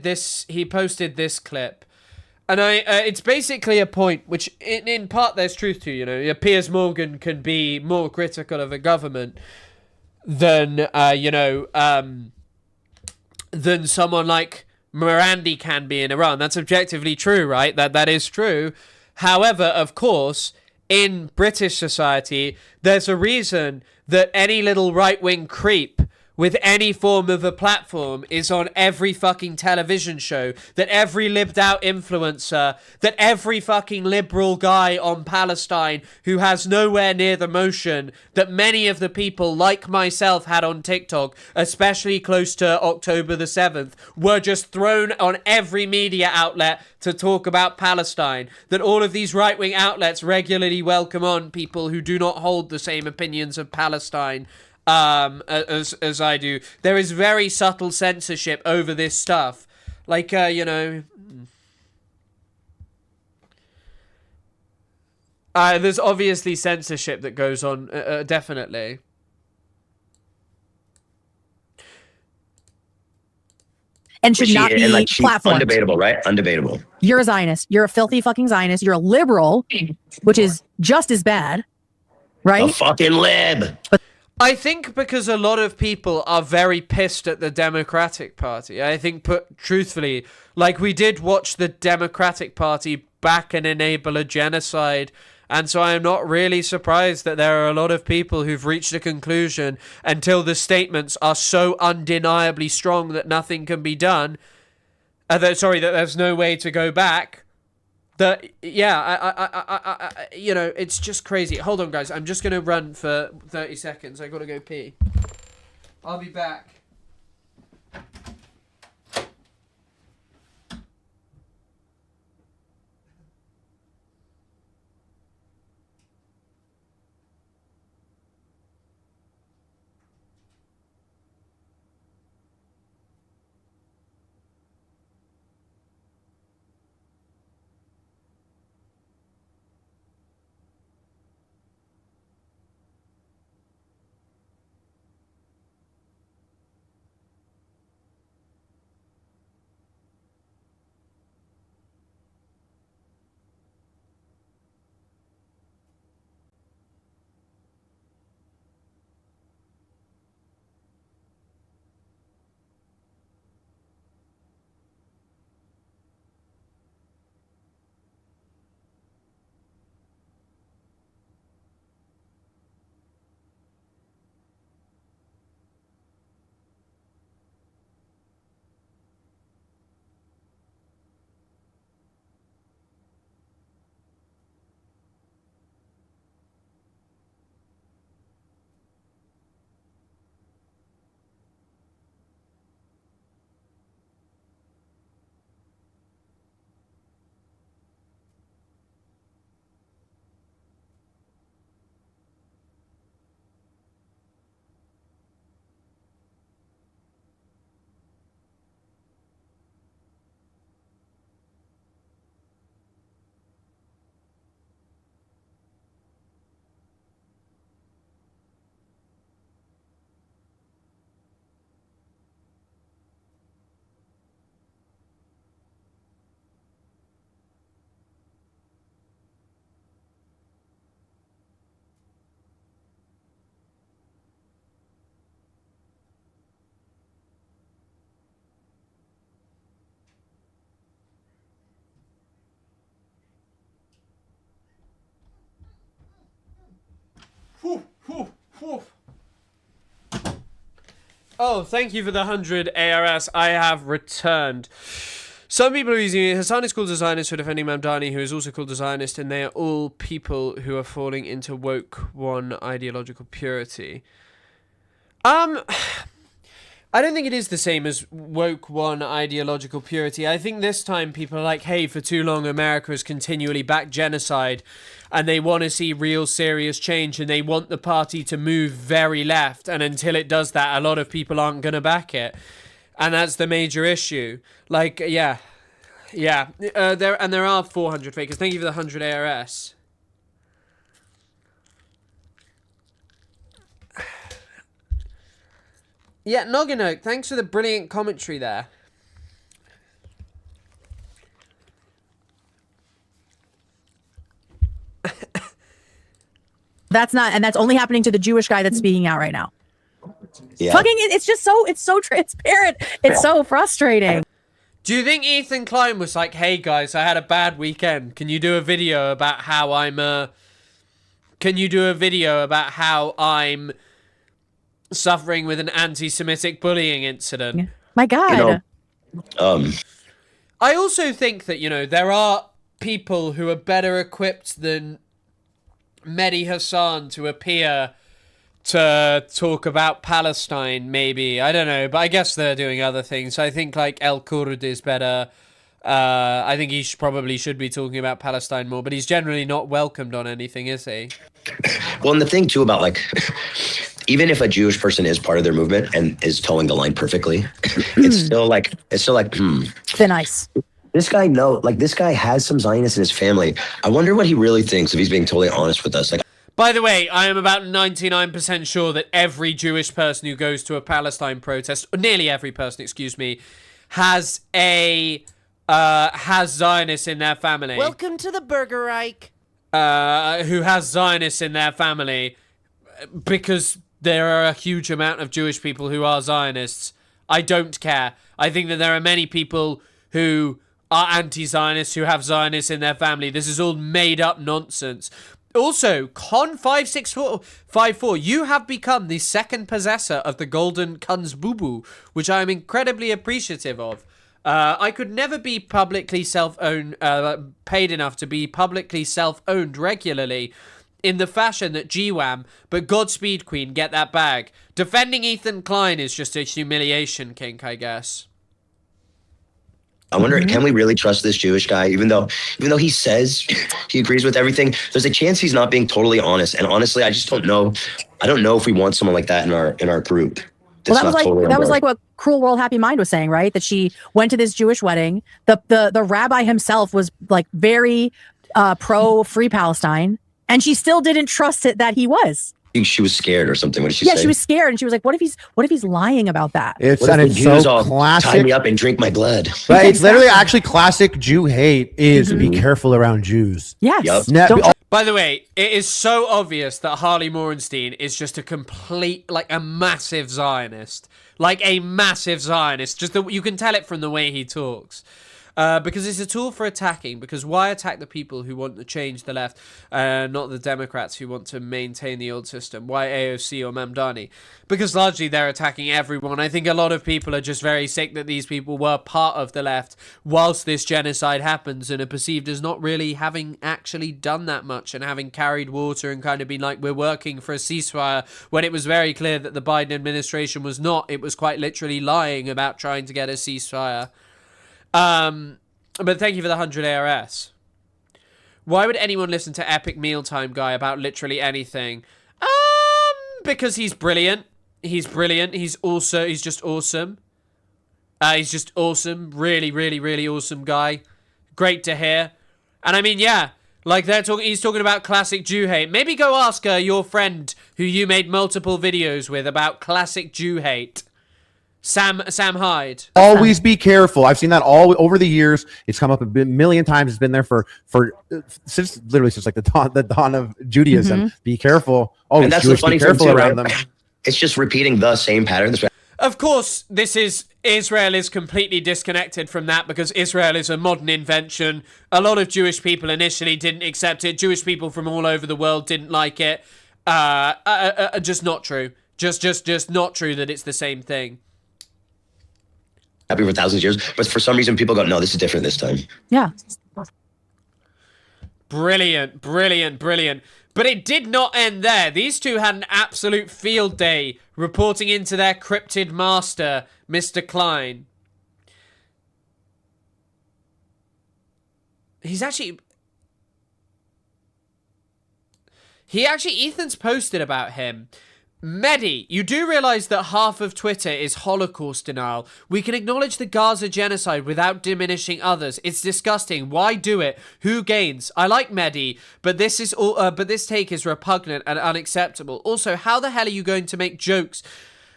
this clip. And it's basically a point which in part there's truth to, you know. Piers Morgan can be more critical of a government than than someone like Morandi can be in Iran. That's objectively true, right? That is true. However, of course, in British society, there's a reason that any little right-wing creep with any form of a platform is on every fucking television show, that every libbed out influencer, that every fucking liberal guy on Palestine who has nowhere near the motion that many of the people like myself had on TikTok, especially close to October the 7th, were just thrown on every media outlet to talk about Palestine, that all of these right-wing outlets regularly welcome on people who do not hold the same opinions of Palestine as I do. There is very subtle censorship over this stuff. Like, you know... there's obviously censorship that goes on, definitely. And should not be platformed. Undebatable, right? Undebatable. You're a Zionist. You're a filthy fucking Zionist. You're a liberal, which is just as bad, right? A fucking lib. But I think because a lot of people are very pissed at the Democratic Party. I think, put truthfully, like, we did watch the Democratic Party back and enable a genocide, and so I am not really surprised that there are a lot of people who've reached a conclusion until the statements are so undeniably strong that nothing can be done, that there's no way to go back. That, yeah, I you know, it's just crazy. Hold on, guys. I'm just going to run for 30 seconds. I got to go pee. I'll be back. Oh, thank you for the 100 ARS. I have returned. Some people are using it. Hassan is called a Zionist for defending Mamdani, who is also called a Zionist, and they are all people who are falling into woke one ideological purity. I don't think it is the same as woke one ideological purity. I think this time people are like, hey, for too long America has continually backed genocide and they want to see real serious change and they want the party to move very left. And until it does that, a lot of people aren't going to back it. And that's the major issue. Like, yeah. There are 400 fakers. Thank you for the 100 ARS. Yeah, Nogginoke, thanks for the brilliant commentary there. That's only happening to the Jewish guy that's speaking out right now. Yeah. Fucking, it's so transparent. It's so frustrating. Do you think Ethan Klein was like, hey guys, I had a bad weekend. Can you do a video about how I'm suffering with an anti-Semitic bullying incident? My God. I also think that, there are people who are better equipped than Mehdi Hassan to appear to talk about Palestine, maybe. I don't know, but I guess they're doing other things. I think, like, El Kurd is better. I think he probably should be talking about Palestine more, but he's generally not welcomed on anything, is he? Well, and the thing, too, about, like, even if a Jewish person is part of their movement and is towing the line perfectly, it's still like, Thin ice. This guy has some Zionists in his family. I wonder what he really thinks if he's being totally honest with us. Like, by the way, I am about 99% sure that every Jewish person who goes to a Palestine protest, or nearly every person, has Zionists in their family. Welcome to the Burger Reich. Who has Zionists in their family, because there are a huge amount of Jewish people who are Zionists. I don't care. I think that there are many people who are anti-Zionists who have Zionists in their family. This is all made up nonsense. Also, Con56454, you have become the second possessor of the golden Kunzbubu, which I am incredibly appreciative of. I could never be publicly self-owned, paid enough to be publicly self-owned regularly in the fashion that GWAM, but Godspeed Queen, get that bag. Defending Ethan Klein is just a humiliation kink, I guess. I wonder, can we really trust this Jewish guy? Even though he says he agrees with everything, there's a chance he's not being totally honest. And honestly, I just don't know. I don't know if we want someone like that in our group. Well, that was like what Cruel World Happy Mind was saying, right? That she went to this Jewish wedding. The rabbi himself was like very pro Free Palestine, and she still didn't trust it that he was. She was scared or something. What did she say? Yeah, she was scared, and she was like, "What if he's lying about that?" It's so classic. Tie me up and drink my blood. But it's literally actually classic Jew hate is be careful around Jews. Yes. By the way, it is so obvious that Harley Morenstein is just a complete, like a massive Zionist. Like a massive Zionist. You can tell it from the way he talks. Because it's a tool for attacking. Because why attack the people who want to change the left, not the Democrats who want to maintain the old system? Why AOC or Mamdani? Because largely they're attacking everyone. I think a lot of people are just very sick that these people were part of the left whilst this genocide happens and are perceived as not really having actually done that much and having carried water and kind of been like, we're working for a ceasefire, when it was very clear that the Biden administration was not. It was quite literally lying about trying to get a ceasefire. But thank you for the 100 ARS. Why would anyone listen to Epic Mealtime Guy about literally anything? Because he's brilliant. He's brilliant. He's just awesome. He's just awesome. Really, really, really awesome guy. Great to hear. And I mean, yeah, like he's talking about classic Jew hate. Maybe go ask your friend who you made multiple videos with about classic Jew hate. Sam Hyde. Always be careful. I've seen that all over the years. It's come up a million times. It's been there for since like the dawn of Judaism. Be careful. Oh, and that's Jewish, the funny be careful thing too, around right? them. It's just repeating the same pattern. Of course, Israel is completely disconnected from that because Israel is a modern invention. A lot of Jewish people initially didn't accept it. Jewish people from all over the world didn't like it. Just not true. Just not true that it's the same thing. Happy for thousands of years, but for some reason people go, no, this is different this time. Yeah. Brilliant, brilliant, brilliant. But it did not end there. These two had an absolute field day reporting into their cryptid master, Mr. Klein. Ethan's posted about him. Mehdi, you do realise that half of Twitter is Holocaust denial. We can acknowledge the Gaza genocide without diminishing others. It's disgusting. Why do it? Who gains? I like Mehdi, but this take is repugnant and unacceptable. Also, how the hell are you going to make jokes?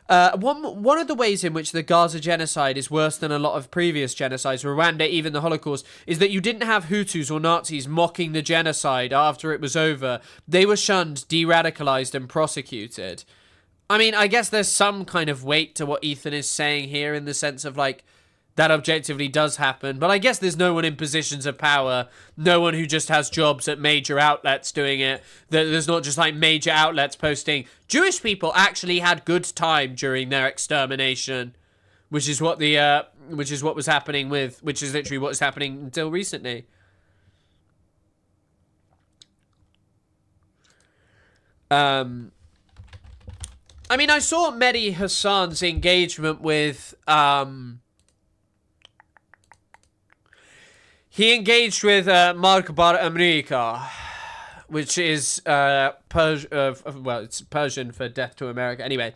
One of the ways in which the Gaza genocide is worse than a lot of previous genocides, Rwanda, even the Holocaust, is that you didn't have Hutus or Nazis mocking the genocide after it was over. They were shunned, de-radicalized, and prosecuted. I mean, I guess there's some kind of weight to what Ethan is saying here in the sense of, like, that objectively does happen. But I guess there's no one in positions of power, no one who just has jobs at major outlets doing it. There's not just, like, major outlets posting, Jewish people actually had good time during their extermination, which is what was happening which is literally what was happening until recently. I mean, I saw Mehdi Hassan's engagement with, he engaged with Mark Bar America, which is it's Persian for death to America. Anyway,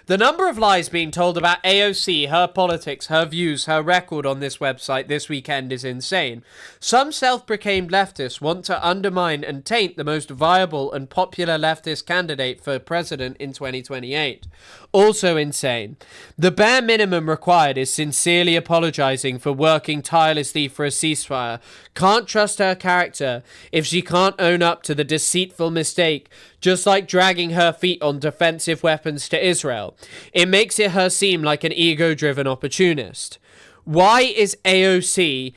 the number of lies being told about AOC, her politics, her views, her record on this website this weekend is insane. Some self-proclaimed leftists want to undermine and taint the most viable and popular leftist candidate for president in 2028. Also insane. The bare minimum required is sincerely apologizing for working tirelessly for a ceasefire. Can't trust her character if she can't own up to the deceitful mistake, just like dragging her feet on defensive weapons to Israel. It makes her seem like an ego-driven opportunist. Why is AOC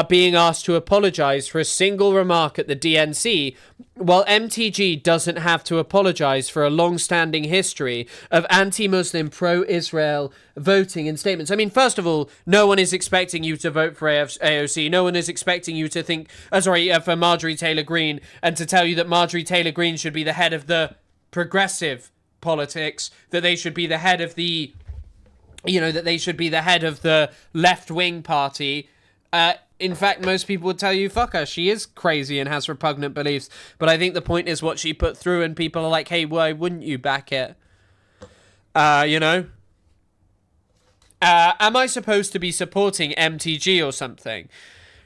being asked to apologize for a single remark at the DNC, while MTG doesn't have to apologize for a long-standing history of anti-Muslim, pro-Israel voting and statements? I mean, first of all, no one is expecting you to vote for AOC. No one is expecting you to think, for Marjorie Taylor Greene, and to tell you that Marjorie Taylor Greene should be the head of the progressive politics, that they should be the head of the, that they should be the head of the left-wing party. In fact, most people would tell you, fuck her, she is crazy and has repugnant beliefs. But I think the point is what she put through, and people are like, hey, why wouldn't you back it? Am I supposed to be supporting MTG or something?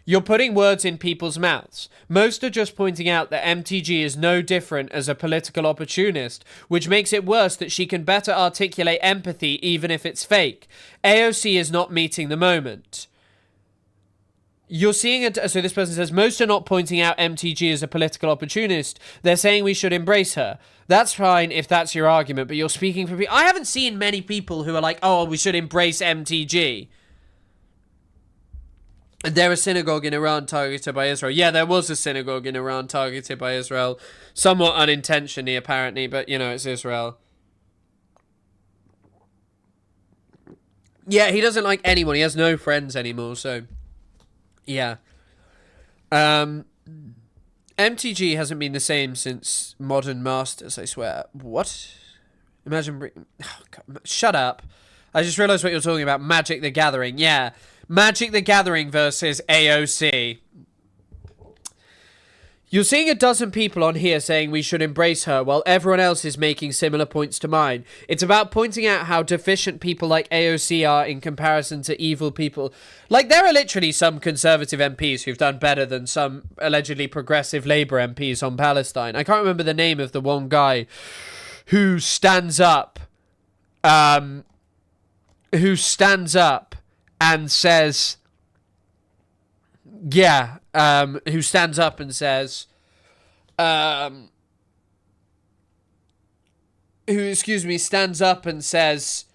You're putting words in people's mouths. Most are just pointing out that MTG is no different as a political opportunist, which makes it worse that she can better articulate empathy even if it's fake. AOC is not meeting the moment. You're seeing it. So this person says, most are not pointing out MTG as a political opportunist. They're saying we should embrace her. That's fine if that's your argument, but you're speaking for people. I haven't seen many people who are like, oh, we should embrace MTG. There was a synagogue in Iran targeted by Israel. Yeah, there was a synagogue in Iran targeted by Israel. Somewhat unintentionally, apparently, but, it's Israel. Yeah, he doesn't like anyone. He has no friends anymore, so... Yeah. MTG hasn't been the same since Modern Masters, I swear. What? Imagine... shut up. I just realized what you're talking about. Magic the Gathering. Yeah. Magic the Gathering versus AOC. You're seeing a dozen people on here saying we should embrace her, while everyone else is making similar points to mine. It's about pointing out how deficient people like AOC are in comparison to evil people. Like, there are literally some conservative MPs who've done better than some allegedly progressive Labour MPs on Palestine. I can't remember the name of the one guy who stands up, and says... Yeah, who stands up and says, stands up and says,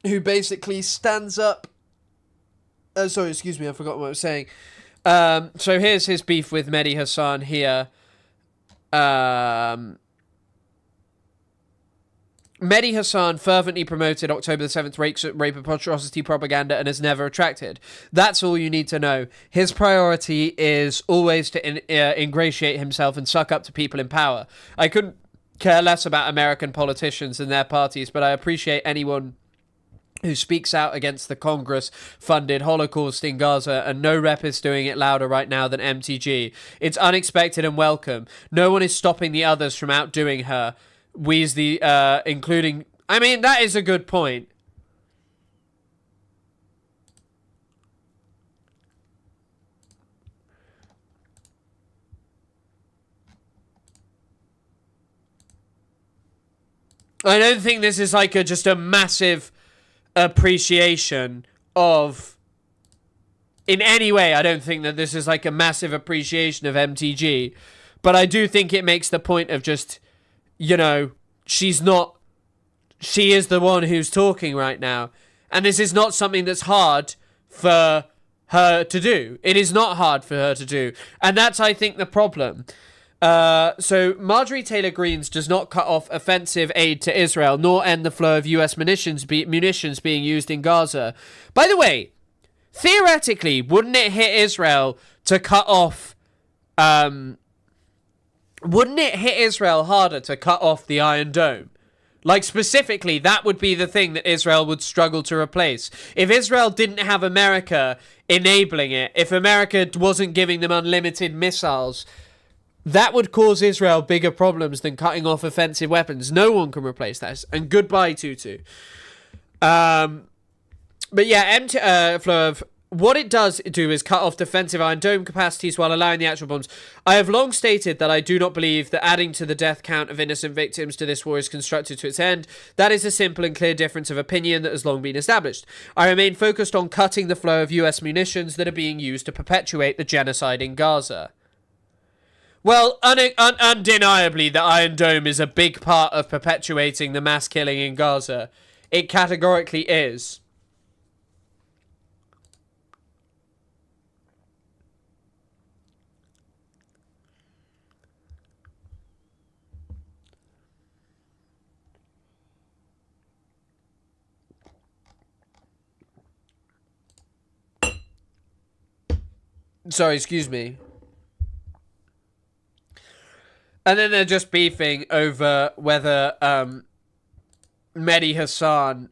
who basically stands up, I forgot what I was saying. So here's his beef with Mehdi Hassan here. Mehdi Hassan fervently promoted October the 7th rape atrocity propaganda and has never retracted. That's all you need to know. His priority is always to ingratiate himself and suck up to people in power. I couldn't care less about American politicians and their parties, but I appreciate anyone who speaks out against the Congress-funded Holocaust in Gaza, and no rep is doing it louder right now than MTG. It's unexpected and welcome. No one is stopping the others from outdoing her. Including... I mean, that is a good point. I don't think this is like just a massive appreciation of... In any way, I don't think that this is like a massive appreciation of MTG. But I do think it makes the point of just... You know, she is the one who's talking right now. And this is not something that's hard for her to do. It is not hard for her to do. And that's, I think, the problem. So Marjorie Taylor Greene does not cut off offensive aid to Israel, nor end the flow of US munitions being used in Gaza. By the way, theoretically, wouldn't it hit Israel to cut off... Wouldn't it hit Israel harder to cut off the Iron Dome? Like, specifically, that would be the thing that Israel would struggle to replace. If Israel didn't have America enabling it, if America wasn't giving them unlimited missiles, that would cause Israel bigger problems than cutting off offensive weapons. No one can replace that. And goodbye, Tutu. But yeah, flow of... What it does do is cut off defensive Iron Dome capacities while allowing the actual bombs. I have long stated that I do not believe that adding to the death count of innocent victims to this war is constructive to its end. That is a simple and clear difference of opinion that has long been established. I remain focused on cutting the flow of US munitions that are being used to perpetuate the genocide in Gaza. Well, undeniably, the Iron Dome is a big part of perpetuating the mass killing in Gaza. It categorically is. Sorry, excuse me. And then they're just beefing over whether Mehdi Hassan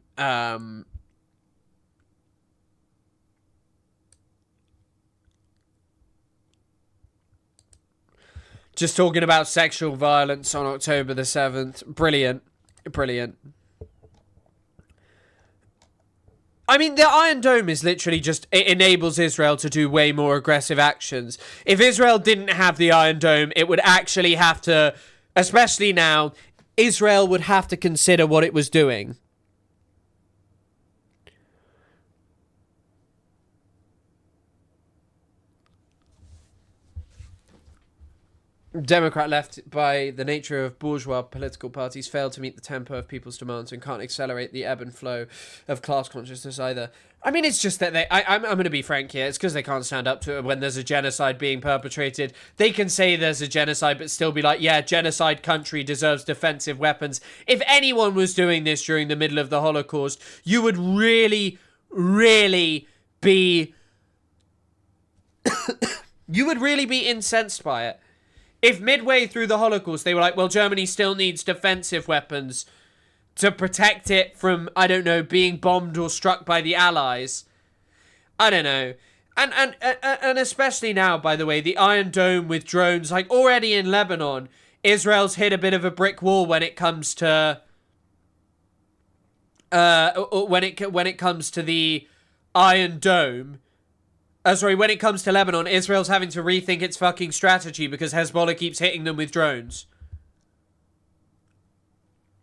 just talking about sexual violence on October the 7th. Brilliant. Brilliant. I mean, the Iron Dome is literally just... It enables Israel to do way more aggressive actions. If Israel didn't have the Iron Dome, it would actually have to... Especially now, Israel would have to consider what it was doing. Democrat left, by the nature of bourgeois political parties, fail to meet the tempo of people's demands and can't accelerate the ebb and flow of class consciousness either. I mean, it's just that I'm going to be frank here. It's because they can't stand up to it when there's a genocide being perpetrated. They can say there's a genocide, but still be like, yeah, genocide country deserves defensive weapons. If anyone was doing this during the middle of the Holocaust, you would really, really be... you would really be incensed by it. If midway through the Holocaust they were like, well, Germany still needs defensive weapons to protect it from, I don't know, being bombed or struck by the Allies. I don't know. And especially now, by the way, the Iron Dome with drones, like already in Lebanon, Israel's hit a bit of a brick wall when it comes to when it comes to the Iron Dome. When it comes to Lebanon, Israel's having to rethink its fucking strategy because Hezbollah keeps hitting them with drones.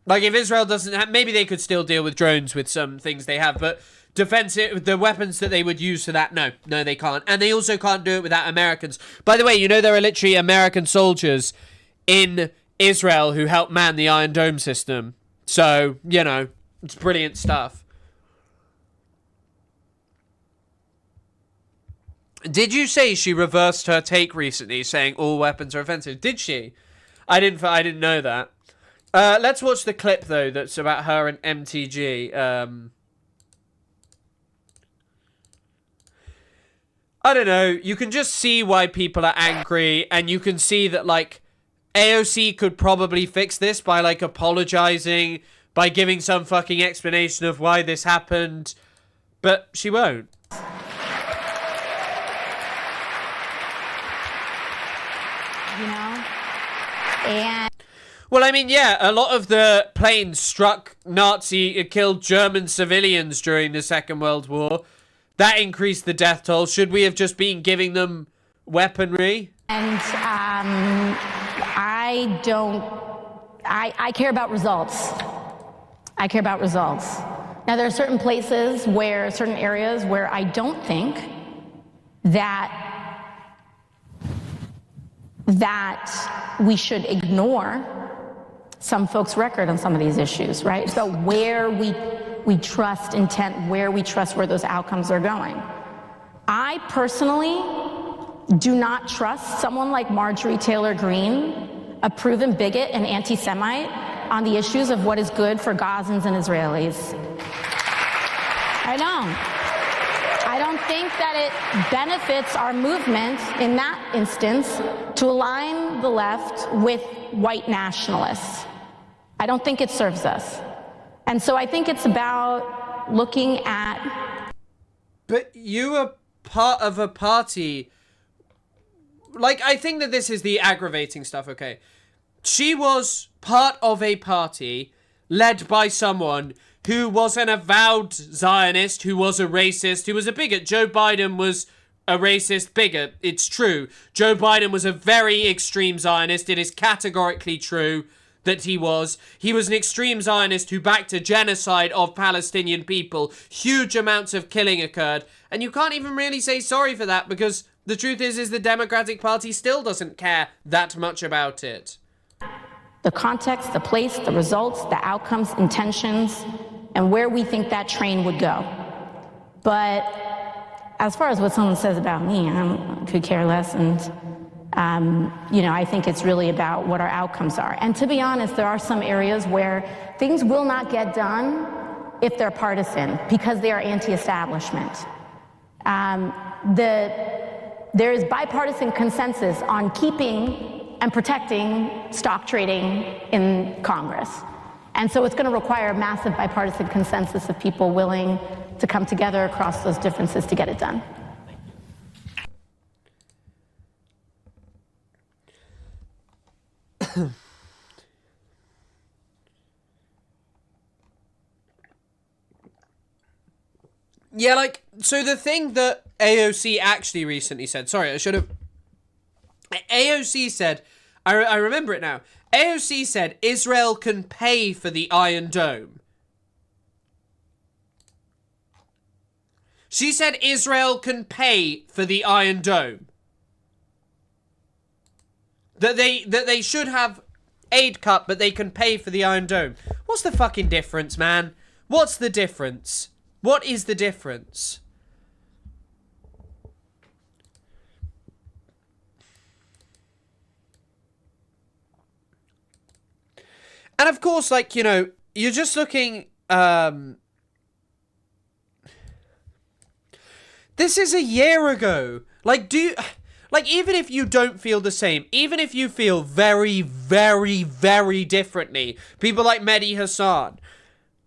Like, if Israel doesn't have... Maybe they could still deal with drones with some things they have, but defensive... The weapons that they would use for that, no, they can't. And they also can't do it without Americans. By the way, you know there are literally American soldiers in Israel who help man the Iron Dome system. So, you know, it's brilliant stuff. Did you say she reversed her take recently, saying all weapons are offensive? Did she? I didn't know that. Let's watch the clip, though, that's about her and MTG. I don't know. You can just see why people are angry, and you can see that, like, AOC could probably fix this by, like, apologizing, by giving some fucking explanation of why this happened, but she won't. You know? And... Well, I mean, yeah, a lot of the planes killed German civilians during the Second World War. That increased the death toll. Should we have just been giving them weaponry? And I care about results. I care about results. Now, there are certain places where, certain areas where I don't think that we should ignore some folks' record on some of these issues, right? So where we trust intent, where we trust where those outcomes are going. I personally do not trust someone like Marjorie Taylor Greene, a proven bigot and anti-Semite, on the issues of what is good for Gazans and Israelis. I don't think that it benefits our movement in that instance to align the left with white nationalists. I don't think it serves us. And so I think it's about looking at... But you are part of a party... Like, I think that this is the aggravating stuff, okay? She was part of a party led by someone who was an avowed Zionist, who was a racist, who was a bigot. Joe Biden was a racist bigot. It's true. Joe Biden was a very extreme Zionist. It is categorically true that he was. He was an extreme Zionist who backed a genocide of Palestinian people. Huge amounts of killing occurred. And you can't even really say sorry for that, because the truth is the Democratic Party still doesn't care that much about it. The context, the place, the results, the outcomes, intentions, and where we think that train would go. But as far as what someone says about me, I could care less. And, you know, I think it's really about what our outcomes are. And to be honest, there are some areas where things will not get done if they're partisan, because they are anti-establishment. There is bipartisan consensus on keeping and protecting stock trading in Congress. And so it's going to require a massive bipartisan consensus of people willing to come together across those differences to get it done. Yeah, like, so the thing that AOC actually recently said, sorry, I should have... AOC said, I remember it now. AOC said Israel can pay for the Iron Dome. She said Israel can pay for the Iron Dome. That they should have aid cut, but they can pay for the Iron Dome. What's the fucking difference, man? What's the difference? What is the difference? And of course, like, you know, you're just looking, this is a year ago. Like, even if you don't feel the same, even if you feel very, very, very differently, people like Mehdi Hassan,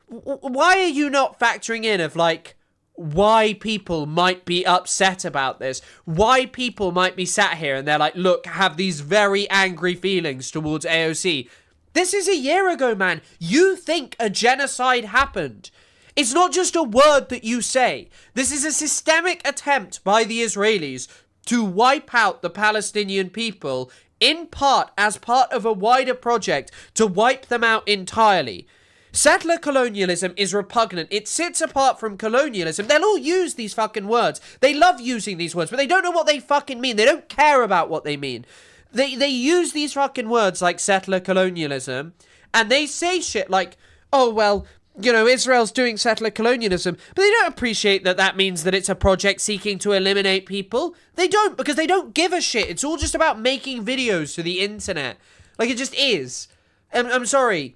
why are you not factoring in of, like, why people might be upset about this? Why people might be sat here and they're like, look, have these very angry feelings towards AOC. This is a year ago, man. You think a genocide happened. It's not just a word that you say. This is a systemic attempt by the Israelis to wipe out the Palestinian people, in part as part of a wider project to wipe them out entirely. Settler colonialism is repugnant. It sits apart from colonialism. They'll all use these fucking words. They love using these words, but they don't know what they fucking mean. They don't care about what they mean. They use these fucking words like settler colonialism, and they say shit like, oh, well, you know, Israel's doing settler colonialism, but they don't appreciate that that means that it's a project seeking to eliminate people. They don't, because they don't give a shit. It's all just about making videos for the internet. Like, it just is. I'm sorry.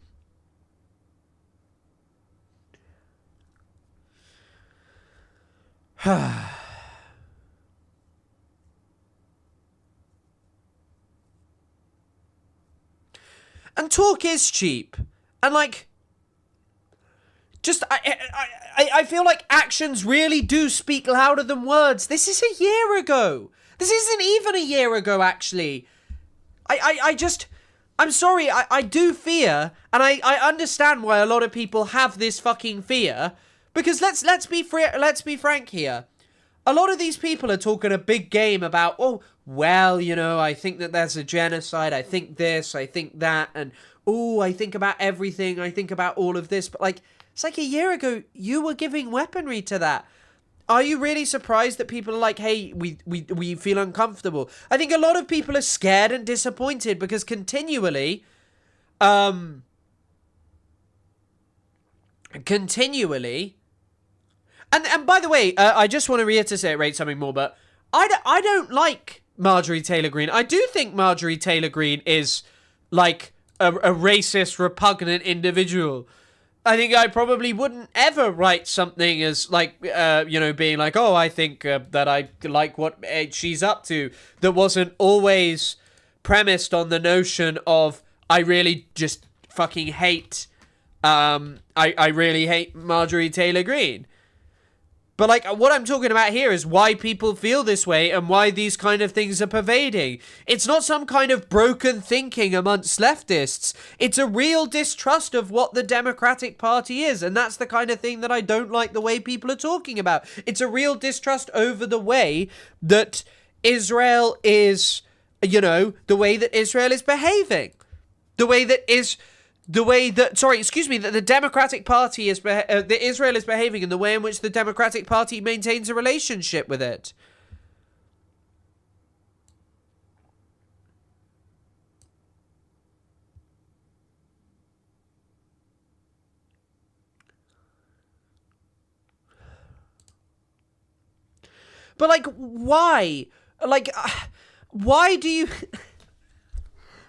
And talk is cheap. And like, just, I feel like actions really do speak louder than words. This is a year ago. This isn't even a year ago, actually. I'm sorry, I do fear, and I understand why a lot of people have this fucking fear, because let's be frank here. A lot of these people are talking a big game about, oh, well, you know, I think that there's a genocide, I think this, I think that, and, oh, I think about everything, I think about all of this, but, like, it's like a year ago, you were giving weaponry to that. Are you really surprised that people are like, hey, we feel uncomfortable? I think a lot of people are scared and disappointed because continually, and by the way, I just want to reiterate something more, but I don't like Marjorie Taylor Greene. I do think Marjorie Taylor Greene is like a racist, repugnant individual. I think I probably wouldn't ever write something as like, you know, being like, oh, I think that I like what she's up to, that wasn't always premised on the notion of, I really just fucking hate, I really hate Marjorie Taylor Greene. But, like, what I'm talking about here is why people feel this way and why these kind of things are pervading. It's not some kind of broken thinking amongst leftists. It's a real distrust of what the Democratic Party is, and that's the kind of thing that I don't like the way people are talking about. It's a real distrust over the way that Israel is, you know, the way that Israel is behaving. That the Democratic Party is, that Israel is behaving, and the way in which the Democratic Party maintains a relationship with it. But, like, why? Like, why do you...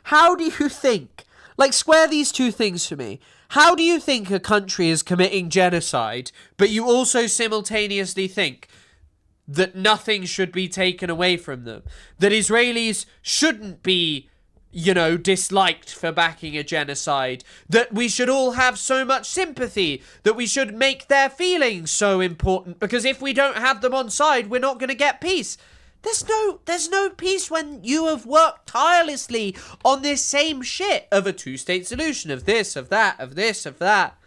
How do you think... Like, square these two things for me. How do you think a country is committing genocide, but you also simultaneously think that nothing should be taken away from them? That Israelis shouldn't be, you know, disliked for backing a genocide? That we should all have so much sympathy? That we should make their feelings so important? Because if we don't have them on side, we're not going to get peace. There's no peace when you have worked tirelessly on this same shit of a two-state solution, of this, of that, of this, of that.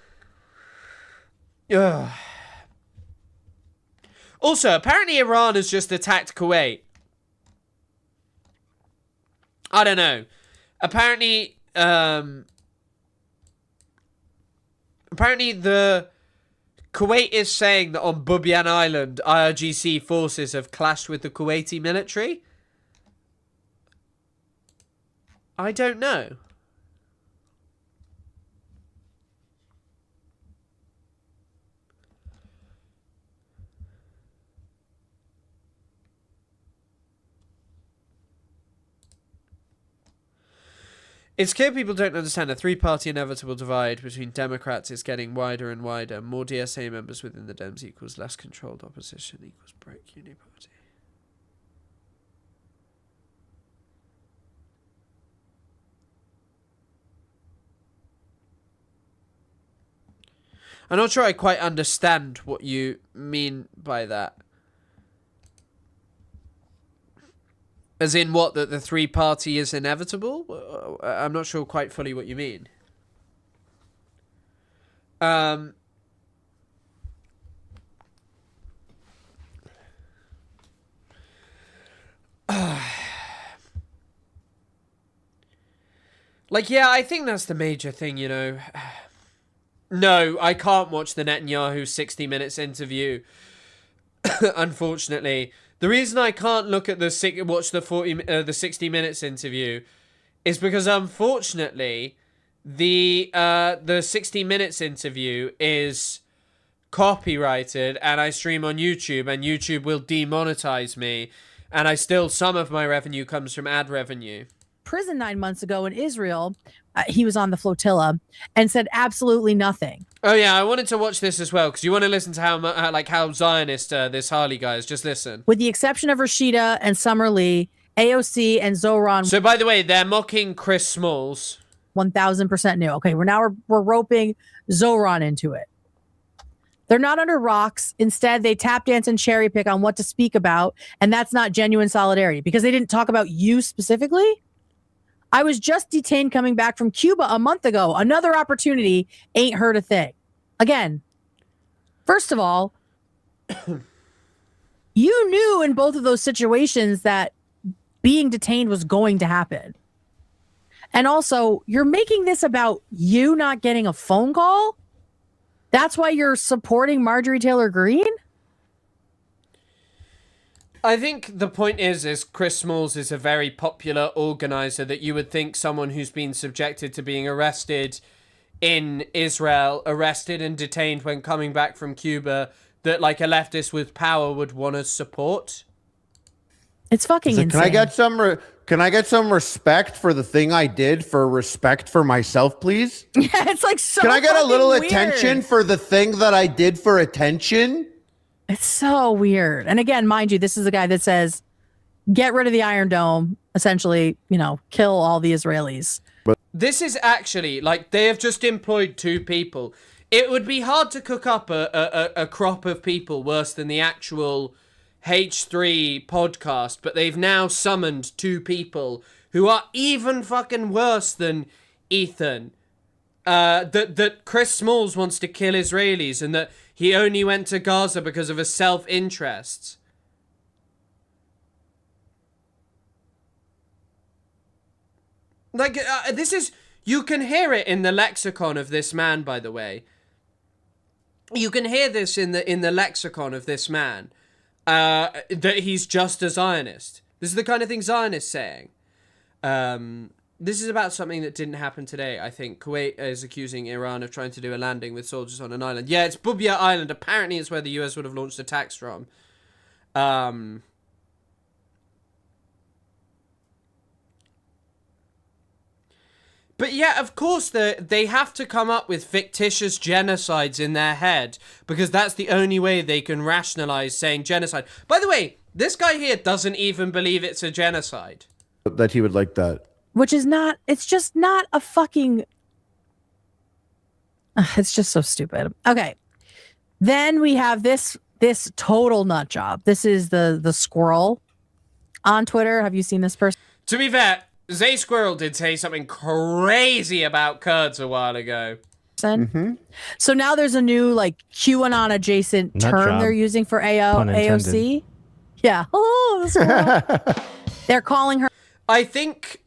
Ugh. Also, apparently Iran has just attacked Kuwait. I don't know. Apparently the Kuwait is saying that on Bubiyan Island, IRGC forces have clashed with the Kuwaiti military. I don't know. It's clear people don't understand a three-party inevitable divide between Democrats is getting wider and wider. More DSA members within the Dems equals less controlled opposition equals break uniparty. I'm not sure I quite understand what you mean by that. As in what, that the three-party is inevitable? I'm not sure quite fully what you mean. Like, yeah, I think that's the major thing, you know. No, I can't watch the Netanyahu 60 Minutes interview. Unfortunately. The reason I can't look at the 60 Minutes interview is because, unfortunately, the 60 Minutes interview is copyrighted, and I stream on YouTube, and YouTube will demonetize me, and some of my revenue comes from ad revenue. prison 9 months ago in Israel. He was on the flotilla and said absolutely nothing. Oh yeah, I wanted to watch this as well because you want to listen to how Zionist this Harley guy is. Just listen. With the exception of Rashida and Summer Lee, AOC and Zoran. So by the way, they're mocking Chris Smalls. 1000% new. Okay, we're roping Zoran into it. They're not under rocks. Instead, they tap dance and cherry pick on what to speak about, and that's not genuine solidarity because they didn't talk about you specifically. I was just detained coming back from Cuba a month ago. Another opportunity, ain't heard a thing. Again, first of all, you knew in both of those situations that being detained was going to happen. And also, you're making this about you not getting a phone call? That's why you're supporting Marjorie Taylor Greene? I think the point is Chris Smalls is a very popular organizer that you would think someone who's been subjected to being arrested in Israel, arrested and detained when coming back from Cuba, that like a leftist with power would want to support. It's fucking insane. Can I get some respect for the thing I did for respect for myself, please? Yeah, it's like so. Can I get a little weird. attention for the thing that I did for attention? It's so weird. And again, mind you, this is the guy that says, get rid of the Iron Dome, essentially, kill all the Israelis. This is actually, like, they have just employed 2 people. It would be hard to cook up a crop of people worse than the actual H3 podcast, but they've now summoned 2 people who are even fucking worse than Ethan. That Chris Smalls wants to kill Israelis and that he only went to Gaza because of a self-interest. Like, this is... You can hear it in the lexicon of this man, by the way. You can hear this in the lexicon of this man. That he's just a Zionist. This is the kind of thing Zionists saying. This is about something that didn't happen today, I think. Kuwait is accusing Iran of trying to do a landing with soldiers on an island. Yeah, it's Bubia Island. Apparently it's where the US would have launched attacks from. But yeah, of course, they have to come up with fictitious genocides in their head because that's the only way they can rationalize saying genocide. By the way, this guy here doesn't even believe it's a genocide. That he would like that. Which is not, it's just not a fucking, it's just so stupid. Okay. Then we have this total nut job. This is the squirrel on Twitter. Have you seen this person? To be fair, Zay Squirrel did say something crazy about Kurds a while ago. Mm-hmm. So now there's a new like QAnon adjacent term they're using for AOC. Yeah. Oh, the squirrel. They're calling her. I think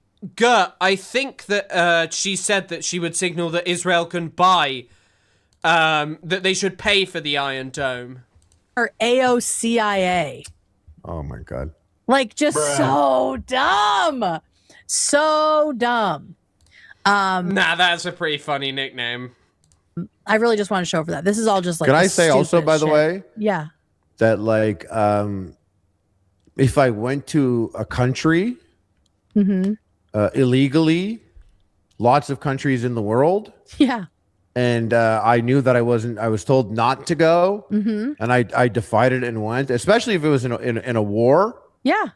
that she said that she would signal that Israel can buy, that they should pay for the Iron Dome. Her AOCIA. Oh my God. Like just so dumb. So dumb. Nah, that's a pretty funny nickname. I really just want to show for that. This is all just like. Can I say also, by the way? Yeah. That like, if I went to a country illegally, lots of countries in the world. Yeah. And I knew that I was told not to go. And I defied it and went, especially if it was in a war. Yeah.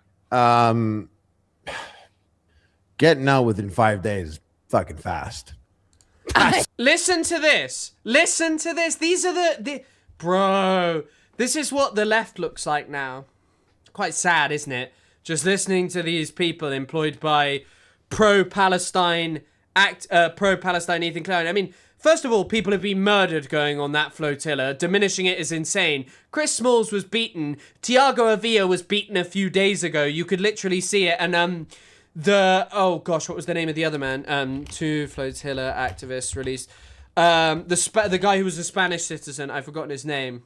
Getting out within 5 days, fucking fast. Listen to this. Listen to this. These are the bro. This is what the left looks like now. Quite sad, isn't it? Just listening to these people employed by pro-Palestine Ethan Klein. I mean, first of all, people have been murdered going on that flotilla. Diminishing it is insane. Chris Smalls was beaten. Tiago Avila was beaten a few days ago. You could literally see it. And oh gosh, what was the name of the other man? 2 flotilla activists released. The guy who was a Spanish citizen. I've forgotten his name.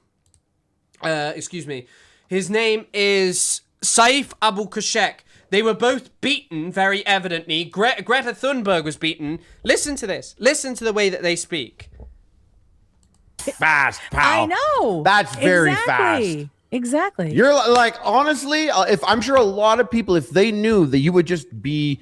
Excuse me. His name is Saif Abu Kashek. They were both beaten, very evidently. Greta Thunberg was beaten. Listen to this. Listen to the way that they speak. Fast, pal. I know. That's very fast. Exactly. You're like, honestly, if I'm sure a lot of people, if they knew that you would just be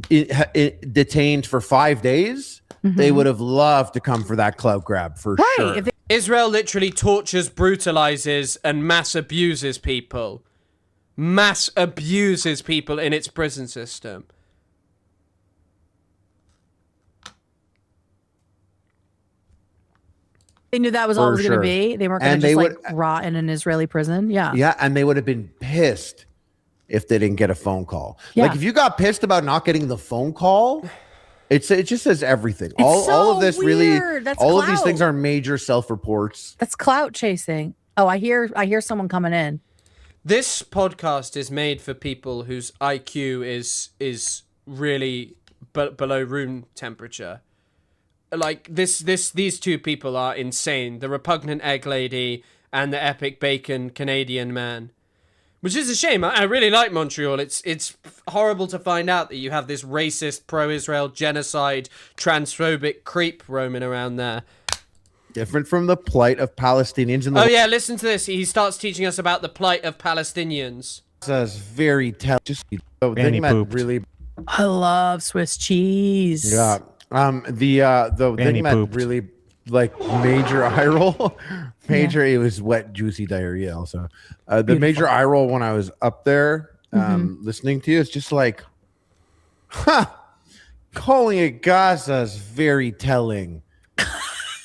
detained for 5 days, they would have loved to come for that clout grab for sure. Israel literally tortures, brutalizes, and mass abuses people. Mass abuses people in its prison system. They knew that was all it was going to be. They weren't going to just rot in an Israeli prison. Yeah. Yeah, and they would have been pissed if they didn't get a phone call. Yeah. Like if you got pissed about not getting the phone call, it just says everything. All of this weird. That's all clout. of these things are major self-reports. That's clout chasing. Oh, I hear someone coming in. This podcast is made for people whose IQ is really below room temperature. Like these two people are insane. The repugnant egg lady and the epic bacon Canadian man. Which is a shame. I really like Montreal. It's horrible to find out that you have this racist, pro-Israel, genocide, transphobic creep roaming around there. Different from the plight of Palestinians in the yeah, listen to this. He starts teaching us about the plight of Palestinians. That's very really. I love Swiss cheese. Yeah. The thing that really like major eye roll, it was wet, juicy diarrhea. Also, the major eye roll when I was up there listening to you, it's just like, calling it Gaza is very telling.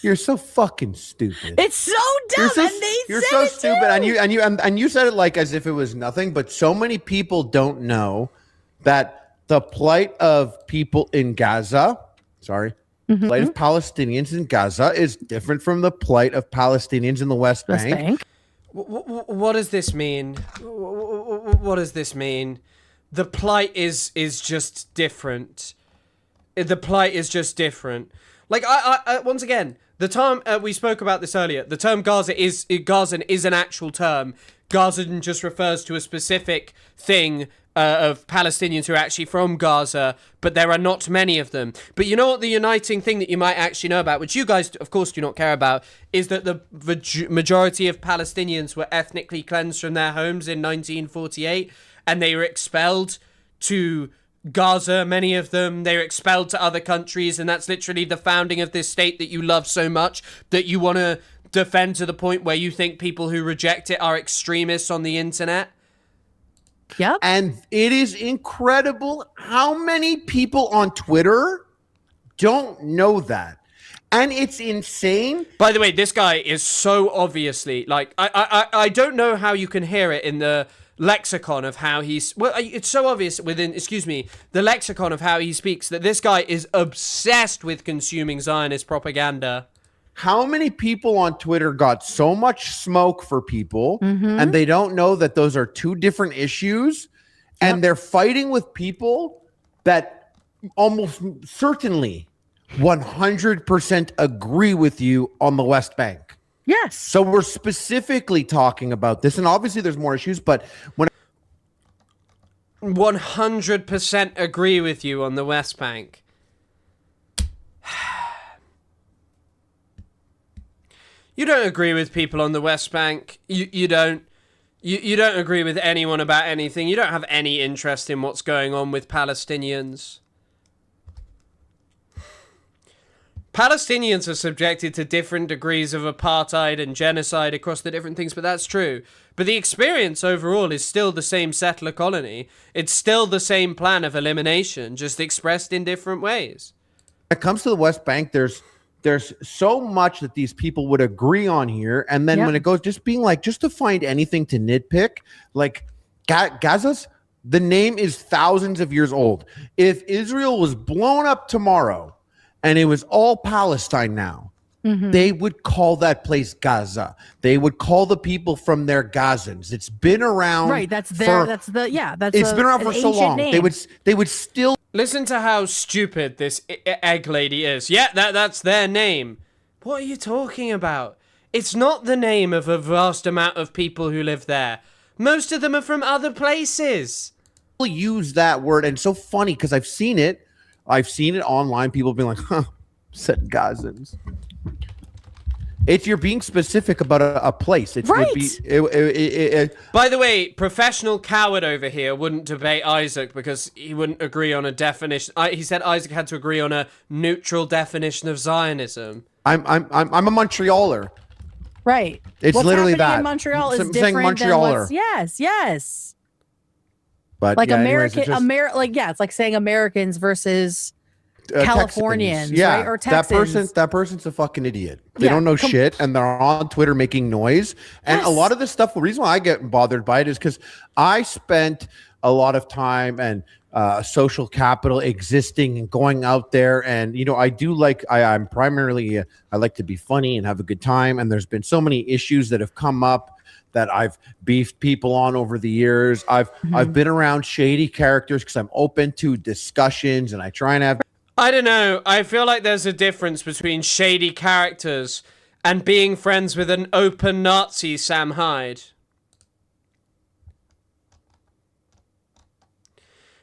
You're so fucking stupid. It's so dumb. You're so stupid, and you said it like as if it was nothing. But so many people don't know that the plight of people in Gaza, plight of Palestinians in Gaza is different from the plight of Palestinians in the West Bank. What does this mean? What does this mean? The plight is just different. The plight is just different. Like I once again, the term we spoke about this earlier. The term Gazan is an actual term. Gazan just refers to a specific thing of Palestinians who are actually from Gaza, but there are not many of them. But you know what the uniting thing that you might actually know about, which you guys, of course, do not care about, is that the majority of Palestinians were ethnically cleansed from their homes in 1948, and they were expelled to Gaza, many of them. They were expelled to other countries, and that's literally the founding of this state that you love so much, that you want to defend to the point where you think people who reject it are extremists on the internet. Yep. And it is incredible how many people on Twitter don't know that. And it's insane. By the way, this guy is so obviously, like, I don't know how you can hear it in the lexicon of how he's, well, it's so obvious within, the lexicon of how he speaks that this guy is obsessed with consuming Zionist propaganda. How many people on Twitter got so much smoke for people and they don't know that those are two different issues, and they're fighting with people that almost certainly 100% agree with you on the West Bank. Yes. So we're specifically talking about this, and obviously there's more issues, but when 100% agree with you on the West Bank. You don't agree with people on the West Bank. You don't agree with anyone about anything. You don't have any interest in what's going on with Palestinians. Palestinians are subjected to different degrees of apartheid and genocide across the different things, but that's true. But the experience overall is still the same settler colony. It's still the same plan of elimination, just expressed in different ways. When it comes to the West Bank, there's so much that these people would agree on here. And then when it goes just being like, just to find anything to nitpick, like Gaza's, the name is thousands of years old. If Israel was blown up tomorrow and it was all Palestine now, they would call that place Gaza. They would call the people from there Gazans. It's been around. Right. It's been around for so long. Name. They would still. Listen to how stupid this egg lady is. Yeah, that's their name. What are you talking about? It's not the name of a vast amount of people who live there. Most of them are from other places. Use that word, and it's so funny because I've seen it online. People being like, said Gazans. It's you're being specific about a place. It would be. By the way, professional coward over here wouldn't debate Isaac because he wouldn't agree on a definition. He said Isaac had to agree on a neutral definition of Zionism. I'm a Montrealer. Right. It's what's literally happening that. in Montreal is I'm different saying than Montrealer. what's, yes. But like yeah, anyways, American, it's like saying Americans versus Californians, Texans. right? Or Texans. That person's a fucking idiot. They don't know shit, and they're on Twitter making noise. And a lot of this stuff, the reason why I get bothered by it is because I spent a lot of time and social capital existing and going out there. And, I do like, I'm primarily, I like to be funny and have a good time. And there's been so many issues that have come up that I've beefed people on over the years. I've been around shady characters because I'm open to discussions and I try and have. I don't know. I feel like there's a difference between shady characters and being friends with an open Nazi Sam Hyde.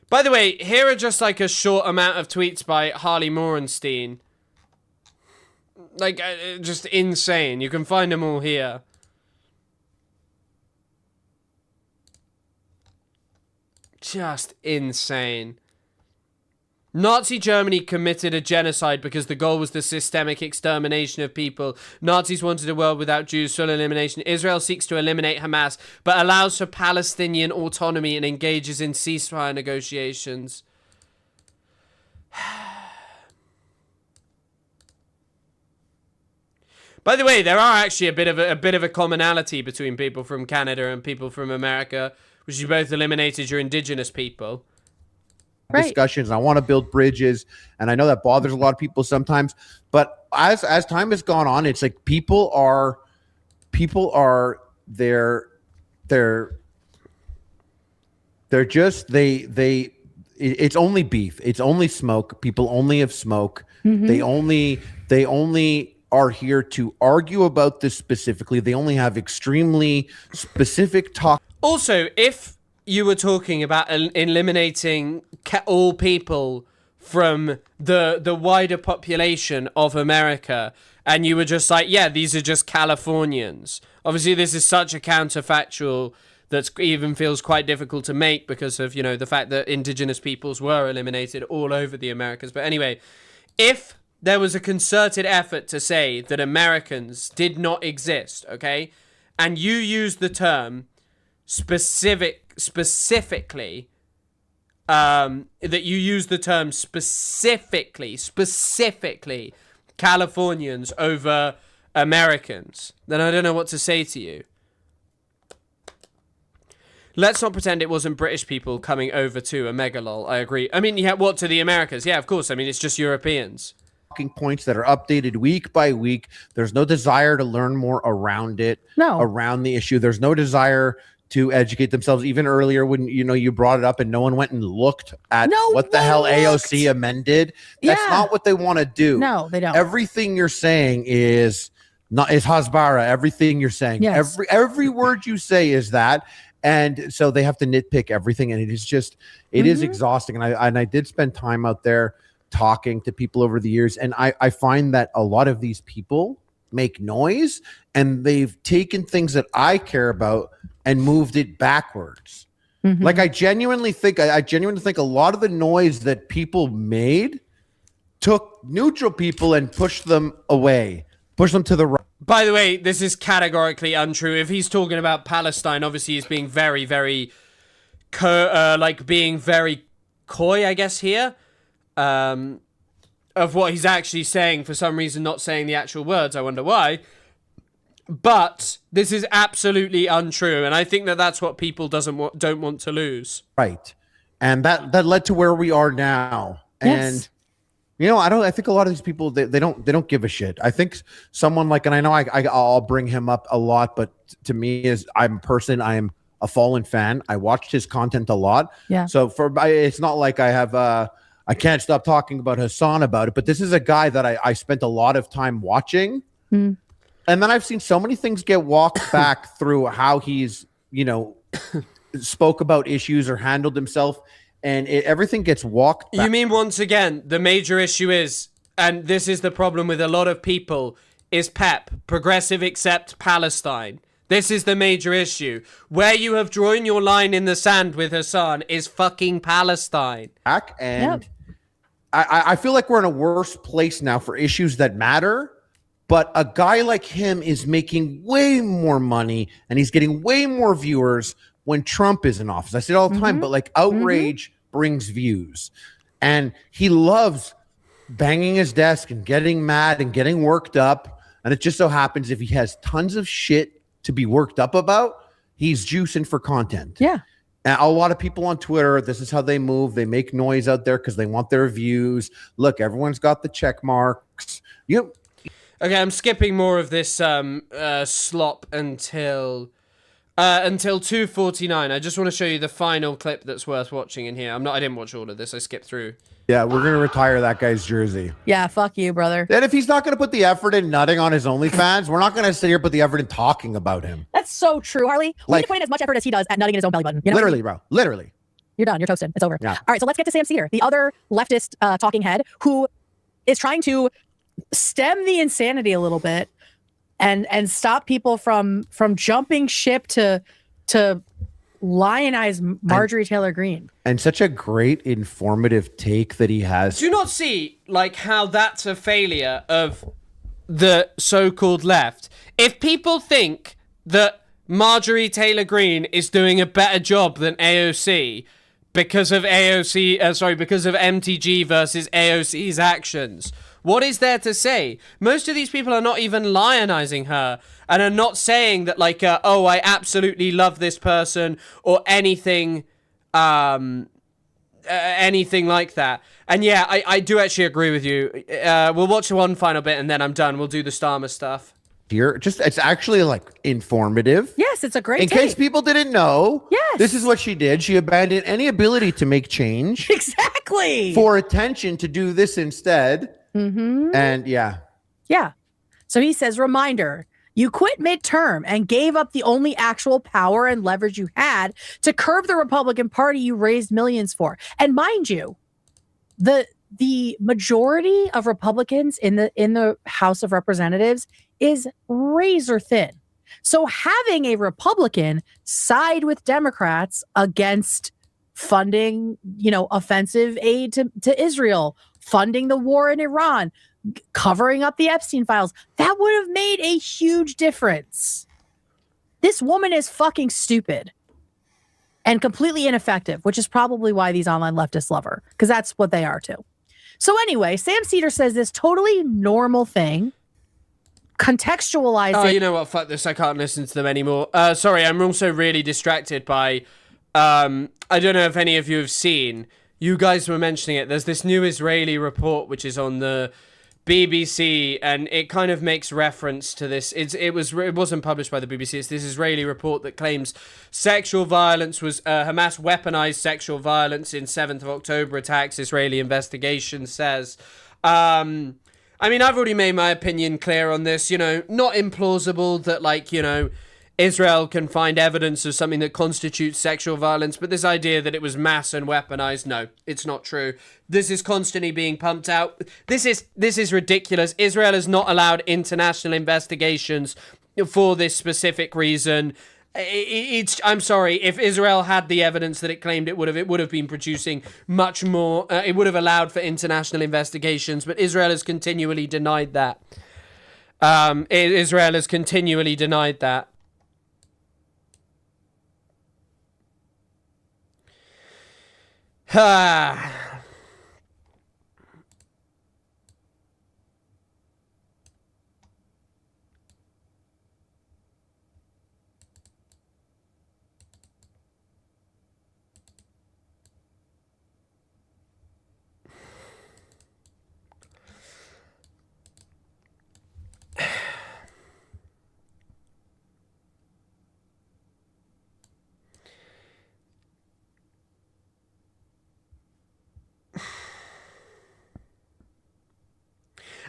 By the way, here are just like a short amount of tweets by Harley Morenstein. Like, just insane. You can find them all here. Just insane. Nazi Germany committed a genocide because the goal was the systemic extermination of people. Nazis wanted a world without Jews, full elimination. Israel seeks to eliminate Hamas, but allows for Palestinian autonomy and engages in ceasefire negotiations. By the way, there are actually a bit of a commonality between people from Canada and people from America, which you both eliminated your indigenous people. Discussions. I want to build bridges, and I know that bothers a lot of people sometimes. But as time has gone on, it's like people are it's only beef. It's only smoke. People only have smoke. Mm-hmm. They only are here to argue about this specifically. They only have extremely specific talk. Also, if you were talking about eliminating all people from the wider population of America, and you were just like, yeah, these are just Californians. Obviously, this is such a counterfactual that even feels quite difficult to make because of, the fact that indigenous peoples were eliminated all over the Americas. But anyway, if there was a concerted effort to say that Americans did not exist, okay, and you used the term specifically, that you use the term specifically Californians over Americans, then I don't know what to say to you. Let's not pretend it wasn't British people coming over to a megalol. I agree. I mean, yeah, what, to the Americas? Yeah, of course. I mean, it's just Europeans. Points that are updated week by week. There's no desire to learn more around it, around the issue. There's no desire to educate themselves. Even earlier when you brought it up and no one went and looked at what the hell AOC amended. That's not what they want to do. No, they don't. Everything you're saying is Hasbara. Everything you're saying, every word you say is that. And so they have to nitpick everything, and it is is exhausting. And I did spend time out there talking to people over the years, and I find that a lot of these people make noise, and they've taken things that I care about and moved it backwards. Like I genuinely think a lot of the noise that people made took neutral people and pushed them away, pushed them to the right. By the way, this is categorically untrue. If he's talking about Palestine, obviously he's being very, very being very coy, I guess, here. Of what he's actually saying, for some reason not saying the actual words. I wonder why. But this is absolutely untrue, and I think that's what people don't want to lose. Right. And that led to where we are now. Yes. And I think a lot of these people they don't give a shit. I think someone like, and I know I'll bring him up a lot, but to me I'm a fallen fan. I watched his content a lot. Yeah. So it's not like I have I can't stop talking about Hassan about it, but this is a guy that I spent a lot of time watching. And then I've seen so many things get walked back through how he's, spoke about issues or handled himself, and everything gets walked back. You mean, once again, the major issue is, and this is the problem with a lot of people, is PEP, Progressive Accept Palestine. This is the major issue. Where you have drawn your line in the sand with Hassan is fucking Palestine. And I feel like we're in a worse place now for issues that matter. But a guy like him is making way more money and he's getting way more viewers when Trump is in office. I say it all the time, but like outrage brings views. And he loves banging his desk and getting mad and getting worked up. And it just so happens if he has tons of shit to be worked up about, he's juicing for content. Yeah. And a lot of people on Twitter, this is how they move. They make noise out there because they want their views. Look, everyone's got the check marks. Okay, I'm skipping more of this slop until 2:49. I just want to show you the final clip that's worth watching in here. I didn't watch all of this. I skipped through. Yeah, we're gonna retire that guy's jersey. Yeah, fuck you, brother. And if he's not gonna put the effort in nutting on his OnlyFans, we're not gonna sit here and put the effort in talking about him. That's so true, Harley. We need to put in as much effort as he does at nutting in his own belly button. You know? Literally, bro. Literally. You're done. You're toasted. It's over. Yeah. All right, so let's get to Sam Cedar, the other leftist talking head who is trying to stem the insanity a little bit and stop people from jumping ship to lionize Marjorie Taylor Greene. And such a great informative take that he has. Do you not see like how that's a failure of the so-called left? If people think that Marjorie Taylor Greene is doing a better job than AOC because of because of MTG versus AOC's actions, what is there to say? Most of these people are not even lionizing her and are not saying that like, oh, I absolutely love this person or anything, anything like that. And yeah, I do actually agree with you. We'll watch one final bit and then I'm done. We'll do the Starmer stuff. Here, it's actually like informative. Yes, it's a great In case people didn't know, yes, this is what she did. She abandoned any ability to make change. Exactly. For attention to do this instead. And yeah. So he says, reminder, you quit midterm and gave up the only actual power and leverage you had to curb the Republican Party you raised millions for. And mind you, the majority of Republicans in the House of Representatives is razor thin. So having a Republican side with Democrats against funding, offensive aid to Israel, funding the war in Iran, covering up the Epstein files, that would have made a huge difference. This woman is fucking stupid and completely ineffective, which is probably why these online leftists love her, because that's what they are too. So anyway, Sam Cedar says this totally normal thing, contextualizing. Oh, you know what? Fuck this. I can't listen to them anymore. Sorry, I'm also really distracted by, I don't know if any of you have seen, you guys were mentioning it. There's this new Israeli report, which is on the BBC, and it kind of makes reference to this. It wasn't published by the BBC. It's this Israeli report that claims sexual violence was Hamas weaponized sexual violence in 7th of October attacks. Israeli investigation says. I mean, I've already made my opinion clear on this. Not implausible that Israel can find evidence of something that constitutes sexual violence, but this idea that it was mass and weaponized, no, it's not true. This is constantly being pumped out. This is ridiculous. Israel has not allowed international investigations for this specific reason. I'm sorry, if Israel had the evidence that it claimed it would have been producing much more. It would have allowed for international investigations, but Israel has continually denied that. Israel has continually denied that.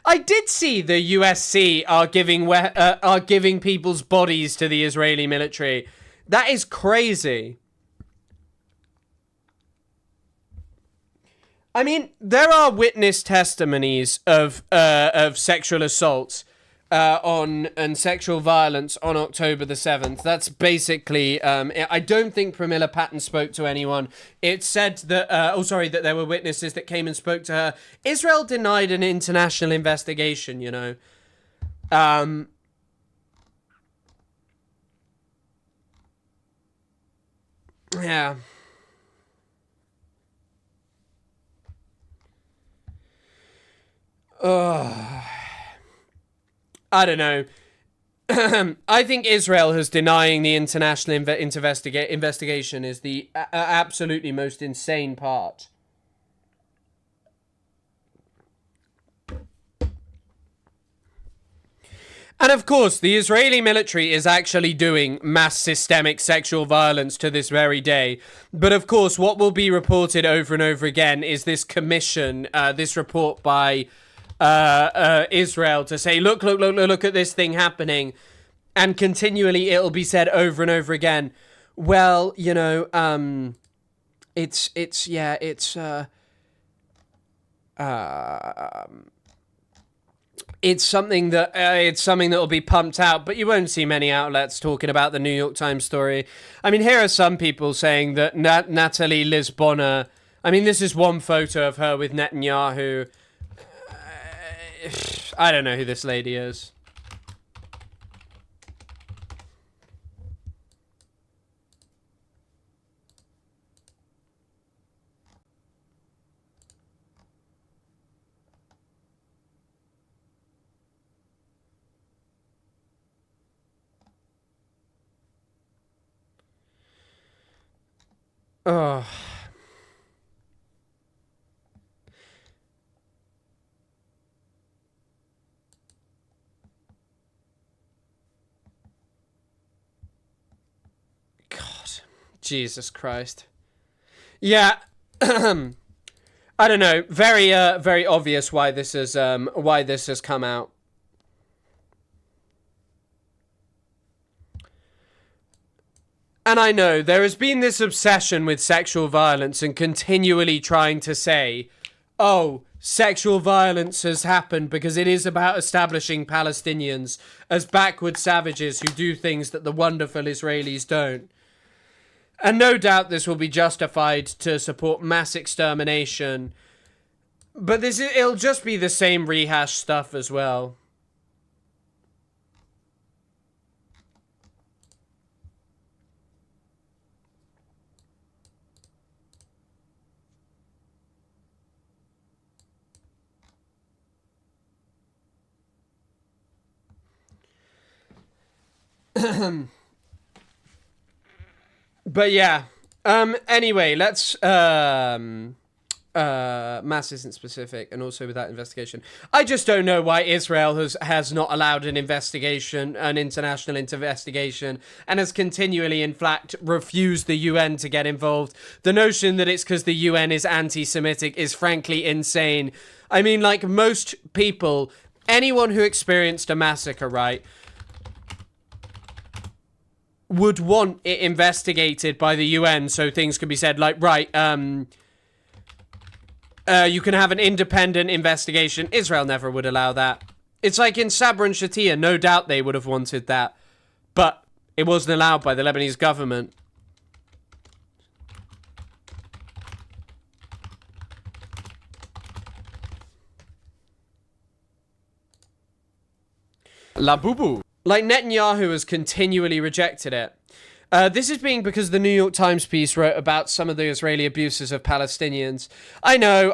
I did see the USC are giving people's bodies to the Israeli military. That is crazy. I mean, there are witness testimonies of sexual assaults, on sexual violence on October the 7th. That's basically, I don't think Pramila Patten spoke to anyone. It said that, that there were witnesses that came and spoke to her. Israel denied an international investigation, you know. Yeah. I don't know. I think Israel has denying the international investigation is the absolutely most insane part. And of course, the Israeli military is actually doing mass systemic sexual violence to this very day. But of course, what will be reported over and over again is this commission, this report by Israel to say, look at this thing happening. And continually it'll be said over and over again, well, you know, it's something that will be pumped out, but you won't see many outlets talking about the New York Times story. I mean, here are some people saying that Natalie Lisbona, I mean, this is one photo of her with Netanyahu. I don't know who this lady is. Oh. God. Jesus Christ. Yeah. I don't know. Very obvious why this has come out. And I know there has been this obsession with sexual violence and continually trying to say, oh, sexual violence has happened because it is about establishing Palestinians as backward savages who do things that the wonderful Israelis don't. And no doubt this will be justified to support mass extermination. But it'll just be the same rehash stuff as well. But yeah. Anyway, let's mass isn't specific, and also without investigation. I just don't know why Israel has not allowed an international investigation, and has continually, in fact, refused the UN to get involved. The notion that it's because the UN is anti-Semitic is frankly insane. I mean, like most people, anyone who experienced a massacre, right, would want it investigated by the UN so things could be said like, right, you can have an independent investigation. Israel never would allow that. It's like in Sabra and Shatila, no doubt they would have wanted that, but it wasn't allowed by the Lebanese government. La Boubou. Like, Netanyahu has continually rejected it. This is being because the New York Times piece wrote about some of the Israeli abuses of Palestinians. I know.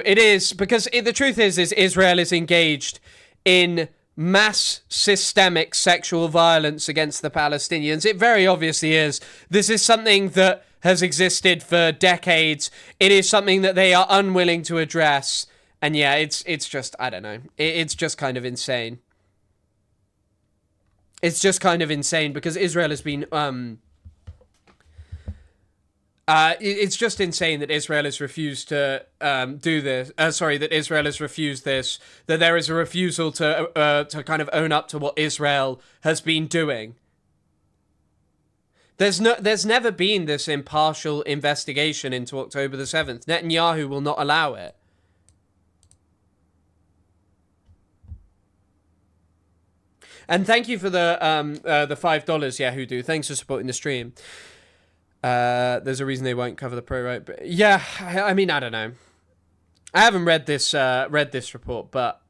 It is, because the truth is Israel is engaged in mass systemic sexual violence against the Palestinians. It very obviously is. This is something that has existed for decades. It is something that they are unwilling to address. And yeah, it's just, I don't know. It's just kind of insane. It's just kind of insane because Israel has been, it's just insane that Israel has refused to do this. That Israel has refused this. That there is a refusal to kind of own up to what Israel has been doing. There's never been this impartial investigation into October the 7th. Netanyahu will not allow it. And thank you for the $5, yeah, Hoodoo. Thanks for supporting the stream. There's a reason they won't cover the pro, right? But yeah, I mean, I don't know. I haven't read this report, but...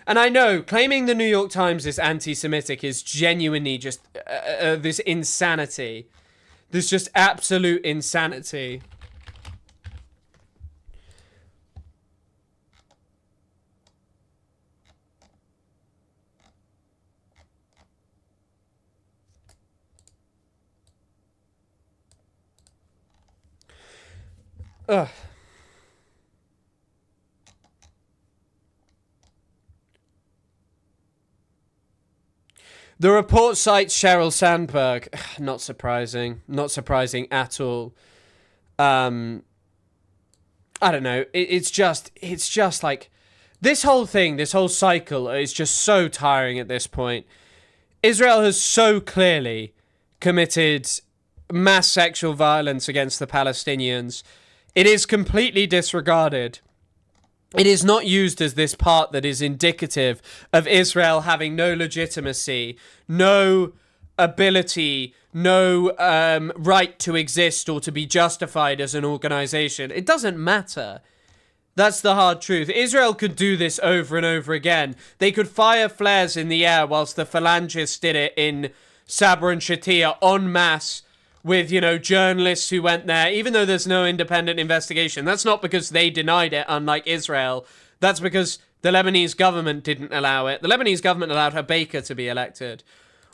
And I know, claiming the New York Times is anti-Semitic is genuinely just this insanity. There's just absolute insanity. Ugh. The report cites Sheryl Sandberg. Not surprising. Not surprising at all. I don't know. It's just like this whole thing, this whole cycle is just so tiring at this point. Israel has so clearly committed mass sexual violence against the Palestinians. It is completely disregarded. It is not used as this part that is indicative of Israel having no legitimacy, no ability, no right to exist or to be justified as an organization. It doesn't matter. That's the hard truth. Israel could do this over and over again. They could fire flares in the air whilst the phalangists did it in Sabra and Shatila en masse, with, you know, journalists who went there, even though there's no independent investigation. That's not because they denied it, unlike Israel. That's because the Lebanese government didn't allow it. The Lebanese government allowed her baker to be elected.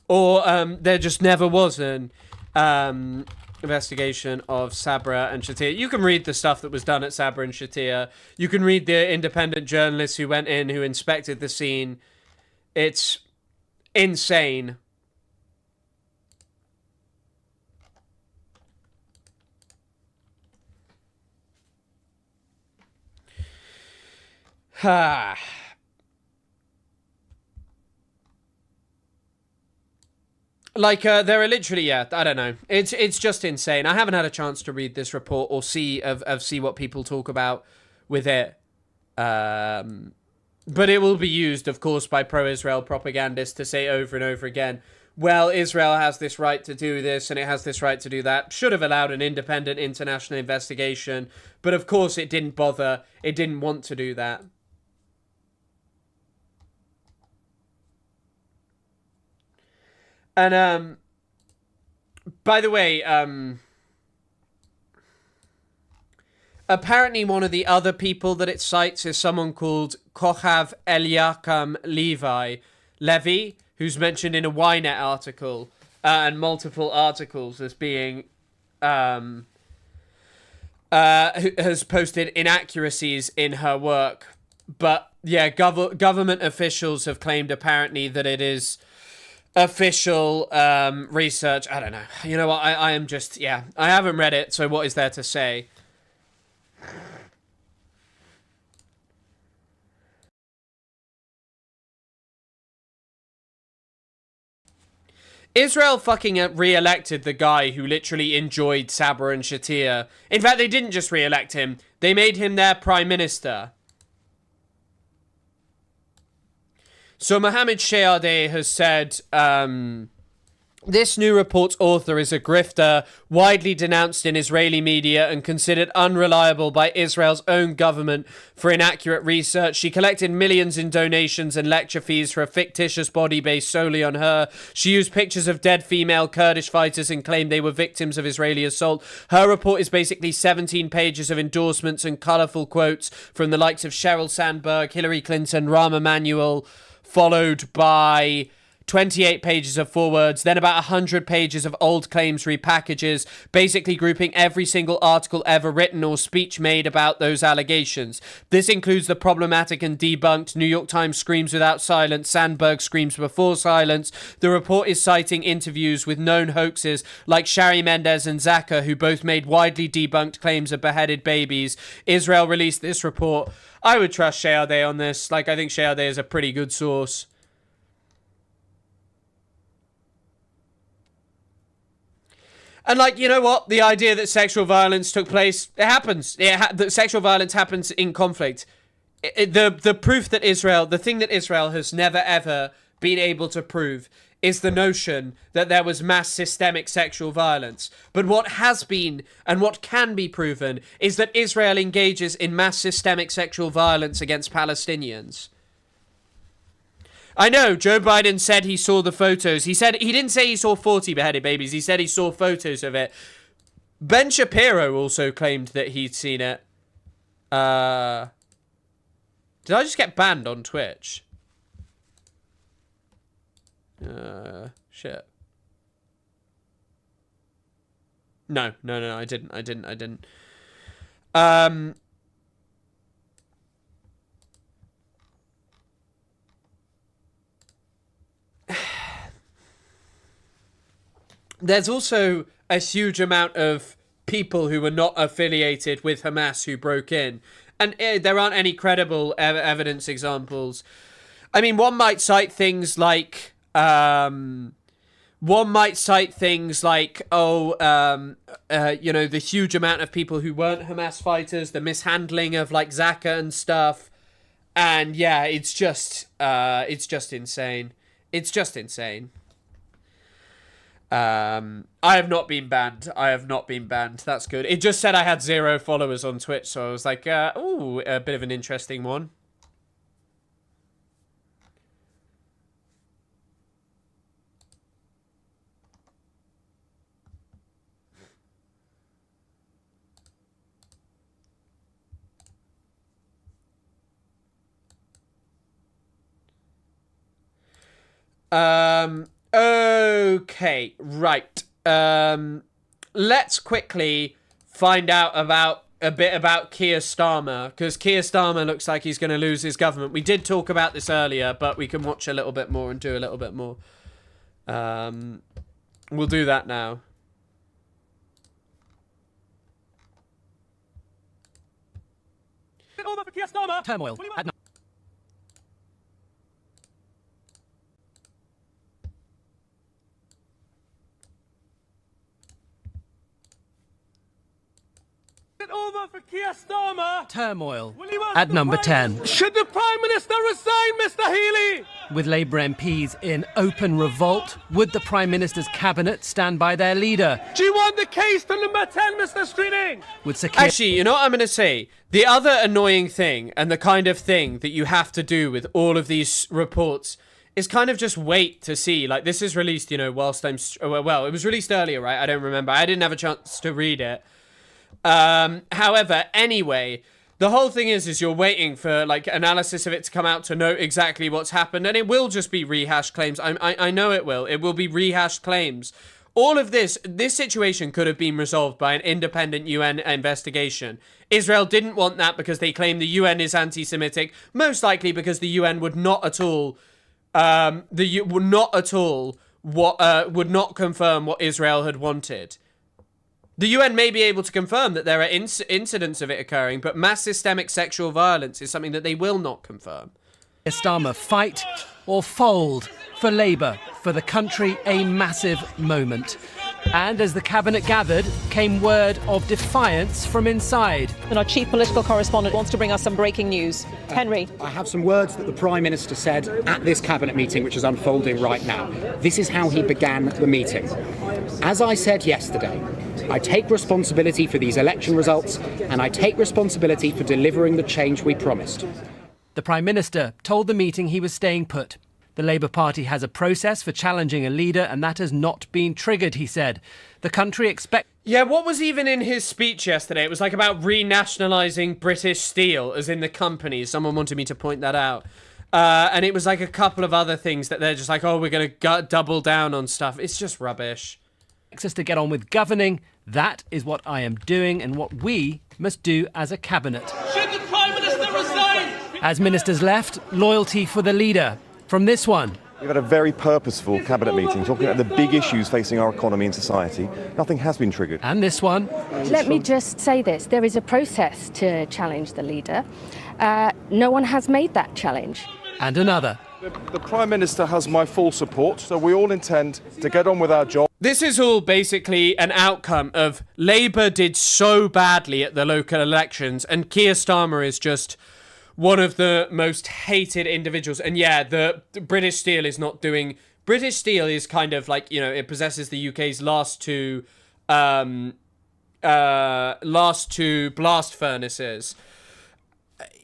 Or there just never was an investigation of Sabra and Shatila. You can read the stuff that was done at Sabra and Shatila. You can read the independent journalists who went in, who inspected the scene. It's insane. Like, there are literally, yeah, I don't know. It's just insane. I haven't had a chance to read this report or see what people talk about with it. But it will be used, of course, by pro-Israel propagandists to say over and over again, well, Israel has this right to do this and it has this right to do that. Should have allowed an independent international investigation. But of course it didn't bother. It didn't want to do that. And, by the way, apparently one of the other people that it cites is someone called Kochav Eliakim Levy, who's mentioned in a Ynet article, and multiple articles as being, has posted inaccuracies in her work. But, yeah, government officials have claimed apparently that it is official research. I don't know. You know what? I am just, yeah. I haven't read it, so what is there to say? Israel fucking re-elected the guy who literally enjoyed Sabra and Shatila. In fact, they didn't just re-elect him. They made him their prime minister. So Mohammed Shehadeh has said, this new report's author is a grifter, widely denounced in Israeli media and considered unreliable by Israel's own government for inaccurate research. She collected millions in donations and lecture fees for a fictitious body based solely on her. She used pictures of dead female Kurdish fighters and claimed they were victims of Israeli assault. Her report is basically 17 pages of endorsements and colourful quotes from the likes of Sheryl Sandberg, Hillary Clinton, Rahm Emanuel, followed by 28 pages of forewords, then about 100 pages of old claims repackages, basically grouping every single article ever written or speech made about those allegations. This includes the problematic and debunked New York Times screams without silence, Sandberg screams before silence. The report is citing interviews with known hoaxes like Shari Mendez and Zaka, who both made widely debunked claims of beheaded babies. Israel released this report. I would trust Shehadeh on this. Like, I think Shehadeh is a pretty good source. And, like, you know what? The idea that sexual violence took place, it happens. That sexual violence happens in conflict. the proof that the thing that Israel has never ever been able to prove is the notion that there was mass systemic sexual violence. But what has been and what can be proven is that Israel engages in mass systemic sexual violence against Palestinians. I know, Joe Biden said he saw the photos. He didn't say he saw 40 beheaded babies. He said he saw photos of it. Ben Shapiro also claimed that he'd seen it. Did I just get banned on Twitch? Shit. No, I didn't. There's also a huge amount of people who were not affiliated with Hamas who broke in. And there aren't any credible evidence examples. I mean, one might cite things like, the huge amount of people who weren't Hamas fighters, the mishandling of like Zaka and stuff. And yeah, it's just insane. It's just insane. I have not been banned. That's good. It just said I had 0 followers on Twitch, so I was like, ooh, a bit of an interesting one. Okay, right. Let's quickly find out a bit about Keir Starmer, because Keir Starmer looks like he's going to lose his government. We did talk about this earlier, but we can watch a little bit more and do a little bit more. We'll do that now. Over for Keir Starmer. Turmoil. Over for Keir Starmer. Turmoil at number 10. Should the Prime Minister resign, Mr. Healy? With Labour MPs in open revolt, would the Prime Minister's cabinet stand by their leader? Do you want the case to number 10, Mr. Streeting? Would Sir Keir... Actually, you know what I'm going to say? The other annoying thing, and the kind of thing that you have to do with all of these reports, is kind of just wait to see. Like, this is released, whilst I'm... Well, it was released earlier, right? I don't remember. I didn't have a chance to read it. However, anyway, the whole thing is you're waiting for like analysis of it to come out to know exactly what's happened, and it will just be rehashed claims. I know it will. It will be rehashed claims. All of this situation could have been resolved by an independent UN investigation. Israel didn't want that because they claim the UN is anti-Semitic, most likely because the UN would not at all, would not confirm what Israel had wanted. The UN may be able to confirm that there are incidents of it occurring, but mass systemic sexual violence is something that they will not confirm. Starmer fight or fold for Labour, for the country, a massive moment. And as the cabinet gathered, came word of defiance from inside. And our chief political correspondent wants to bring us some breaking news. Henry. I have some words that the Prime Minister said at this cabinet meeting, which is unfolding right now. This is how he began the meeting. As I said yesterday, I take responsibility for these election results, and I take responsibility for delivering the change we promised. The Prime Minister told the meeting he was staying put. The Labour Party has a process for challenging a leader, and that has not been triggered, he said. The country expects... Yeah, what was even in his speech yesterday? It was like about renationalising British Steel, as in the company. Someone wanted me to point that out. And it was like a couple of other things that they're just like, oh, we're going to double down on stuff. It's just rubbish. Us to get on with governing. That is what I am doing and what we must do as a cabinet. Should the Prime Minister resign? As ministers left, loyalty for the leader. From this one. We've had a very purposeful cabinet meeting talking about the big issues facing our economy and society. Nothing has been triggered. And this one. Let me just say this. There is a process to challenge the leader. No one has made that challenge. And another. The Prime Minister has my full support, so we all intend to get on with our job. This is all basically an outcome of Labour did so badly at the local elections, and Keir Starmer is just one of the most hated individuals. And yeah, the British Steel is not doing... British Steel is kind of like, you know, it possesses the UK's last two blast furnaces.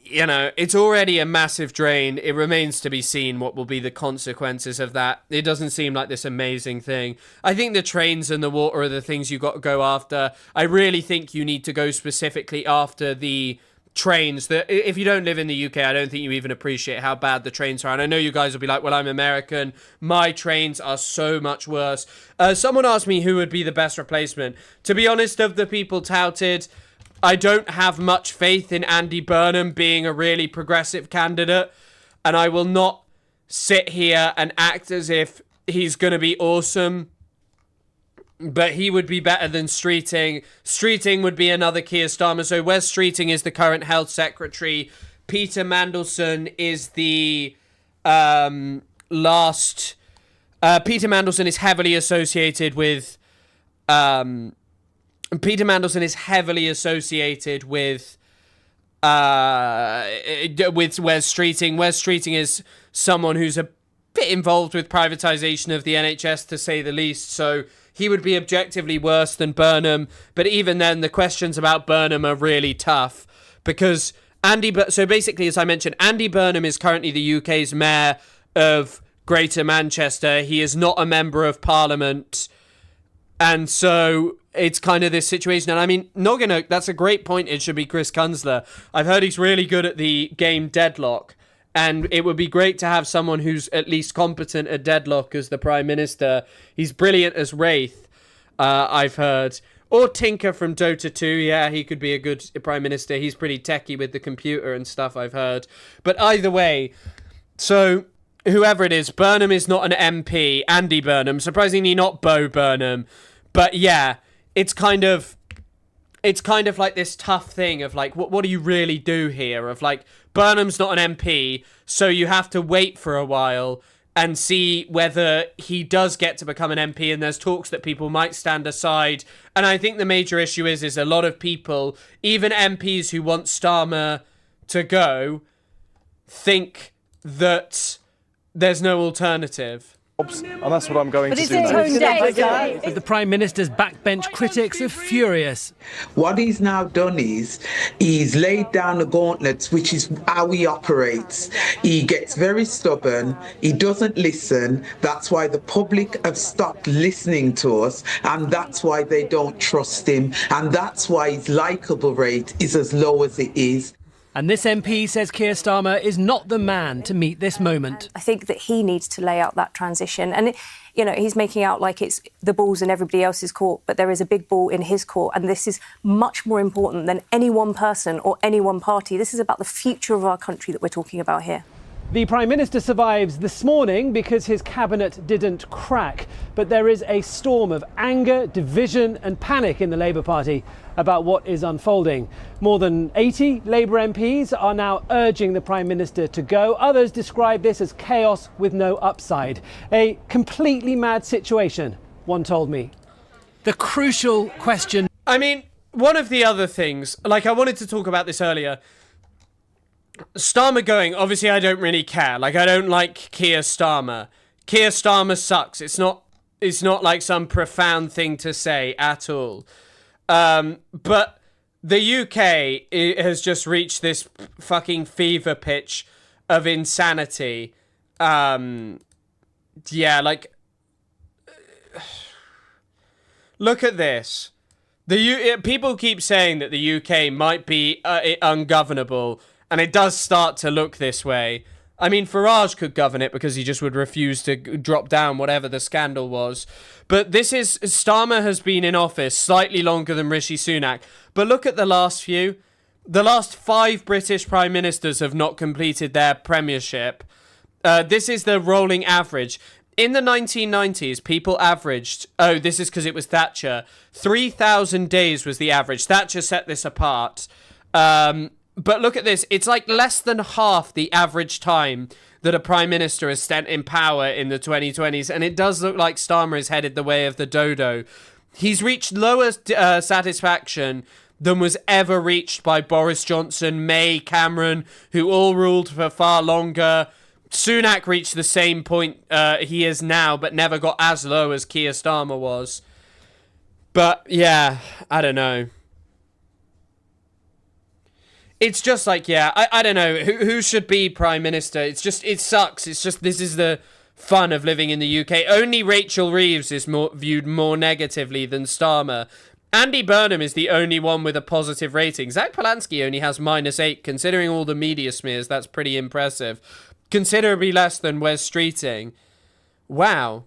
You know, it's already a massive drain. It remains to be seen what will be the consequences of that. It doesn't seem like this amazing thing. I think the trains and the water are the things you got to go after. I really think you need to go specifically after the trains. If you don't live in the UK, I don't think you even appreciate how bad the trains are. And I know you guys will be like, well, I'm American. My trains are so much worse. Someone asked me who would be the best replacement. To be honest, of the people touted, I don't have much faith in Andy Burnham being a really progressive candidate, and I will not sit here and act as if he's going to be awesome, but he would be better than Streeting. Streeting would be another Keir Starmer. So Wes Streeting is the current health secretary. Peter Mandelson is the last... Peter Mandelson is heavily associated with... Peter Mandelson is heavily associated with Wes Streeting. Wes Streeting is someone who's a bit involved with privatisation of the NHS, to say the least, so he would be objectively worse than Burnham. But even then, the questions about Burnham are really tough, because so basically, as I mentioned, Andy Burnham is currently the UK's mayor of Greater Manchester. He is not a member of Parliament, and so it's kind of this situation. And I mean, Noganoke, that's a great point. It should be Chris Kunzler. I've heard he's really good at the game Deadlock, and it would be great to have someone who's at least competent at Deadlock as the Prime Minister. He's brilliant as Wraith, I've heard. Or Tinker from Dota 2. Yeah, he could be a good Prime Minister. He's pretty techie with the computer and stuff, I've heard. But either way, so whoever it is, Burnham is not an MP. Andy Burnham. Surprisingly not Bo Burnham. But yeah, it's kind of like this tough thing of like, what do you really do here? Of like, Burnham's not an MP, so you have to wait for a while and see whether he does get to become an MP, and there's talks that people might stand aside. And I think the major issue is a lot of people, even MPs who want Starmer to go, think that there's no alternative. And that's what I'm going to do now. But the Prime Minister's backbench critics are furious. What he's now done is he's laid down the gauntlets, which is how he operates. He gets very stubborn. He doesn't listen. That's why the public have stopped listening to us, and that's why they don't trust him, and that's why his likeable rate is as low as it is. And this MP says Keir Starmer is not the man to meet this moment. I think that he needs to lay out that transition. And, you know, he's making out like it's the ball's in everybody else's court, but there is a big ball in his court. And this is much more important than any one person or any one party. This is about the future of our country that we're talking about here. The Prime Minister survives this morning because his cabinet didn't crack. But there is a storm of anger, division and panic in the Labour Party about what is unfolding. More than 80 Labour MPs are now urging the Prime Minister to go. Others describe this as chaos with no upside. A completely mad situation, one told me. The crucial question... I mean, one of the other things, like I wanted to talk about this earlier, Starmer going, obviously I don't really care. Like, I don't like Keir Starmer. Keir Starmer sucks. It's not like some profound thing to say at all. But the UK has just reached this fucking fever pitch of insanity. Yeah, like, look at this. People keep saying that the UK might be ungovernable, and it does start to look this way. I mean, Farage could govern it because he just would refuse to drop down whatever the scandal was. But Starmer has been in office slightly longer than Rishi Sunak. But look at the last few. The last 5 British Prime Ministers have not completed their premiership. This is the rolling average. In the 1990s, people averaged... Oh, this is because it was Thatcher. 3,000 days was the average. Thatcher set this apart. But look at this. It's like less than half the average time that a Prime Minister has spent in power in the 2020s. And it does look like Starmer is headed the way of the dodo. He's reached lower satisfaction than was ever reached by Boris Johnson, May, Cameron, who all ruled for far longer. Sunak reached the same point he is now, but never got as low as Keir Starmer was. But, yeah, I don't know. It's just like, yeah, I don't know. Who should be Prime Minister? It's just, it sucks. It's just, this is the fun of living in the UK. Only Rachel Reeves is viewed more negatively than Starmer. Andy Burnham is the only one with a positive rating. Zach Polanski only has -8. Considering all the media smears, that's pretty impressive. Considerably less than Wes Streeting. Wow.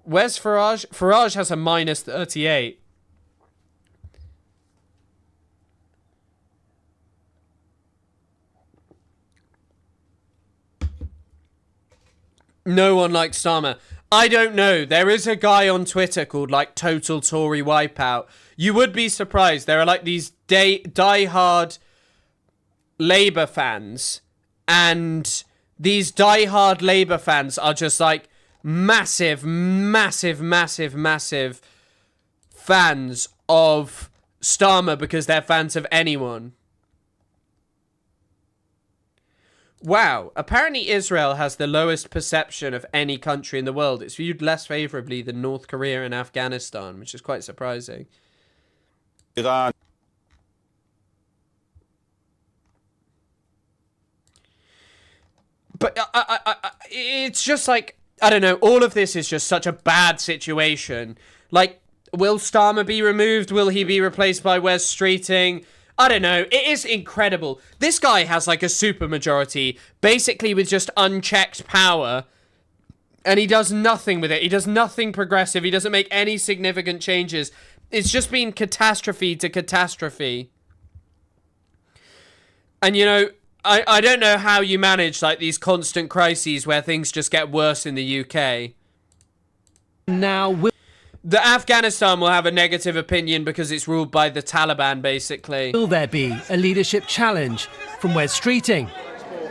Where's Farage? Farage has a -38. No one likes Starmer. I don't know. There is a guy on Twitter called, like, Total Tory Wipeout. You would be surprised. There are, like, these die-hard Labour fans. And these die-hard Labour fans are just, like, massive fans of Starmer because they're fans of anyone. Wow, apparently Israel has the lowest perception of any country in the world. It's viewed less favourably than North Korea and Afghanistan, which is quite surprising. Iran. But it's just like, I don't know, all of this is just such a bad situation. Like, will Starmer be removed? Will he be replaced by Wes Streeting? I don't know. It is incredible. This guy has like a supermajority, basically with just unchecked power, and he does nothing with it. He does nothing progressive. He doesn't make any significant changes. It's just been catastrophe to catastrophe. And, you know, I don't know how you manage like these constant crises where things just get worse in the UK. Now, the Afghanistan will have a negative opinion because it's ruled by the Taliban, basically. Will there be a leadership challenge from Wes Streeting?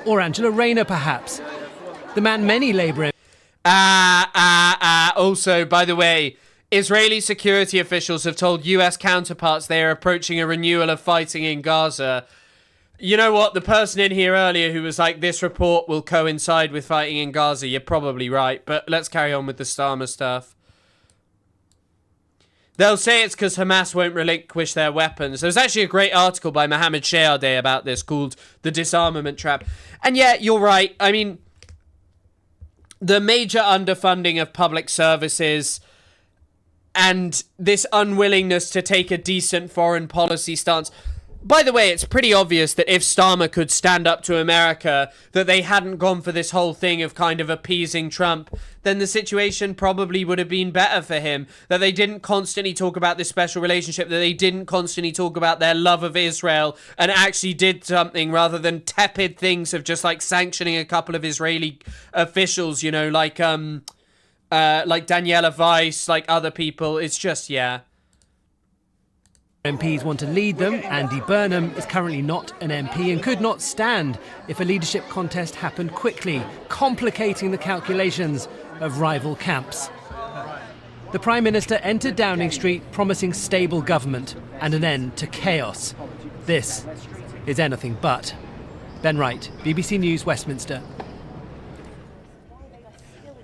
Or Angela Rayner, perhaps? The man many Labour... Also, by the way, Israeli security officials have told US counterparts they are approaching a renewal of fighting in Gaza. You know what? The person in here earlier who was like, this report will coincide with fighting in Gaza, you're probably right. But let's carry on with the Starmer stuff. They'll say it's because Hamas won't relinquish their weapons. There's actually a great article by Mohammed Shehadeh about this called The Disarmament Trap. And yeah, you're right. I mean, the major underfunding of public services and this unwillingness to take a decent foreign policy stance. By the way, it's pretty obvious that if Starmer could stand up to America, that they hadn't gone for this whole thing of kind of appeasing Trump, then the situation probably would have been better for him. That they didn't constantly talk about this special relationship, that they didn't constantly talk about their love of Israel and actually did something rather than tepid things of just like sanctioning a couple of Israeli officials, you know, like Daniela Weiss, like other people. It's just, yeah. MPs want to lead them. Andy Burnham is currently not an MP and could not stand if a leadership contest happened quickly, complicating the calculations of rival camps. The Prime Minister entered Downing Street promising stable government and an end to chaos. This is anything but. Ben Wright, BBC News, Westminster.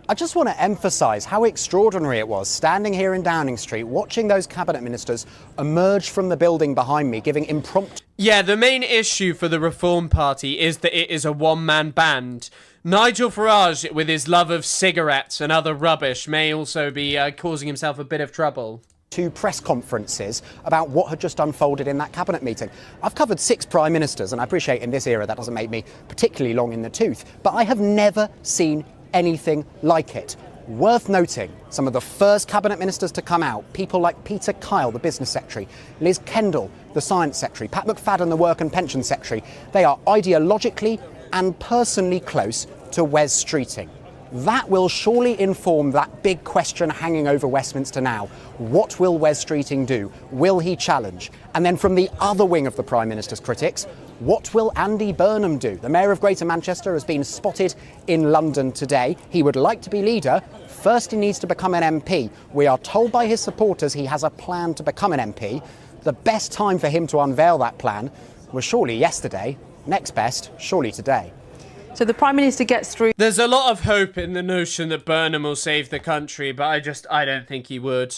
I just want to emphasise how extraordinary it was standing here in Downing Street watching those cabinet ministers emerge from the building behind me giving impromptu... Yeah, the main issue for the Reform Party is that it is a one-man band. Nigel Farage, with his love of cigarettes and other rubbish, may also be causing himself a bit of trouble. 2 press conferences about what had just unfolded in that cabinet meeting. I've covered 6 prime ministers, and I appreciate in this era that doesn't make me particularly long in the tooth, but I have never seen anything like it. Worth noting, some of the first cabinet ministers to come out, people like Peter Kyle, the business secretary, Liz Kendall, the science secretary, Pat McFadden, the work and pension secretary, they are ideologically and personally close to Wes Streeting. That will surely inform that big question hanging over Westminster now. What will Wes Streeting do? Will he challenge? And then from the other wing of the Prime Minister's critics, what will Andy Burnham do? The Mayor of Greater Manchester has been spotted in London today. He would like to be leader. First, he needs to become an MP. We are told by his supporters he has a plan to become an MP. The best time for him to unveil that plan was surely yesterday. Next best, surely today. So the Prime Minister gets through. There's a lot of hope in the notion that Burnham will save the country, but I don't think he would.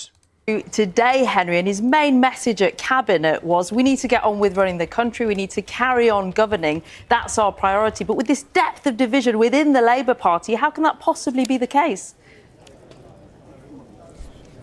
Today, Henry, and his main message at Cabinet was we need to get on with running the country, we need to carry on governing, that's our priority. But with this depth of division within the Labour Party, how can that possibly be the case?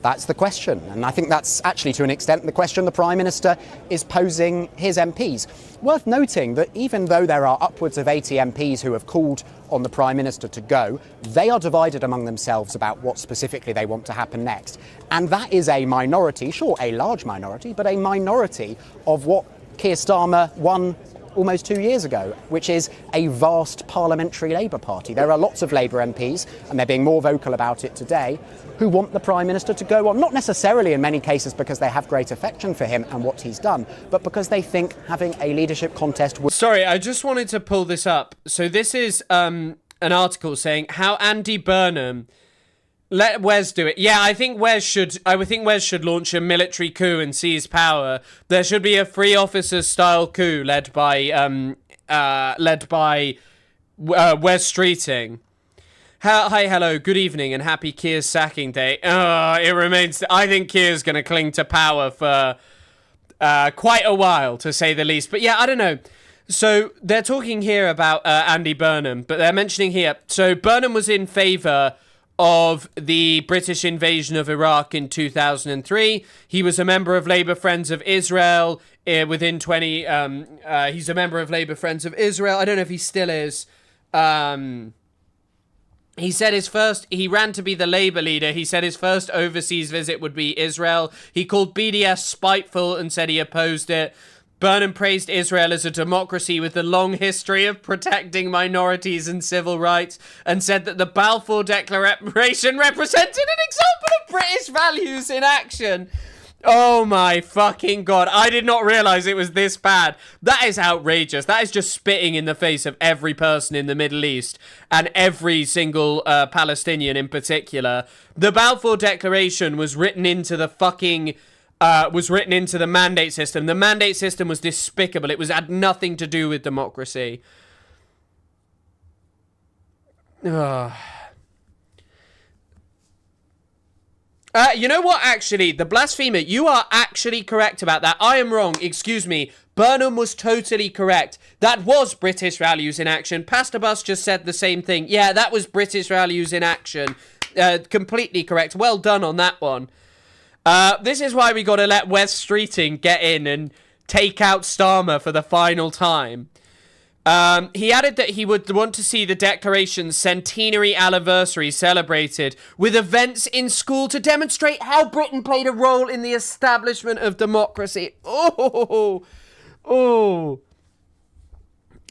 That's the question, and I think that's actually, to an extent, the question the Prime Minister is posing his MPs. Worth noting that even though there are upwards of 80 MPs who have called on the Prime Minister to go, they are divided among themselves about what specifically they want to happen next. And that is a minority, sure, a large minority, but a minority of what Keir Starmer won almost 2 years ago, which is a vast parliamentary Labour Party. There are lots of Labour MPs, and they're being more vocal about it today, who want the Prime Minister to go on, not necessarily in many cases because they have great affection for him and what he's done, but because they think having a leadership contest would... Sorry, I just wanted to pull this up. So this is an article saying how Andy Burnham... Let Wes do it. Yeah, I think Wes should launch a military coup and seize power. There should be a free officers style coup led by Wes Streeting. Hi, hello, good evening, and happy Keir's sacking day. It remains. I think Keir's going to cling to power for quite a while, to say the least. But yeah, I don't know. So they're talking here about Andy Burnham, but they're mentioning here. So Burnham was in favour of the British invasion of Iraq in 2003. He was a member of Labour Friends of Israel within 20... he's a member of Labour Friends of Israel. I don't know if he still is. He said he ran to be the Labour leader. He said his first overseas visit would be Israel. He called BDS spiteful and said he opposed it. Burnham praised Israel as a democracy with a long history of protecting minorities and civil rights, and said that the Balfour Declaration represented an example of British values in action. Oh my fucking God. I did not realise it was this bad. That is outrageous. That is just spitting in the face of every person in the Middle East, and every single Palestinian in particular. The Balfour Declaration was written into the fucking... the mandate system. The mandate system was despicable. It had nothing to do with democracy. You know what, actually? The blasphemer, you are actually correct about that. I am wrong. Excuse me. Burnham was totally correct. That was British values in action. Pastor Bus just said the same thing. Yeah, that was British values in action. Completely correct. Well done on that one. This is why we got to let Wes Streeting get in and take out Starmer for the final time. He added that he would want to see the Declaration's centenary anniversary celebrated with events in school to demonstrate how Britain played a role in the establishment of democracy.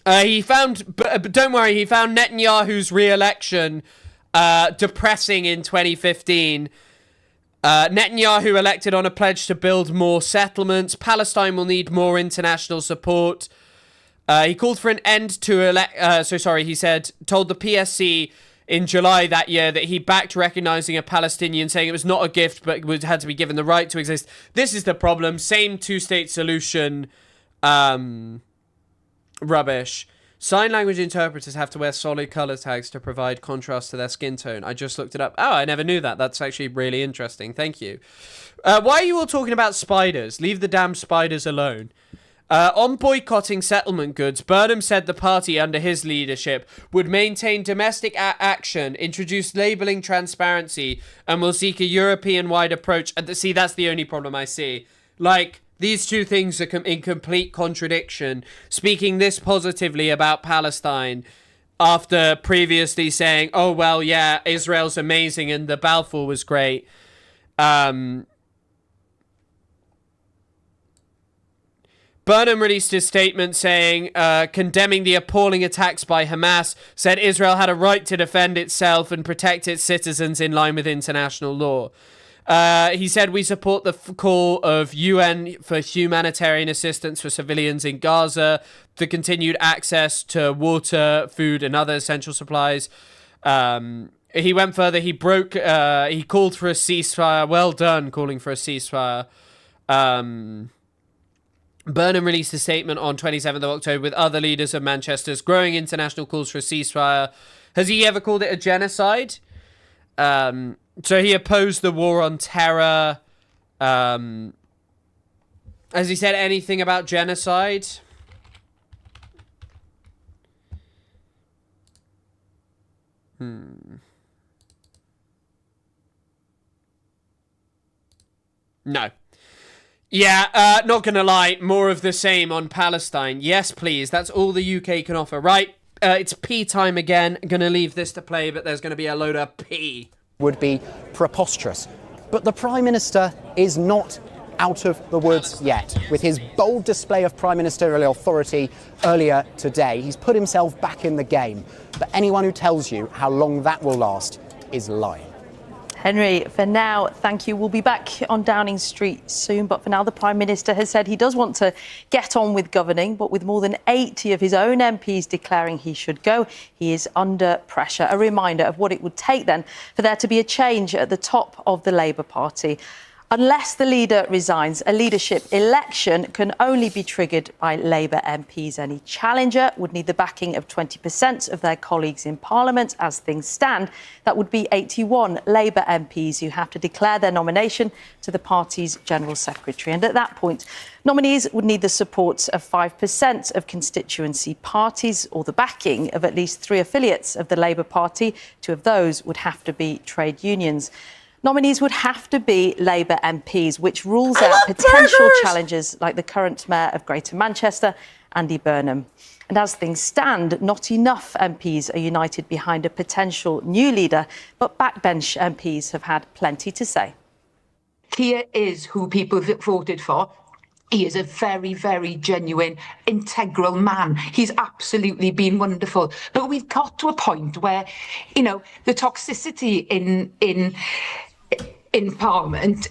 He found, but don't worry, he found Netanyahu's re-election depressing in 2015. Netanyahu elected on a pledge to build more settlements. Palestine will need more international support. He called for an end to he told the PSC in July that year that he backed recognizing a Palestinian, saying it was not a gift but had to be given the right to exist. This is the problem. Same two-state solution. Rubbish. Sign language interpreters have to wear solid color tags to provide contrast to their skin tone. I just looked it up. Oh, I never knew that. That's actually really interesting. Thank you. Why are you all talking about spiders? Leave the damn spiders alone. On boycotting settlement goods, Burnham said the party under his leadership would maintain domestic action, introduce labelling transparency, and will seek a European-wide approach. See, that's the only problem I see. Like... These two things are in complete contradiction. Speaking this positively about Palestine after previously saying, oh, well, yeah, Israel's amazing and the Balfour was great. Burnham released his statement saying, condemning the appalling attacks by Hamas, said Israel had a right to defend itself and protect its citizens in line with international law. He said, we support the call of UN for humanitarian assistance for civilians in Gaza, the continued access to water, food, and other essential supplies. He went further. He called for a ceasefire. Well done, calling for a ceasefire. Burnham released a statement on 27th of October with other leaders of Manchester's growing international calls for a ceasefire. Has he ever called it a genocide? So he opposed the war on terror. Has he said anything about genocide? No. Yeah, not gonna lie, more of the same on Palestine. Yes, please, that's all the UK can offer. Right, it's pee time again. Gonna leave this to play, but there's gonna be a load of pee. Would be preposterous. But the Prime Minister is not out of the woods yet. With his bold display of prime ministerial authority earlier today, he's put himself back in the game. But anyone who tells you how long that will last is lying. Henry, for now, thank you. We'll be back on Downing Street soon, but for now, the Prime Minister has said he does want to get on with governing, but with more than 80 of his own MPs declaring he should go, he is under pressure. A reminder of what it would take then for there to be a change at the top of the Labour Party. Unless the leader resigns, a leadership election can only be triggered by Labour MPs. Any challenger would need the backing of 20% of their colleagues in Parliament. As things stand, that would be 81 Labour MPs who have to declare their nomination to the party's General Secretary. And at that point, nominees would need the support of 5% of constituency parties or the backing of at least 3 affiliates of the Labour Party. 2 of those would have to be trade unions. Nominees would have to be Labour MPs, which rules out potential challengers like the current Mayor of Greater Manchester, Andy Burnham. And as things stand, not enough MPs are united behind a potential new leader, but backbench MPs have had plenty to say. Keir is who people voted for. He is a very, very genuine, integral man. He's absolutely been wonderful. But we've got to a point where, you know, the toxicity in Parliament,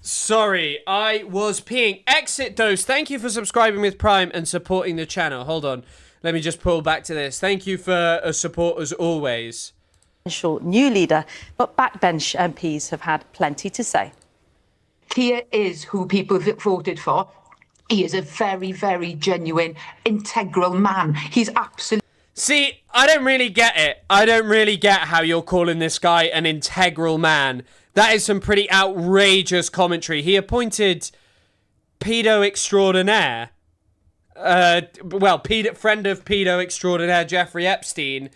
Sorry, I was peeing. Exit Dose, thank you for subscribing with Prime and supporting the channel. Hold on, let me just pull back to this. Thank you for support as always. Potential new leader, but backbench MPs have had plenty to say. Keir is who people voted for. He is a very, very genuine, integral man. He's absolutely... See, I don't really get it. I don't really get how you're calling this guy an integral man. That is some pretty outrageous commentary. He appointed pedo extraordinaire. Friend of pedo extraordinaire Jeffrey Epstein.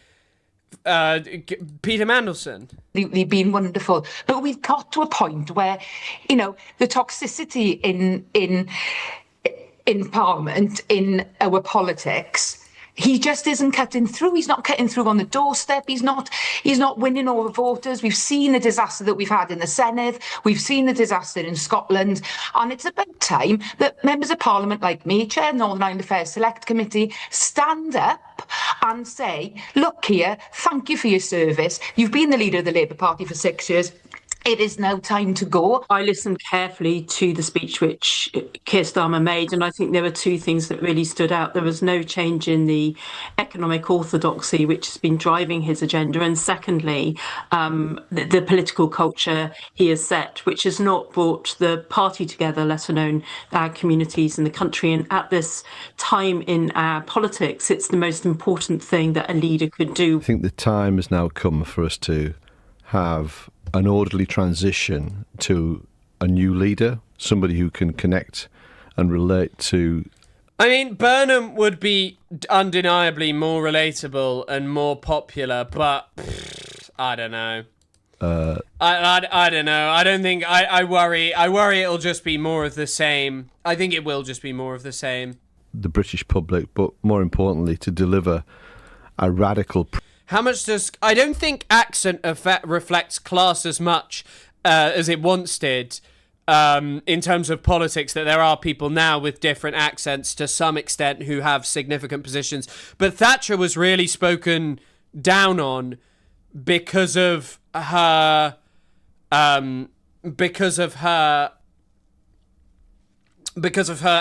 Peter Mandelson. Absolutely been wonderful. But we've got to a point where, you know, the toxicity in Parliament, in our politics, he just isn't cutting through. He's not cutting through on the doorstep. He's not winning over voters. We've seen the disaster that we've had in the Senedd. We've seen the disaster in Scotland. And it's about time that members of Parliament like me, Chair of Northern Ireland Affairs Select Committee, stand up and say, look, Keir, thank you for your service. You've been the leader of the Labour Party for 6 years. It is now time to go. I listened carefully to the speech which Keir Starmer made, and I think there were 2 things that really stood out. There was no change in the economic orthodoxy which has been driving his agenda, and secondly, the political culture he has set, which has not brought the party together, let alone our communities in the country. And at this time in our politics, it's the most important thing that a leader could do. I think the time has now come for us to have an orderly transition to a new leader, somebody who can connect and relate to... I mean, Burnham would be undeniably more relatable and more popular, but I don't know. I don't know. I don't think... I worry it'll just be more of the same. I think it will just be more of the same. The British public, but more importantly, to deliver a radical... How much does... I don't think accent reflects class as much as it once did in terms of politics, that there are people now with different accents to some extent who have significant positions. But Thatcher was really spoken down on because of her... because of her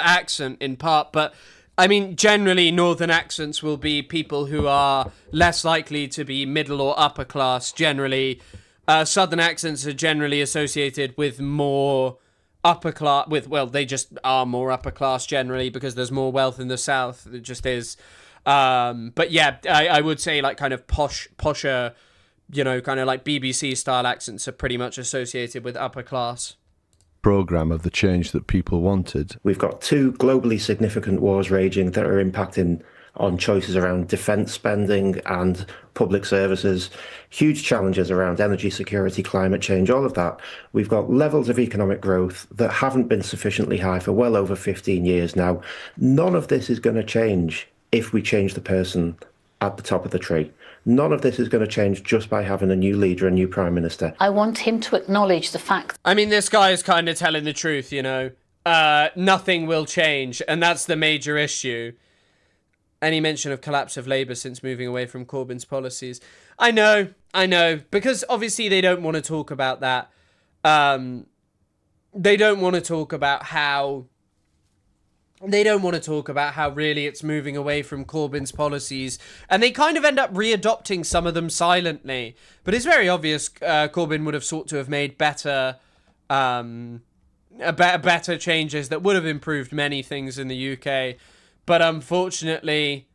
accent, in part, but... I mean, generally, northern accents will be people who are less likely to be middle or upper class, generally. Southern accents are generally associated with more upper class, they just are more upper class generally because there's more wealth in the South. It just is. But yeah, I would say like kind of posher, kind of like BBC style accents are pretty much associated with upper class. Programme of the change that people wanted. We've got 2 globally significant wars raging that are impacting on choices around defence spending and public services, huge challenges around energy security, climate change, all of that. We've got levels of economic growth that haven't been sufficiently high for well over 15 years now. None of this is going to change if we change the person at the top of the tree. None of this is going to change just by having a new leader, a new prime minister. I want him to acknowledge the fact. I mean, this guy is kind of telling the truth, nothing will change, and that's the major issue. Any mention of collapse of Labour since moving away from Corbyn's policies. I know, because obviously they don't want to talk about that. They don't want to talk about how really it's moving away from Corbyn's policies, and they kind of end up readopting some of them silently. But it's very obvious Corbyn would have sought to have made better changes that would have improved many things in the UK. But unfortunately,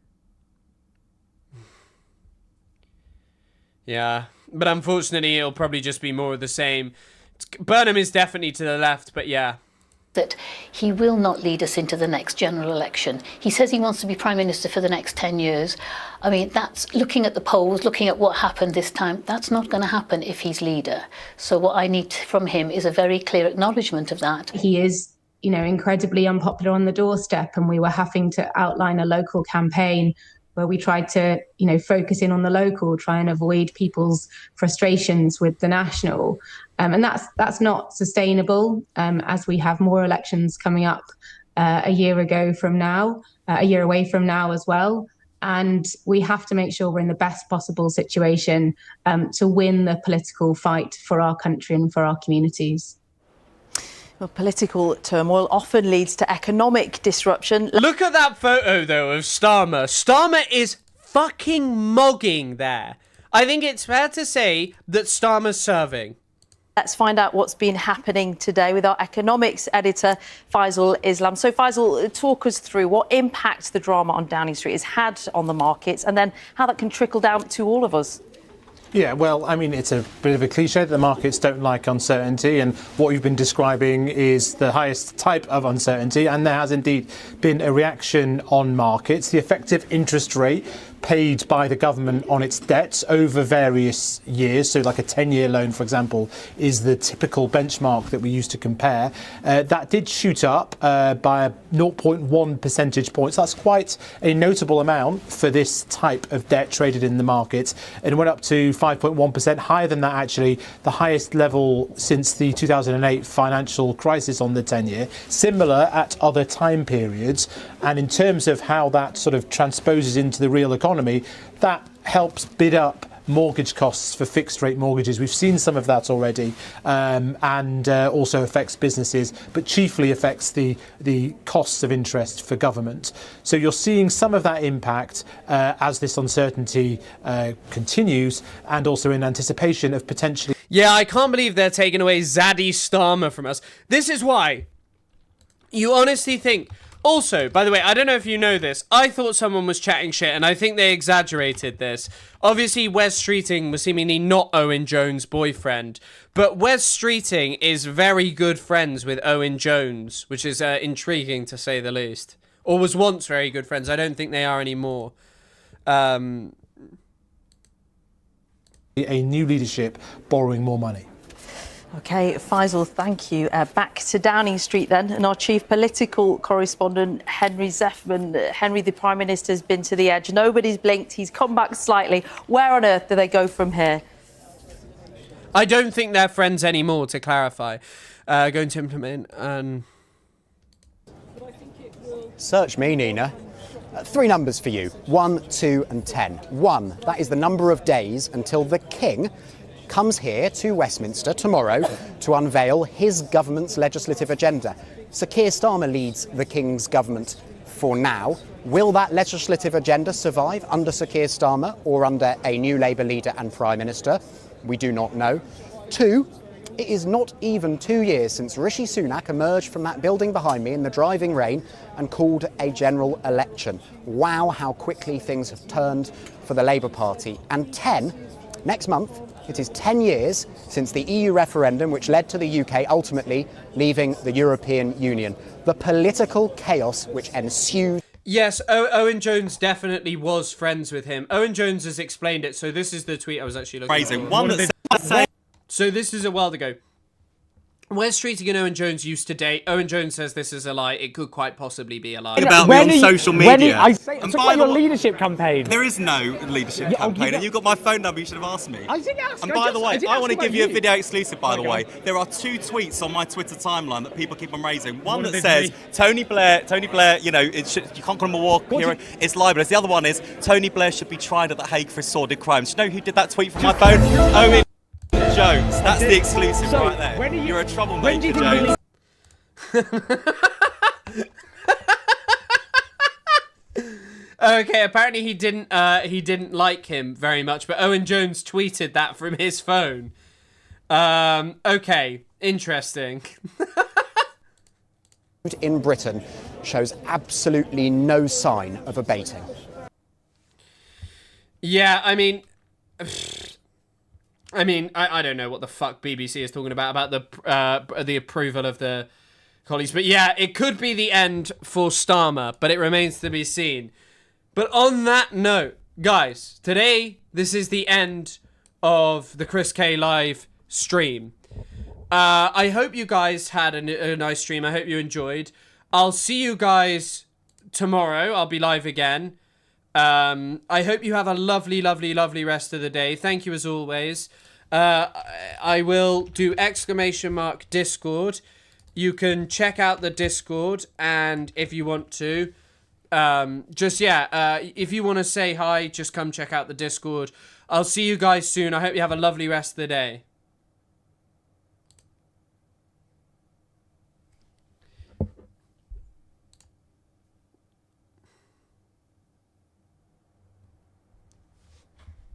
it'll probably just be more of the same. Burnham is definitely to the left, but yeah. That he will not lead us into the next general election. He says he wants to be Prime Minister for the next 10 years. I mean, that's looking at the polls, looking at what happened this time. That's not going to happen if he's leader. So what I need from him is a very clear acknowledgement of that. He is, incredibly unpopular on the doorstep, and we were having to outline a local campaign where we tried to, focus in on the local, try and avoid people's frustrations with the national. And that's not sustainable as we have more elections coming up a year away from now as well. And we have to make sure we're in the best possible situation to win the political fight for our country and for our communities. Well, political turmoil often leads to economic disruption. Look at that photo, though, of Starmer. Starmer is fucking mogging there. I think it's fair to say that Starmer's serving. Let's find out what's been happening today with our economics editor, Faisal Islam. So, Faisal, talk us through what impact the drama on Downing Street has had on the markets and then how that can trickle down to all of us. Yeah, well, I mean, it's a bit of a cliche that the markets don't like uncertainty, and what you've been describing is the highest type of uncertainty, and there has indeed been a reaction on markets. The effective interest rate paid by the government on its debts over various years, so like a 10-year loan, for example, is the typical benchmark that we use to compare. That did shoot up by 0.1 percentage points. That's quite a notable amount for this type of debt traded in the market. It went up to 5.1%, higher than that actually, the highest level since the 2008 financial crisis on the 10-year, similar at other time periods. And in terms of how that sort of transposes into the real economy, that helps bid up mortgage costs for fixed rate mortgages. We've seen some of that already, and also affects businesses, but chiefly affects the costs of interest for government. So you're seeing some of that impact as this uncertainty continues, and also in anticipation of potentially... Yeah, I can't believe they're taking away Zaddy Starmer from us. This is why you honestly think... Also, by the way, I don't know if you know this, I thought someone was chatting shit, and I think they exaggerated this. Obviously, Wes Streeting was seemingly not Owen Jones' boyfriend, but Wes Streeting is very good friends with Owen Jones, which is intriguing to say the least. Or was once very good friends. I don't think they are anymore. A new leadership borrowing more money. OK, Faisal, thank you. Back to Downing Street then, and our chief political correspondent, Henry Zeffman. Henry, the Prime Minister's been to the edge. Nobody's blinked. He's come back slightly. Where on earth do they go from here? I don't think they're friends anymore, to clarify. Going to implement and... Search me, Nina. 3 numbers for you. 1, 2 and 10. 1, that is the number of days until the King comes here to Westminster tomorrow to unveil his government's legislative agenda. Sir Keir Starmer leads the King's government for now. Will that legislative agenda survive under Sir Keir Starmer or under a new Labour leader and Prime Minister? We do not know. 2, It is not even 2 years since Rishi Sunak emerged from that building behind me in the driving rain and called a general election. Wow, how quickly things have turned for the Labour Party. And next month, it is 10 years since the EU referendum, which led to the UK ultimately leaving the European Union. The political chaos which ensued. Yes, Owen Jones definitely was friends with him. Owen Jones has explained it, so this is the tweet I was actually looking at. So this is a while ago. Where Streeting and Owen Jones used to date, Owen Jones says this is a lie. It could quite possibly be a lie. About me on social media. And by your leadership campaign. There is no leadership campaign, and you've got my phone number. You should have asked me. I didn't ask. And by the way, I want to give you a video exclusive. By the way, there are 2 tweets on my Twitter timeline that people keep on raising. One that says Tony Blair. You know, you can't call him a war hero. It's libelous. The other one is Tony Blair should be tried at The Hague for sordid crimes. Do you know who did that tweet from my phone? Owen Jones. That's the exclusive right there. You're a troublemaker, Jones. Okay, apparently he didn't like him very much, but Owen Jones tweeted that from his phone. Okay, interesting. In Britain shows absolutely no sign of abating. Yeah, I mean, I don't know what the fuck BBC is talking about the approval of the colleagues, but yeah, it could be the end for Starmer, but it remains to be seen. But on that note, guys, today this is the end of the Chris K Live stream. I hope you guys had a nice stream. I hope you enjoyed. I'll see you guys tomorrow. I'll be live again. I hope you have a lovely, lovely, lovely rest of the day. Thank you as always. I will do !Discord. You can check out the Discord, and if you want to, if you want to say hi, just come check out the Discord. I'll see you guys soon. I hope you have a lovely rest of the day.